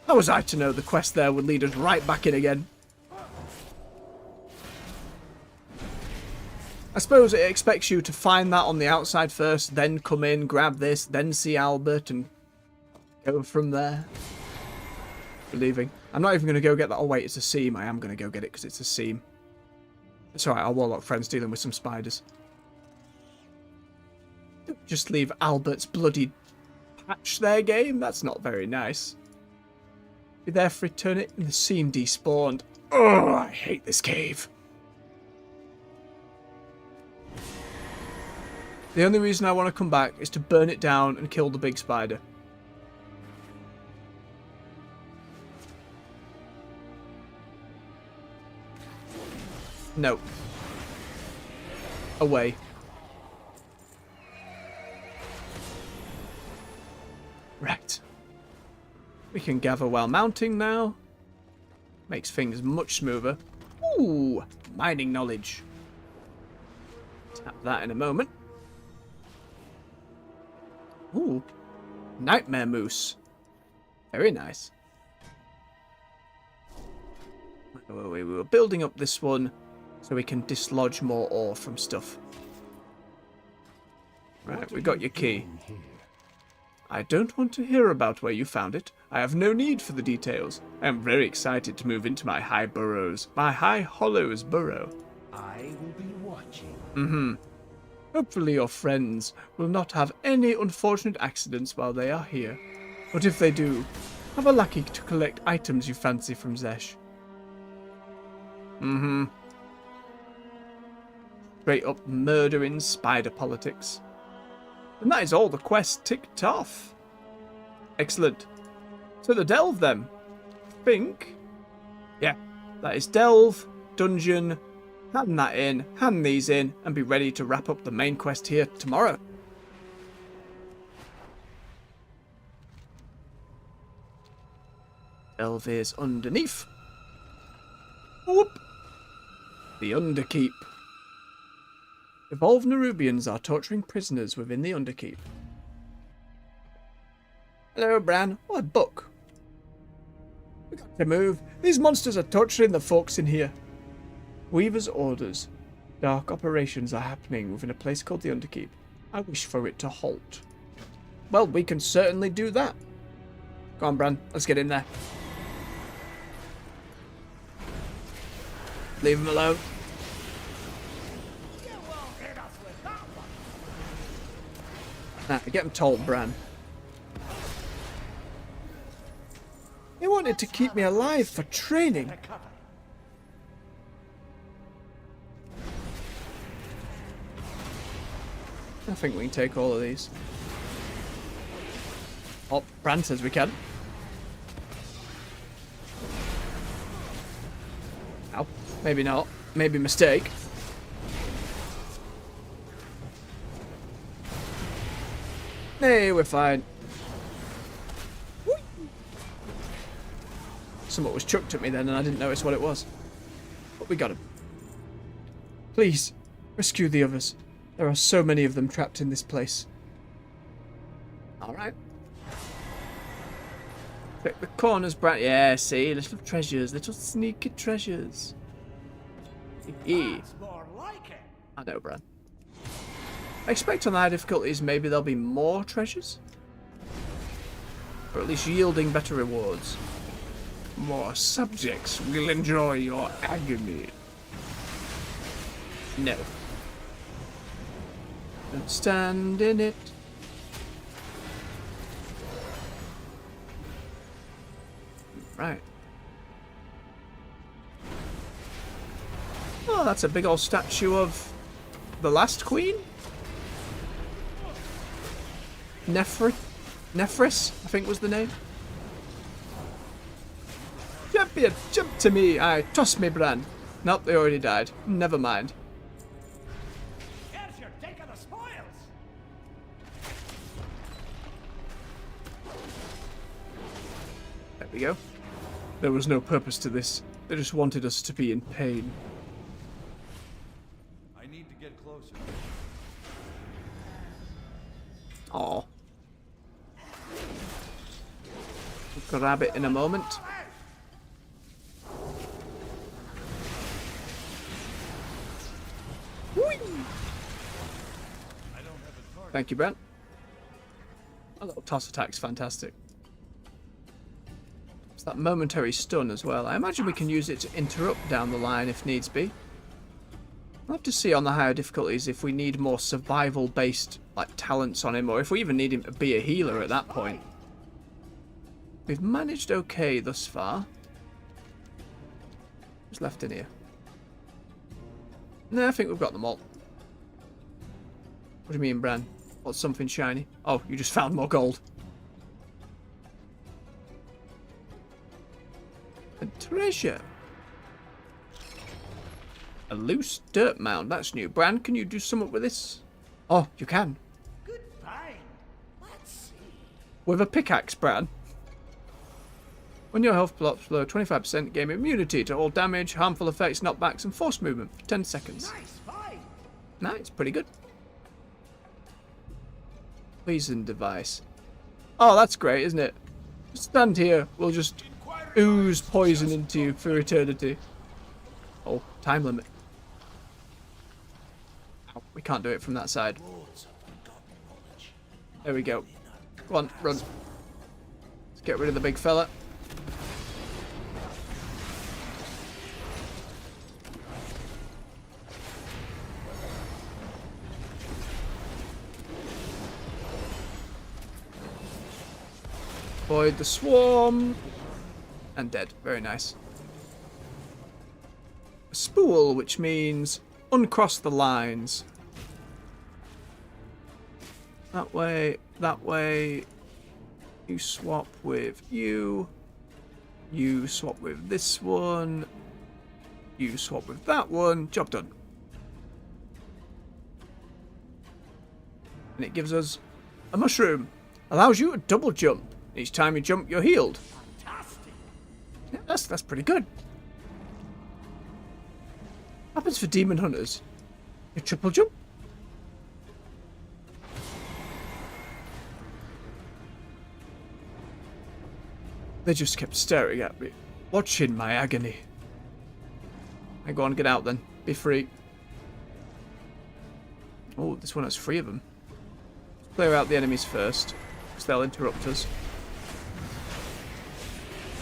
S3: How was I to know the quest there would lead us right back in again? I suppose it expects you to find that on the outside first, then come in, grab this, then see Albert, and go from there. Believing. I'm not even going to go get that. Oh wait, it's a seam. I am going to go get it because it's a seam. It's alright, our Warlock friend's dealing with some spiders. Don't just leave Albert's bloody patch there, game. That's not very nice. Be there for eternity, and the seam despawned. Oh, I hate this cave. The only reason I want to come back is to burn it down and kill the big spider.
S1: No. Away. Right. We can gather while mounting now. Makes things much smoother. Ooh, mining knowledge. Tap that in a moment. Ooh, nightmare moose. Very nice. We were building up this one so we can dislodge more ore from stuff. Right, we got your key. I don't want to hear about where you found it. I have no need for the details. I am very excited to move into my high burrows. My high hollows burrow.
S2: I will be watching.
S1: Mm-hmm. Hopefully your friends will not have any unfortunate accidents while they are here. But if they do, have a lackey to collect items you fancy from Zesh. Mm-hmm. Straight up murdering spider politics. And that is all the quests ticked off. Excellent. So the delve then. Think. Yeah, that is delve, dungeon, hand that in, hand these in, and be ready to wrap up the main quest here tomorrow. Delve is underneath. Whoop. The Underkeep. Evolved Nerubians are torturing prisoners within the Underkeep. Hello, Bran. What a book. We got to move. These monsters are torturing the folks in here. Weaver's orders. Dark operations are happening within a place called the Underkeep. I wish for it to halt. Well, we can certainly do that. Go on, Bran. Let's get in there. Leave him alone. Nah, get him told, Bran. He wanted to keep me alive for training. I think we can take all of these. Oh, Bran says we can. Ow. Maybe not. Maybe mistake. Hey, we're fine. Whee! Something was chucked at me then and I didn't notice what it was. But we got him. Please, rescue the others. There are so many of them trapped in this place. Alright. Check the corners, Bran. Yeah, see? Little treasures. Little sneaky treasures.
S2: That's more like it.
S1: I know, Bran. I expect on the high difficulties maybe there'll be more treasures. Or at least yielding better rewards.
S3: More subjects will enjoy your agony.
S1: No. Don't stand in it. Right. Oh, that's a big old statue of the last queen? Nephris, I think was the name. Jump here, jump to me. Aye, toss me, Bran. Nope, they already died. Never mind.
S2: Here's your take of the spoils.
S1: There we go.
S3: There was no purpose to this. They just wanted us to be in pain.
S2: I need to get closer.
S1: Aw. Grab it in a moment. Whee! Thank you, Brent. A little toss attack's fantastic. It's that momentary stun as well. I imagine we can use it to interrupt down the line if needs be. I'll have to see on the higher difficulties if we need more survival-based like talents on him, or if we even need him to be a healer at that point. We've managed okay thus far. What's left in here? No, I think we've got them all. What do you mean, Bran? What's something shiny? Oh, you just found more gold. A treasure. A loose dirt mound. That's new. Bran, can you do something with this? Oh, you can.
S2: Good find. Let's see.
S1: With a pickaxe, Bran. When your health drops below 25%, gain immunity to all damage, harmful effects, knockbacks, and force movement for 10 seconds.
S2: Nice find.
S1: Nice, pretty good. Poison device. Oh, that's great, isn't it? Stand here, we'll just ooze poison into you for eternity. Oh, time limit. Ow, we can't do it from that side. There we go. Go on, run. Let's get rid of the big fella. Avoid the swarm. And dead. Very nice. A spool, which means uncross the lines. That way, that way. You swap with you. You swap with this one. You swap with that one. Job done. And it gives us a mushroom. Allows you to double jump. Each time you jump, you're healed.
S2: Fantastic.
S1: Yeah, that's pretty good. Happens for demon hunters. You triple jump. They just kept staring at me, watching my agony. I go on, get out then. Be free. Oh, this one has 3 of them. Let's clear out the enemies first, because they'll interrupt us.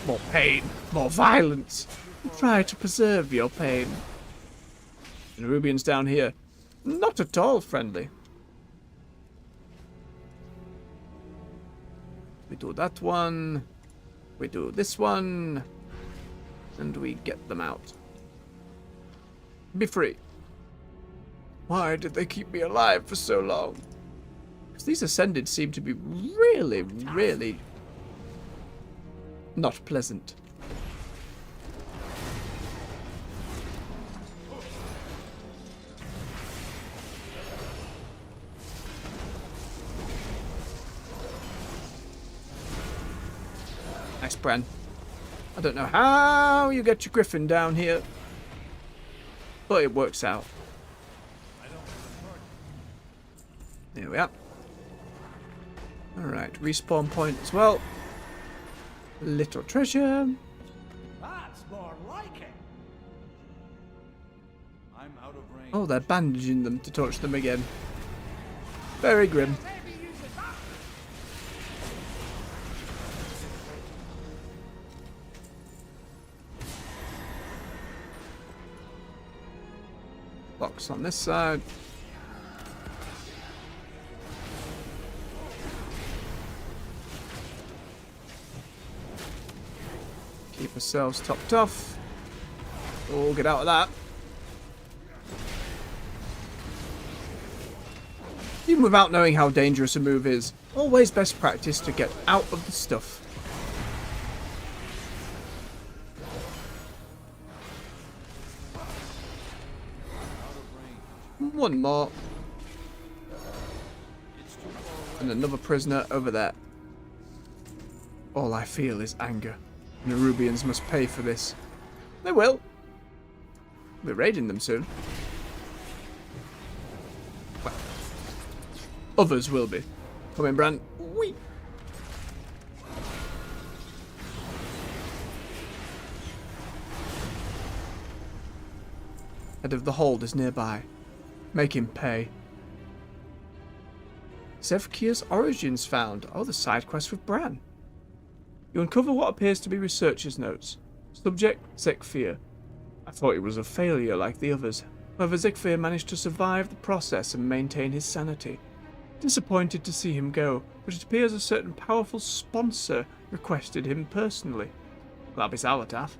S1: More pain, more violence. Try to preserve your pain. And Rubian's down here. Not at all friendly. We do that one. We do this one. And we get them out. Be free. Why did they keep me alive for so long? Because these Ascended seem to be really, really not pleasant. Nice, Bran. I don't know how you get your griffin down here, but it works out. There we are. Alright, respawn point as well. Little treasure.
S2: That's more like it. I'm out of range.
S1: Oh, they're bandaging them to touch them again. Very grim.
S2: Maybe use it back.
S1: Box on this side. Keep ourselves topped off. Oh, get out of that. Even without knowing how dangerous a move is, always best practice to get out of the stuff. One more. And another prisoner over there. All I feel is anger. The Nerubians must pay for this. They will. We're raiding them soon. Well, others will be. Come in, Bran. Whee! Head of the hold is nearby. Make him pay. Azj'Kaheti's origins found. Oh, the side quest with Bran. You uncover what appears to be researcher's notes. Subject, Azj'Kaheti. I thought he was a failure like the others. However, Azj'Kaheti managed to survive the process and maintain his sanity. Disappointed to see him go, but it appears a certain powerful sponsor requested him personally. That'll be Salatath.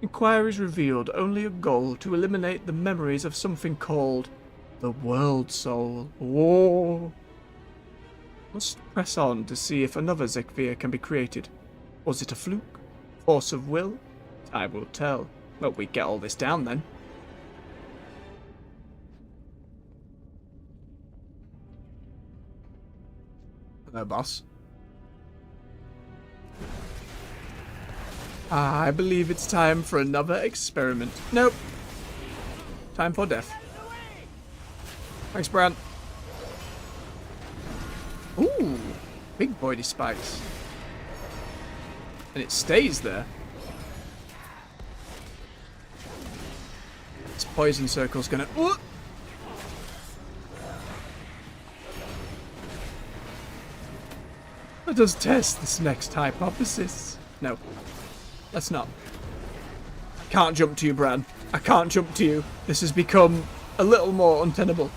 S1: Inquiries revealed only a goal to eliminate the memories of something called the World Soul. Oh. Must press on to see if another Azj'Kaheti can be created. Was it a fluke? Force of will? Time will tell. Well, we get all this down then. Hello, boss. I believe it's time for another experiment. Nope. Time for death. Thanks, Bran. Ooh, big boy spikes. And it stays there. This poison circle's gonna... Ooh! Let us test this next hypothesis. No. Let's not. I can't jump to you, Bran. I can't jump to you. This has become a little more untenable.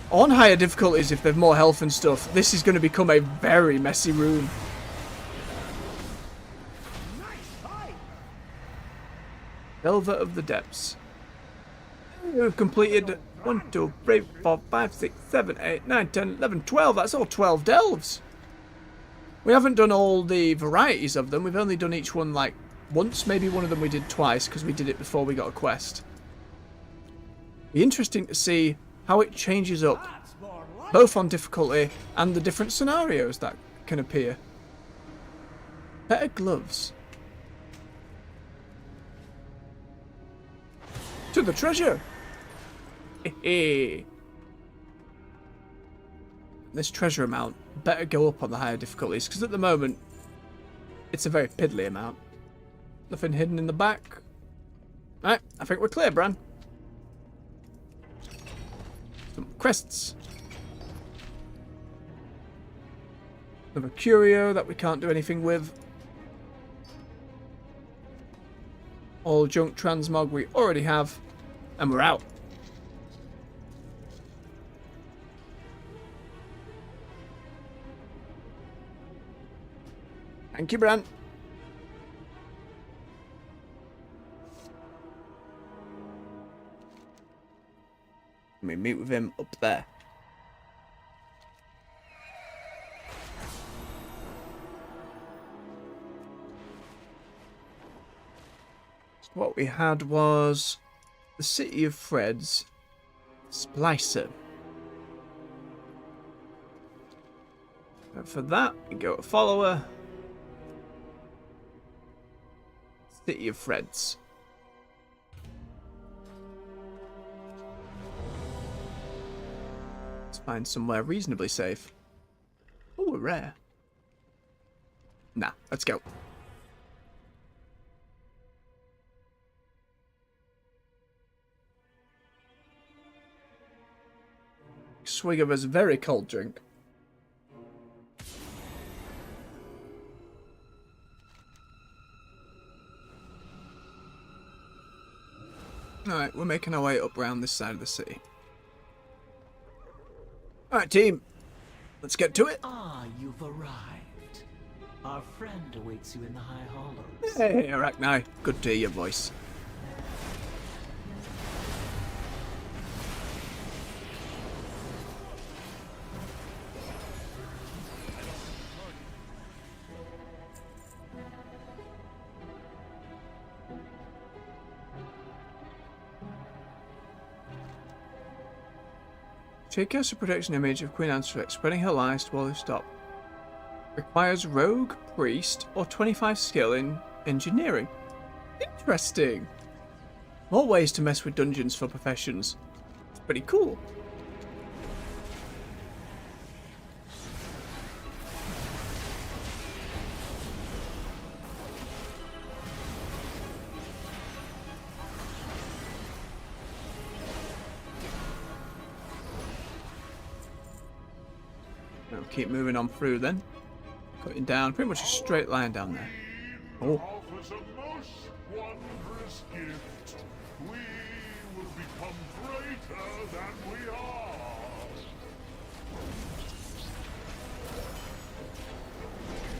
S1: On higher difficulties, if they've more health and stuff, this is going to become a very messy room. Velvet of the Depths. We've completed 1, 2, 3, 4, 5, 6, 7, 8, 9, 10, 11, 12. That's all 12 delves. We haven't done all the varieties of them. We've only done each one like once. Maybe one of them we did twice because we did it before we got a quest. Be interesting to see how it changes up, both on difficulty and the different scenarios that can appear. Better gloves. To the treasure! This treasure amount better go up on the higher difficulties, because at the moment, it's a very piddly amount. Nothing hidden in the back. Alright, I think we're clear, Bran. Some crests. Another curio that we can't do anything with. All junk transmog we already have. And we're out. Thank you, Bran. Let me meet with him up there. So what we had was the City of Threads Splicer. And for that, we go to Follower. City of Threads. Let's find somewhere reasonably safe. Oh, we're rare. Nah, let's go. Swig of this very cold drink. Alright, we're making our way up around this side of the city. Alright, team. Let's get to it.
S6: Ah, you've arrived. Our friend awaits you in the High Hollows.
S1: Hey, Arachni. Good to hear your voice. Check out a protection image of Queen Azj'Kahet spreading her lies to all who stop. Requires rogue, priest, or 25 skill in engineering. Interesting. More ways to mess with dungeons for professions. It's pretty cool. We'll keep moving on through then. Cutting down pretty much a straight line down there. Oh.
S5: Offers a most wondrous gift. We will become greater than we are.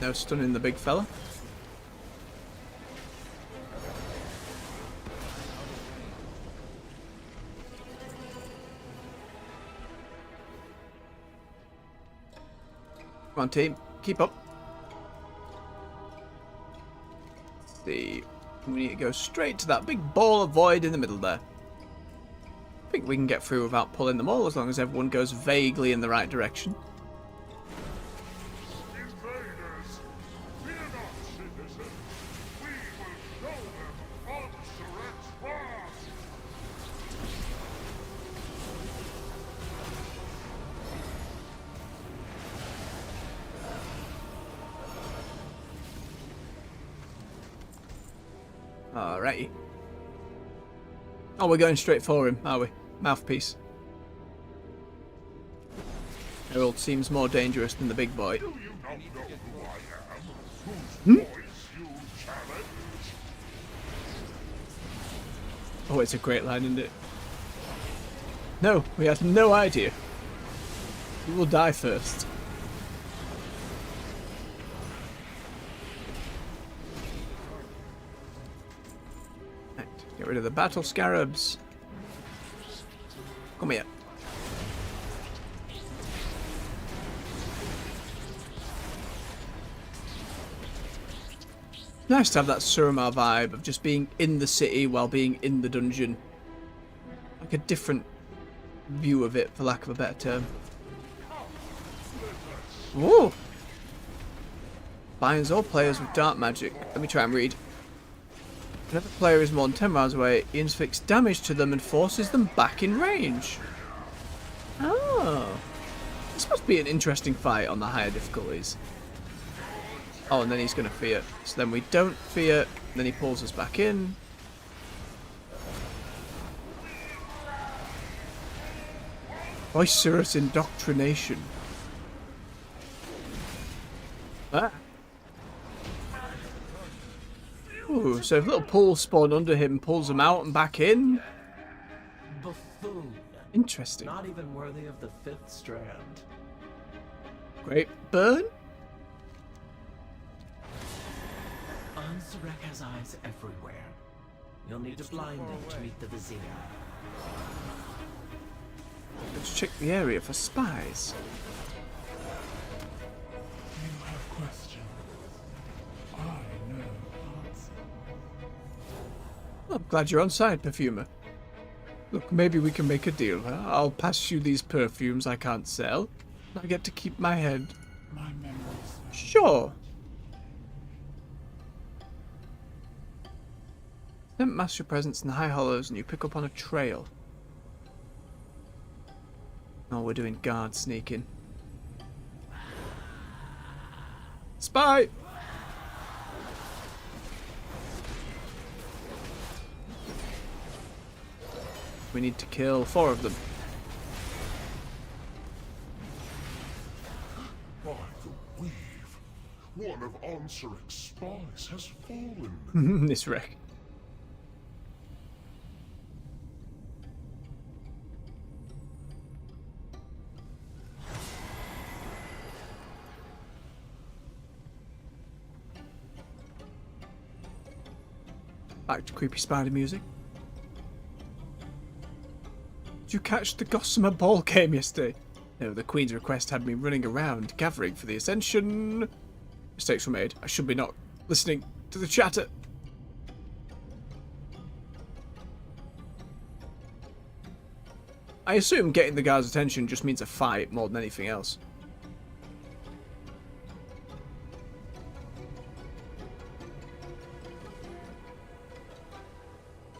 S1: No stunning the big fella. Come on, team. Keep up. Let's see. We need to go straight to that big ball of void in the middle there. I think we can get through without pulling them all as long as everyone goes vaguely in the right direction. Alrighty. Oh, we're going straight for him, are we? Mouthpiece. Harold seems more dangerous than the big boy.
S5: Do you not know who I am? Whose voice you challenge?
S1: Oh, it's a great line, isn't it? No, we had no idea. We will die first. Right, get rid of the battle scarabs. Come here. Nice to have that Suramar vibe of just being in the city while being in the dungeon. Like a different view of it, for lack of a better term. Whoa! Binds all players with dark magic. Let me try and read. Whenever a player is more than 10 miles away, he inflicts damage to them and forces them back in range. Oh. This must be an interesting fight on the higher difficulties. Oh, and then he's going to fear. So then we don't fear. Then he pulls us back in. Oicerous indoctrination. Ah. Ooh, so if little pools spawn under him, pulls them out and back in.
S6: Buffoon.
S1: Interesting.
S6: Not even worthy of the 5th strand.
S1: Great burn.
S6: Azj'Kahet has eyes everywhere. You'll need to blind him to meet the Vizier.
S1: Let's check the area for spies.
S5: You have questions. I know answers.
S1: Well, I'm glad you're on side, perfumer. Look, maybe we can make a deal, huh? I'll pass you these perfumes I can't sell. I get to keep my head.
S5: My memories.
S1: Sure. Then mass your presence in the high hollows and you pick up on a trail. Oh, we're doing guard sneaking. Spy! We need to kill 4 of them.
S5: By the weave, one of Azj'Kah's spies has fallen.
S1: This wreck. Back to creepy spider music. Did you catch the Gossamer ball game yesterday? No, the Queen's request had me running around, gathering for the Ascension. Mistakes were made. I should be not listening to the chatter. I assume getting the guard's attention just means a fight more than anything else.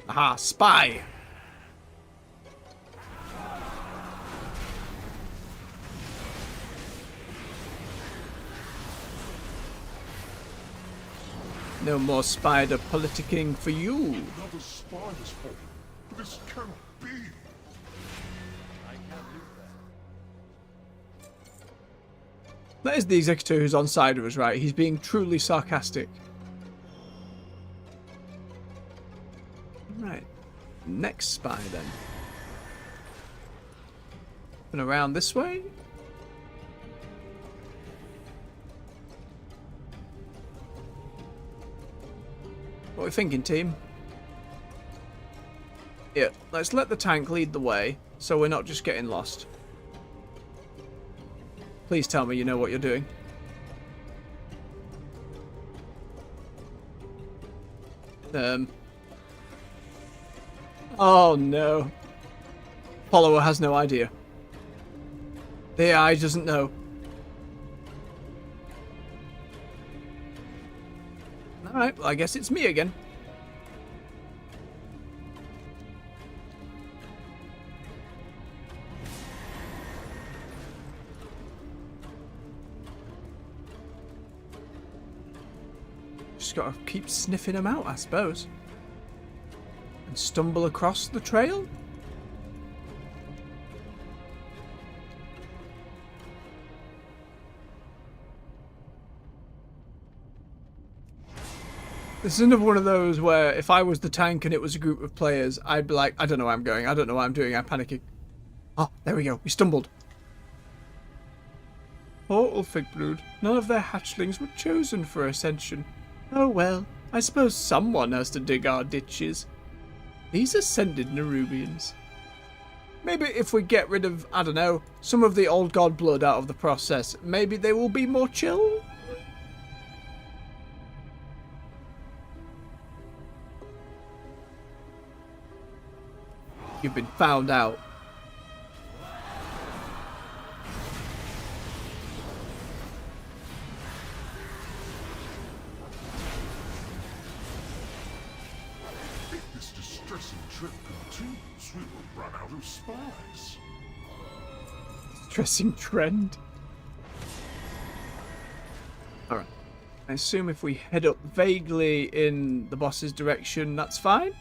S1: Aha, spy! No more spider politicking for you.
S5: Another spy has fallen. This cannot be.
S1: That is the Executor who's on side of us, right? He's being truly sarcastic. Right. Next spy, then. And around this way? What are we thinking, team? Yeah, let's let the tank lead the way, so we're not just getting lost. Please tell me you know what you're doing. Oh no. Follower has no idea. The AI doesn't know. Alright, well I guess it's me again. Just gotta keep sniffing them out, I suppose. and stumble across the trail? This is another one of those where if I was the tank and it was a group of players, I'd be like, I don't know where I'm going, I don't know what I'm doing, I'm panicking. Oh, there we go, we stumbled. Poor Ulfigbrood, none of their hatchlings were chosen for ascension. Oh well, I suppose someone has to dig our ditches. These ascended Nerubians. Maybe if we get rid of, I don't know, some of the old god blood out of the process, maybe they will be more chill? You've been found out.
S5: If this distressing trip continues, we will run out of spies.
S1: Distressing trend. Alright. I assume if we head up vaguely in the boss's direction, that's fine?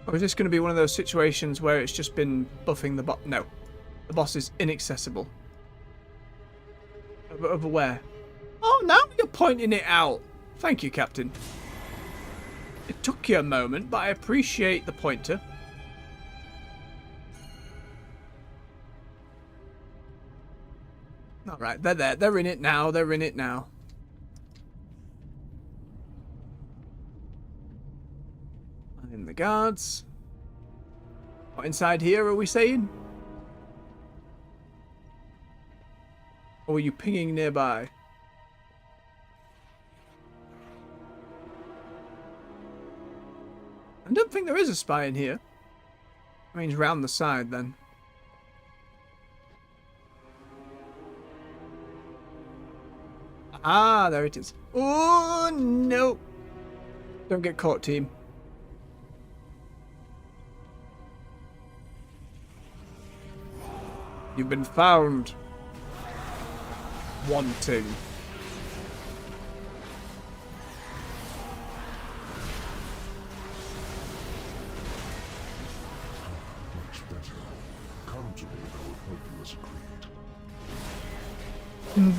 S1: Or is this going to be one of those situations where it's just been buffing the boss? No. The boss is inaccessible. Over where? Oh, now you're pointing it out. Thank you, Captain. It took you a moment, but I appreciate the pointer. Alright, they're there. They're in it now. They're in it now. In the guards. What inside here are we saying? Or were you pinging nearby? I don't think there is a spy in here. That means round the side then. Ah, there it is. Oh no! Don't get caught, team. You've been found wanting.
S5: Much better. Come to me and I will help you as agreed.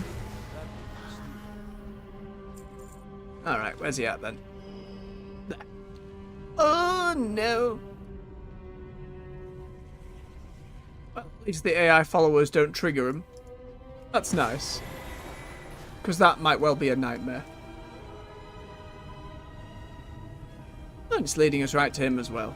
S1: Alright, where's he at then? There. Oh no! Well, at least the AI followers don't trigger him. That's nice. Because that might well be a nightmare. And it's leading us right to him as well.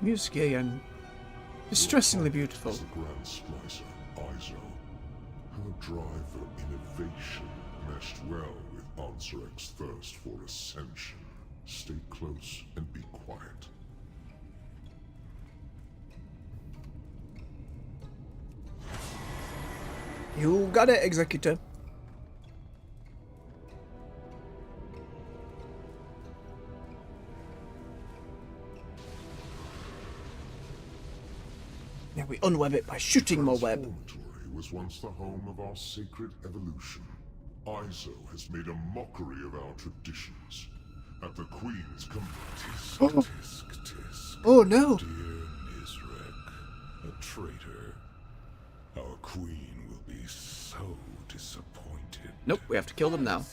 S1: Music and distressingly beautiful.
S5: The Grand Splicer, Izo. Her drive for innovation meshed well with Azj'Kahet's thirst for ascension. Stay close and be quiet.
S1: You got it, Executor. Now we unweb it by shooting more web.
S5: Transformatory was once the home of our sacred evolution. Izo has made a mockery of our traditions. At the Queen's command. Tisk.
S1: Oh no!
S5: Dear Azj'Kahhet, a traitor. Our Queen will be so disappointed.
S1: Nope, we have to kill them now.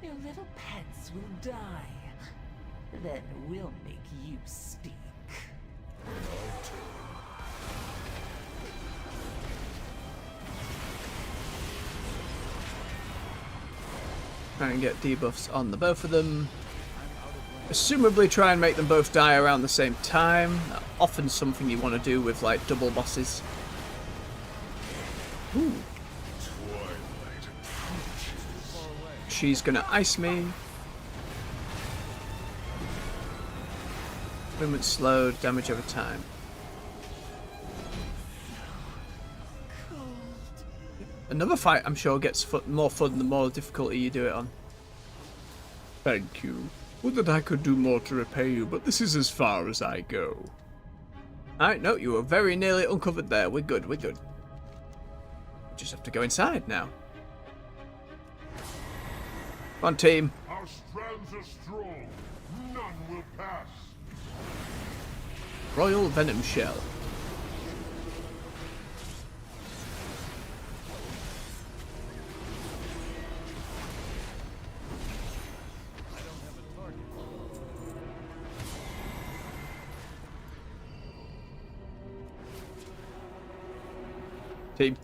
S6: Their little pets will die. Then we'll make you speak.
S1: Try and get debuffs on the both of them. Assumably try and make them both die around the same time. Often something you want to do with like double bosses. Ooh. She's gonna ice me. Movement slowed, damage over time. Another fight, I'm sure, gets more fun the more difficulty you do it on.
S3: Thank you. Would that I could do more to repay you, but this is as far as I go.
S1: Alright, no, you were very nearly uncovered there. We're good, we're good. We just have to go inside now. Come on, team.
S5: Our strands are strong. None will pass.
S1: Royal Venom Shell. Team.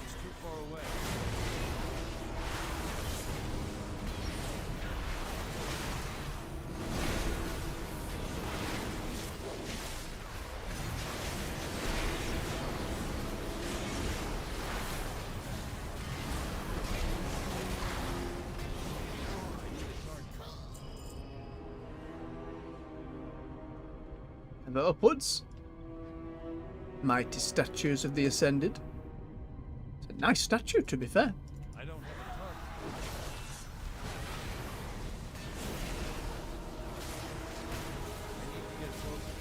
S2: It's too far away.
S1: Ever upwards. Mighty statues of the Ascended. It's a nice statue, to be fair.
S2: I don't have a target. I need to get closer.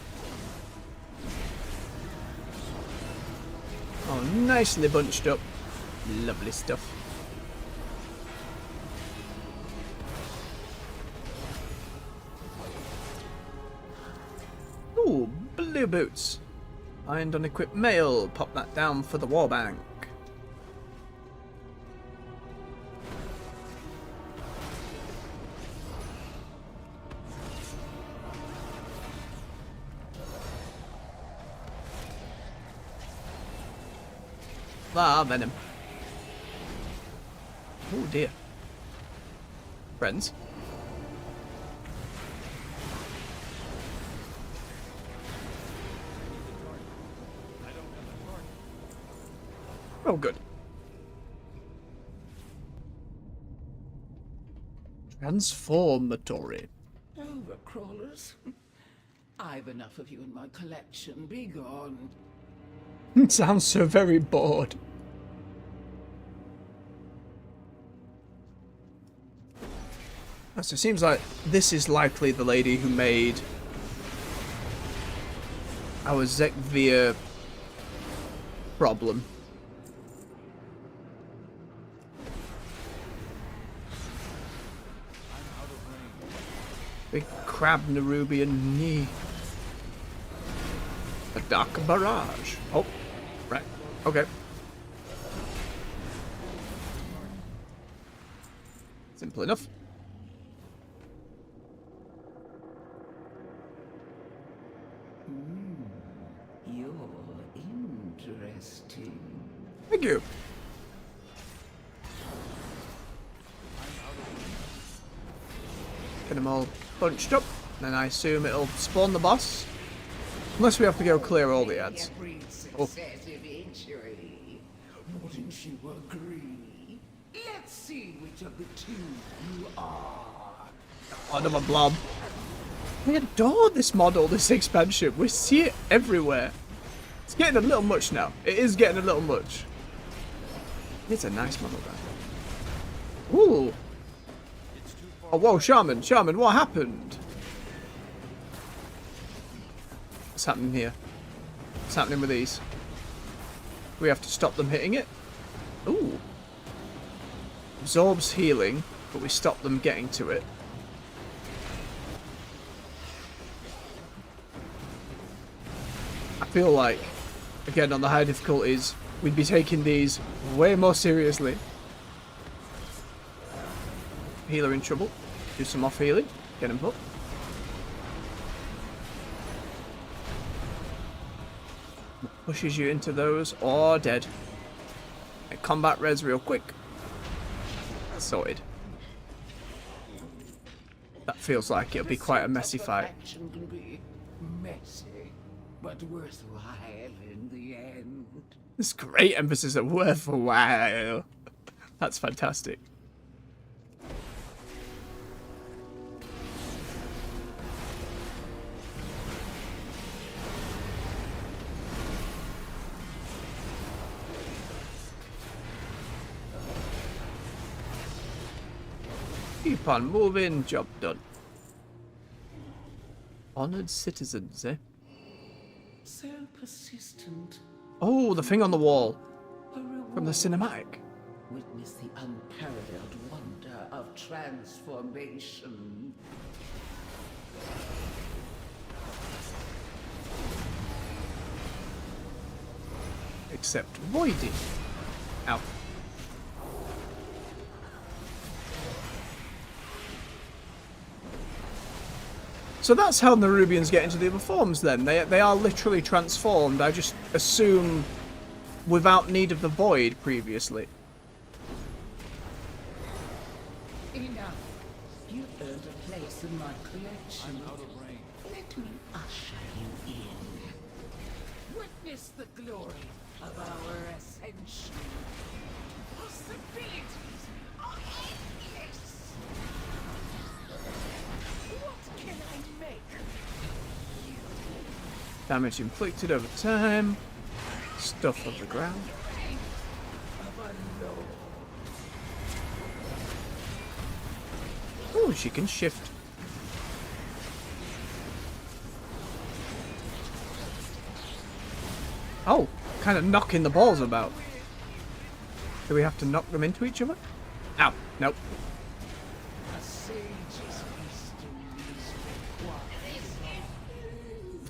S1: Oh, nicely bunched up. Lovely stuff. Ooh, blue boots. Find unequipped mail. Pop that down for the war bank. Ah, venom. Oh dear. Friends. Oh, good. Transformatory.
S6: Overcrawlers. I've enough of you in my collection. Be gone.
S1: Sounds so very bored. So it seems like this is likely the lady who made our Zekvir problem. Big crab Nerubian knee. A dark barrage. Oh, right. Okay. Simple enough.
S6: You're interesting.
S1: Thank you. Get them all bunched up, then I assume it'll spawn the boss. Unless we have to go clear all the ads.
S6: Every successive injury. Wouldn't you agree? Let's see which of the two you are.
S1: Another blob. I adore this model, this expansion. We see it everywhere. It's getting a little much now. It is getting a little much. It's a nice model, though. Ooh. Oh, whoa, Shaman. Shaman, what happened? What's happening here? What's happening with these? We have to stop them hitting it? Ooh. Absorbs healing, but we stop them getting to it. I feel like, again, on the high difficulties, we'd be taking these way more seriously. Healer in trouble. Do some off healing. Get him put. Pushes you into those or dead. And combat res real quick. Sorted. That feels like it'll be quite a messy fight.
S6: Action can be messy, but worthwhile in the end.
S1: This great emphasis at worthwhile. That's fantastic. Keep on moving, job done. Honored citizens, eh?
S6: So persistent.
S1: Oh, the thing on the wall
S6: A reward.
S1: from the cinematic.
S6: Witness the unparalleled wonder of transformation.
S1: Except voided. Ow. So that's how Nerubians get into the other forms then. They are literally transformed. I just assume without need of the void previously.
S6: Enough. You've earned a place in my collection.
S2: I'm out of rain.
S6: Let me usher you in. Witness the glory of our ascension. Possibilities are endless. What can I make?
S1: Damage inflicted over time. Stuff on the ground. Oh, she can shift. Oh, kind of knocking the balls about. Do we have to knock them into each other? Ow, nope.
S6: A sage's wisdom is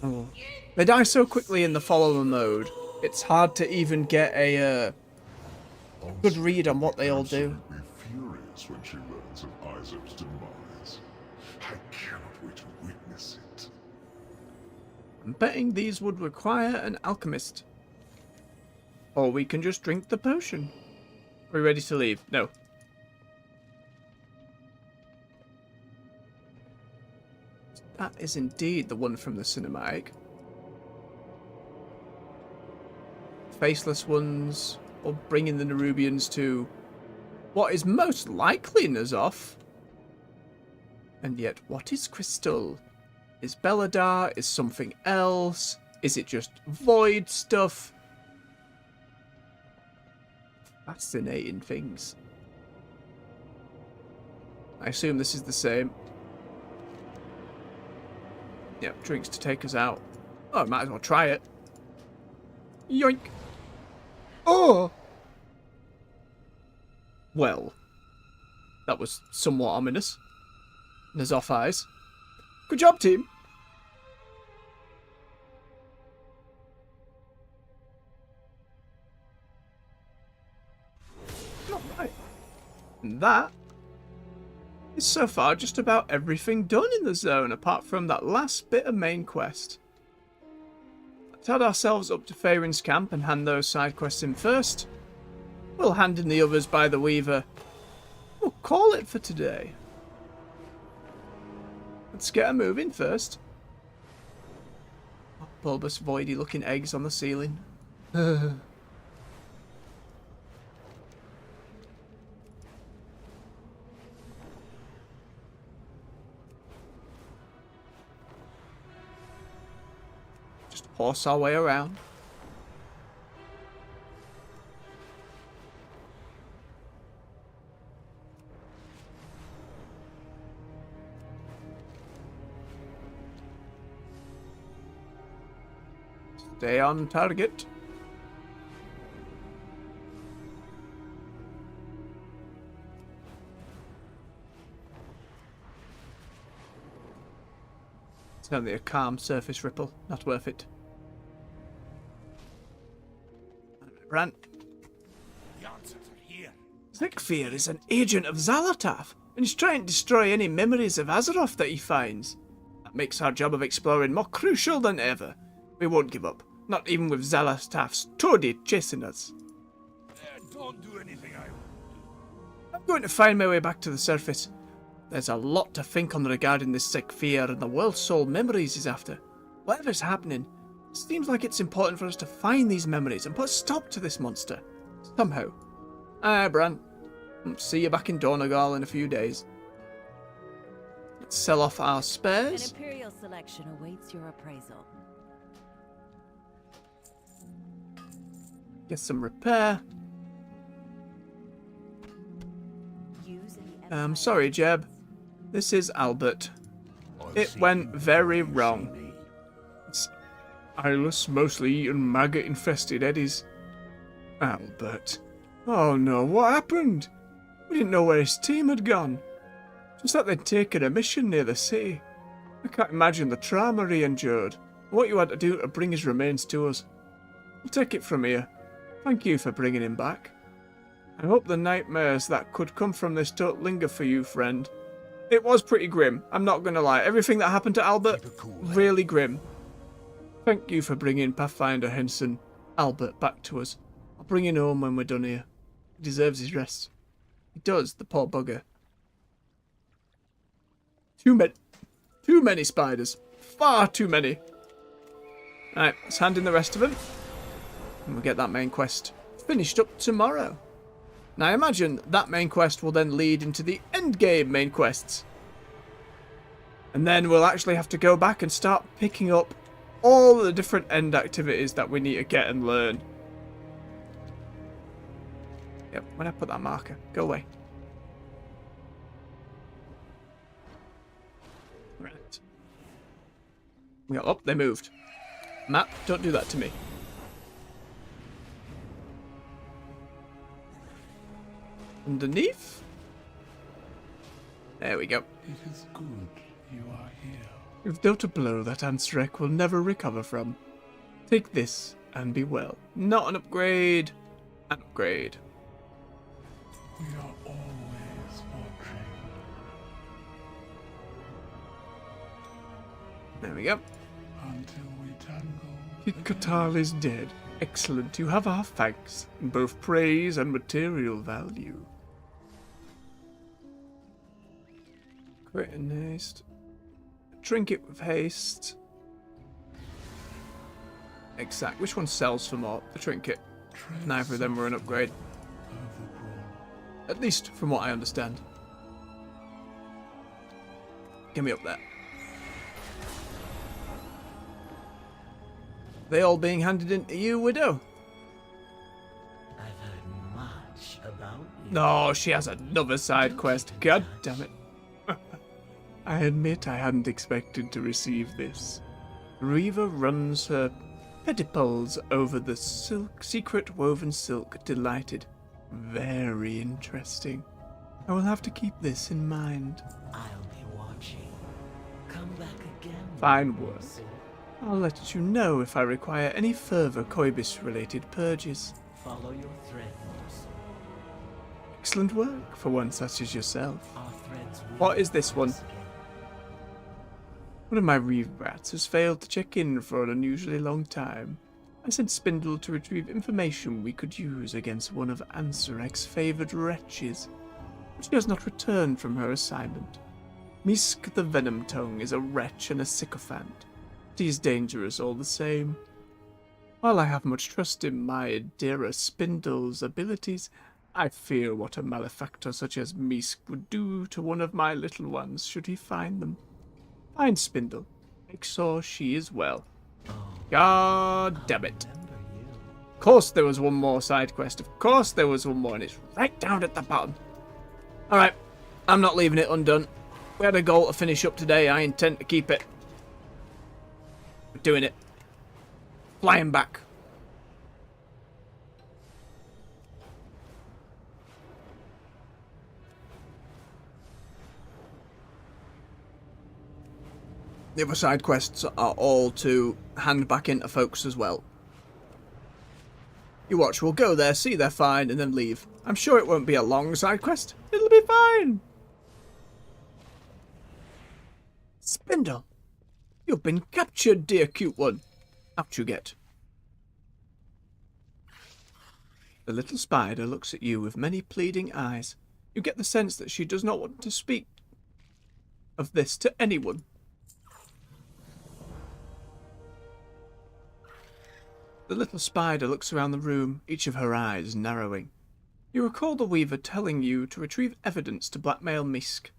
S6: required.
S1: Oh. They die so quickly in the follower mode, it's hard to even get a good read on what they all do.
S5: Absolutely furious when she learns of Isaac's demise. I cannot wait to witness it.
S1: I'm betting these would require an alchemist. Or we can just drink the potion. Are we ready to leave? No. That is indeed the one from the cinematic. Faceless ones, or bringing the Nerubians to what is most likely N'Zoth. And yet, what is Crystal? Is Belladar? Is something else? Is it just void stuff? Fascinating things. I assume this is the same. Yep, drinks to take us out. Oh, I might as well try it. Yoink. Oh! Well, that was somewhat ominous. N'Zoth eyes. Good job, team. Alright. And that is so far just about everything done in the zone, apart from that last bit of main quest. Let's head ourselves up to Faerun's camp and hand those side quests in first. We'll hand in the others by the Weaver. We'll call it for today. Let's get her moving first. Oh, bulbous, voidy looking eggs on the ceiling. Just horse our way around. Stay on target. It's only a calm surface ripple, not worth it. Brant.
S2: The answers are here.
S1: Zekfir is an agent of Xal'atath, and he's trying to destroy any memories of Azeroth that he finds. That makes our job of exploring more crucial than ever. We won't give up, not even with Xal'atath's toady chasing us.
S2: Don't do anything I won't do.
S1: I'm going to find my way back to the surface. There's a lot to think on regarding this Zekfir and the world soul memories he's after. Whatever's happening, it seems like it's important for us to find these memories and put a stop to this monster. Somehow. Bran. See you back in Donegal in a few days. Let's sell off our
S10: An
S1: spares.
S10: Imperial selection awaits your appraisal.
S1: Get some repair.
S10: Use any
S1: Sorry, Jeb. This is Albert.
S2: I
S1: It went very wrong.
S3: It's eyeless, mostly eaten maggot-infested eddies. Albert. Oh no, what happened? We didn't know where his team had gone. Just that they'd taken a mission near the city. I can't imagine the trauma he endured, and what you had to do to bring his remains to us. We'll take it from here. Thank you for bringing him back. I hope the nightmares that could come from this don't linger for you, friend.
S1: It was pretty grim, I'm not gonna lie. Everything that happened to Albert, really grim.
S3: Thank you for bringing Pathfinder Henson Albert back to us. I'll bring him home when we're done here. He deserves his rest.
S1: He does, the poor bugger. Too many spiders. Far too many. Alright, let's hand in the rest of them. And we'll get that main quest finished up tomorrow. Now I imagine that main quest will then lead into the endgame main quests. And then we'll actually have to go back and start picking up all the different end activities that we need to get and learn. Yep, when I put that marker, go away. Right. We got up, they moved. Map, don't do that to me. Underneath? There we go.
S5: It is good you are here.
S3: You've dealt a blow that Azj'Kahet will never recover from. Take this and be well.
S1: Not an upgrade. An upgrade.
S5: We are always watching.
S1: There we go.
S5: Until we tangle.
S3: Kit Katal is dead. Excellent. You have our thanks in both praise and material value.
S1: Crit and haste. Trinket with haste. Exact. Which one sells for more? The trinket. Neither of them were an upgrade. At least from what I understand. Get me up there. They all being handed in to you, widow?
S6: I've heard much about you.
S1: No, she has another side quest. God damn it.
S3: I admit I hadn't expected to receive this. Reva runs her pediples over the secret woven silk, delighted. Very interesting. I will have to keep this in mind.
S6: I'll be watching. Come back again.
S3: Fine work. I'll let you know if I require any further Koibis-related purges.
S6: Follow your threads.
S3: Excellent work for one such as yourself.
S6: Our threads will
S1: What is this one?
S6: escape.
S3: One of my reeve rats has failed to check in for an unusually long time. I sent Spindle to retrieve information we could use against one of Ansarek's favoured wretches, but she has not returned from her assignment. Misk the Venom Tongue is a wretch and a sycophant. He is dangerous all the same. While I have much trust in my dearer Spindle's abilities, I fear what a malefactor such as Misk would do to one of my little ones should he find them. Find Spindle. Make sure she is well. God damn it. Of course there was one more side quest. Of course there was one more, and it's right down at the bottom. Alright, I'm not leaving it undone. We had a goal to finish up today. I intend to keep it. We're doing it. Flying back. The other side quests are all to hand back into folks as well. You watch, we'll go there, see they're fine, and then leave. I'm sure it won't be a long side quest. It'll be fine. Spindle, you've been captured, dear cute one. Out you get. The little spider looks at you with many pleading eyes. You get the sense that she does not want to speak of this to anyone. The little spider looks around the room, each of her eyes narrowing. You recall the Weaver telling you to retrieve evidence to blackmail Misk,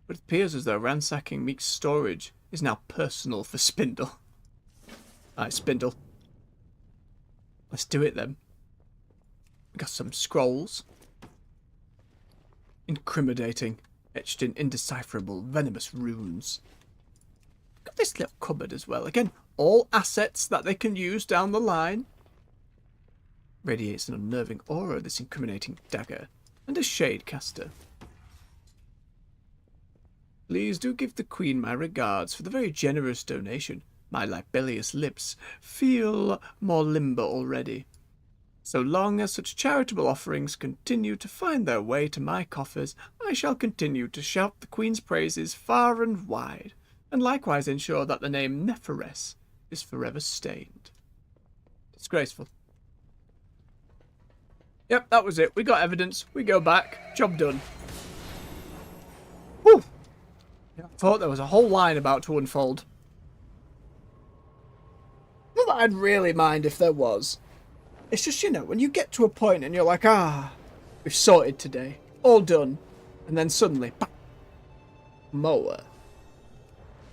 S3: but it appears as though ransacking Misk's storage is now personal for Spindle. Aye, Spindle. Let's do it then. We got some scrolls. Incriminating, etched in indecipherable, venomous runes.
S1: Got this little cupboard as well. Again, all assets that they can use down the line. Radiates an unnerving aura, this incriminating dagger. And a shade caster. Please do give the Queen my regards for the very generous donation. My libellous lips feel more limber already. So long as such charitable offerings continue to find their way to my coffers, I shall continue to shout the Queen's praises far and wide, and likewise ensure that the name Neferes is forever stained. Disgraceful. Yep, that was it. We got evidence. We go back. Job done. Whew. I thought there was a whole line about to unfold. Not that I'd really mind if there was. It's just, you know, when you get to a point and you're like, we've sorted today. All done. And then suddenly, bang, mower.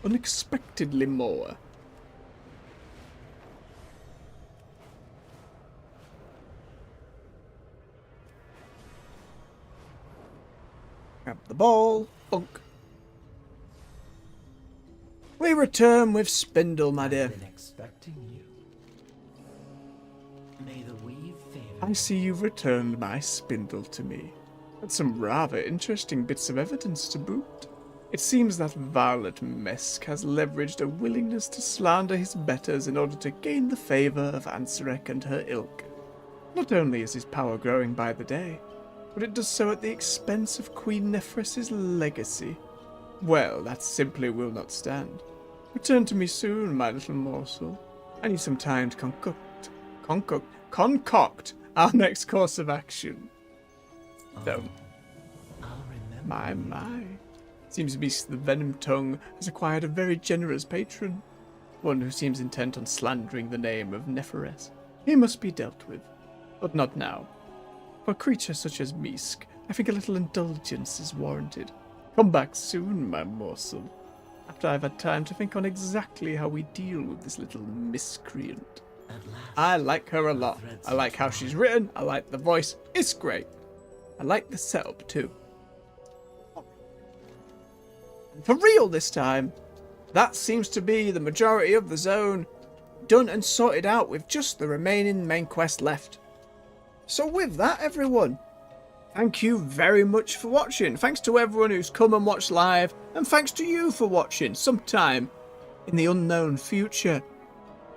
S1: Unexpectedly mower. Grab the ball. Bunk. We return with Spindle, my dear.
S2: Been expecting you. May the weave favor.
S3: I see you've returned my spindle to me, and some rather interesting bits of evidence to boot. It seems that Violet Mesk has leveraged a willingness to slander his betters in order to gain the favour of Ansarek and her ilk. Not only is his power growing by the day, but it does so at the expense of Queen Neferes's legacy. Well, that simply will not stand. Return to me soon, my little morsel. I need some time to concoct our next course of action. So, my. Seems to be the Venom Tongue has acquired a very generous patron. One who seems intent on slandering the name of Neferes. He must be dealt with. But not now. For creatures such as Misk, I think a little indulgence is warranted. Come back soon, my morsel. After I've had time to think on exactly how we deal with this little miscreant. I like her a lot. I like how she's written. I like the voice. It's great. I like the setup too. And for real this time, that seems to be the majority of the zone done and sorted out with just the remaining main quest left. So with that, everyone, thank you very much for watching. Thanks to everyone who's come and watched live, and thanks to you for watching sometime in the unknown future.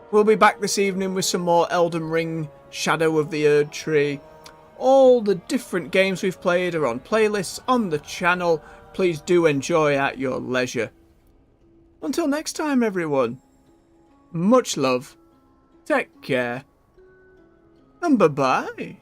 S3: We'll be back this evening with some more Elden Ring, Shadow of the Erd Tree. All the different games we've played are on playlists on the channel. Please do enjoy at your leisure. Until next time, everyone, much love, take care, and bye-bye.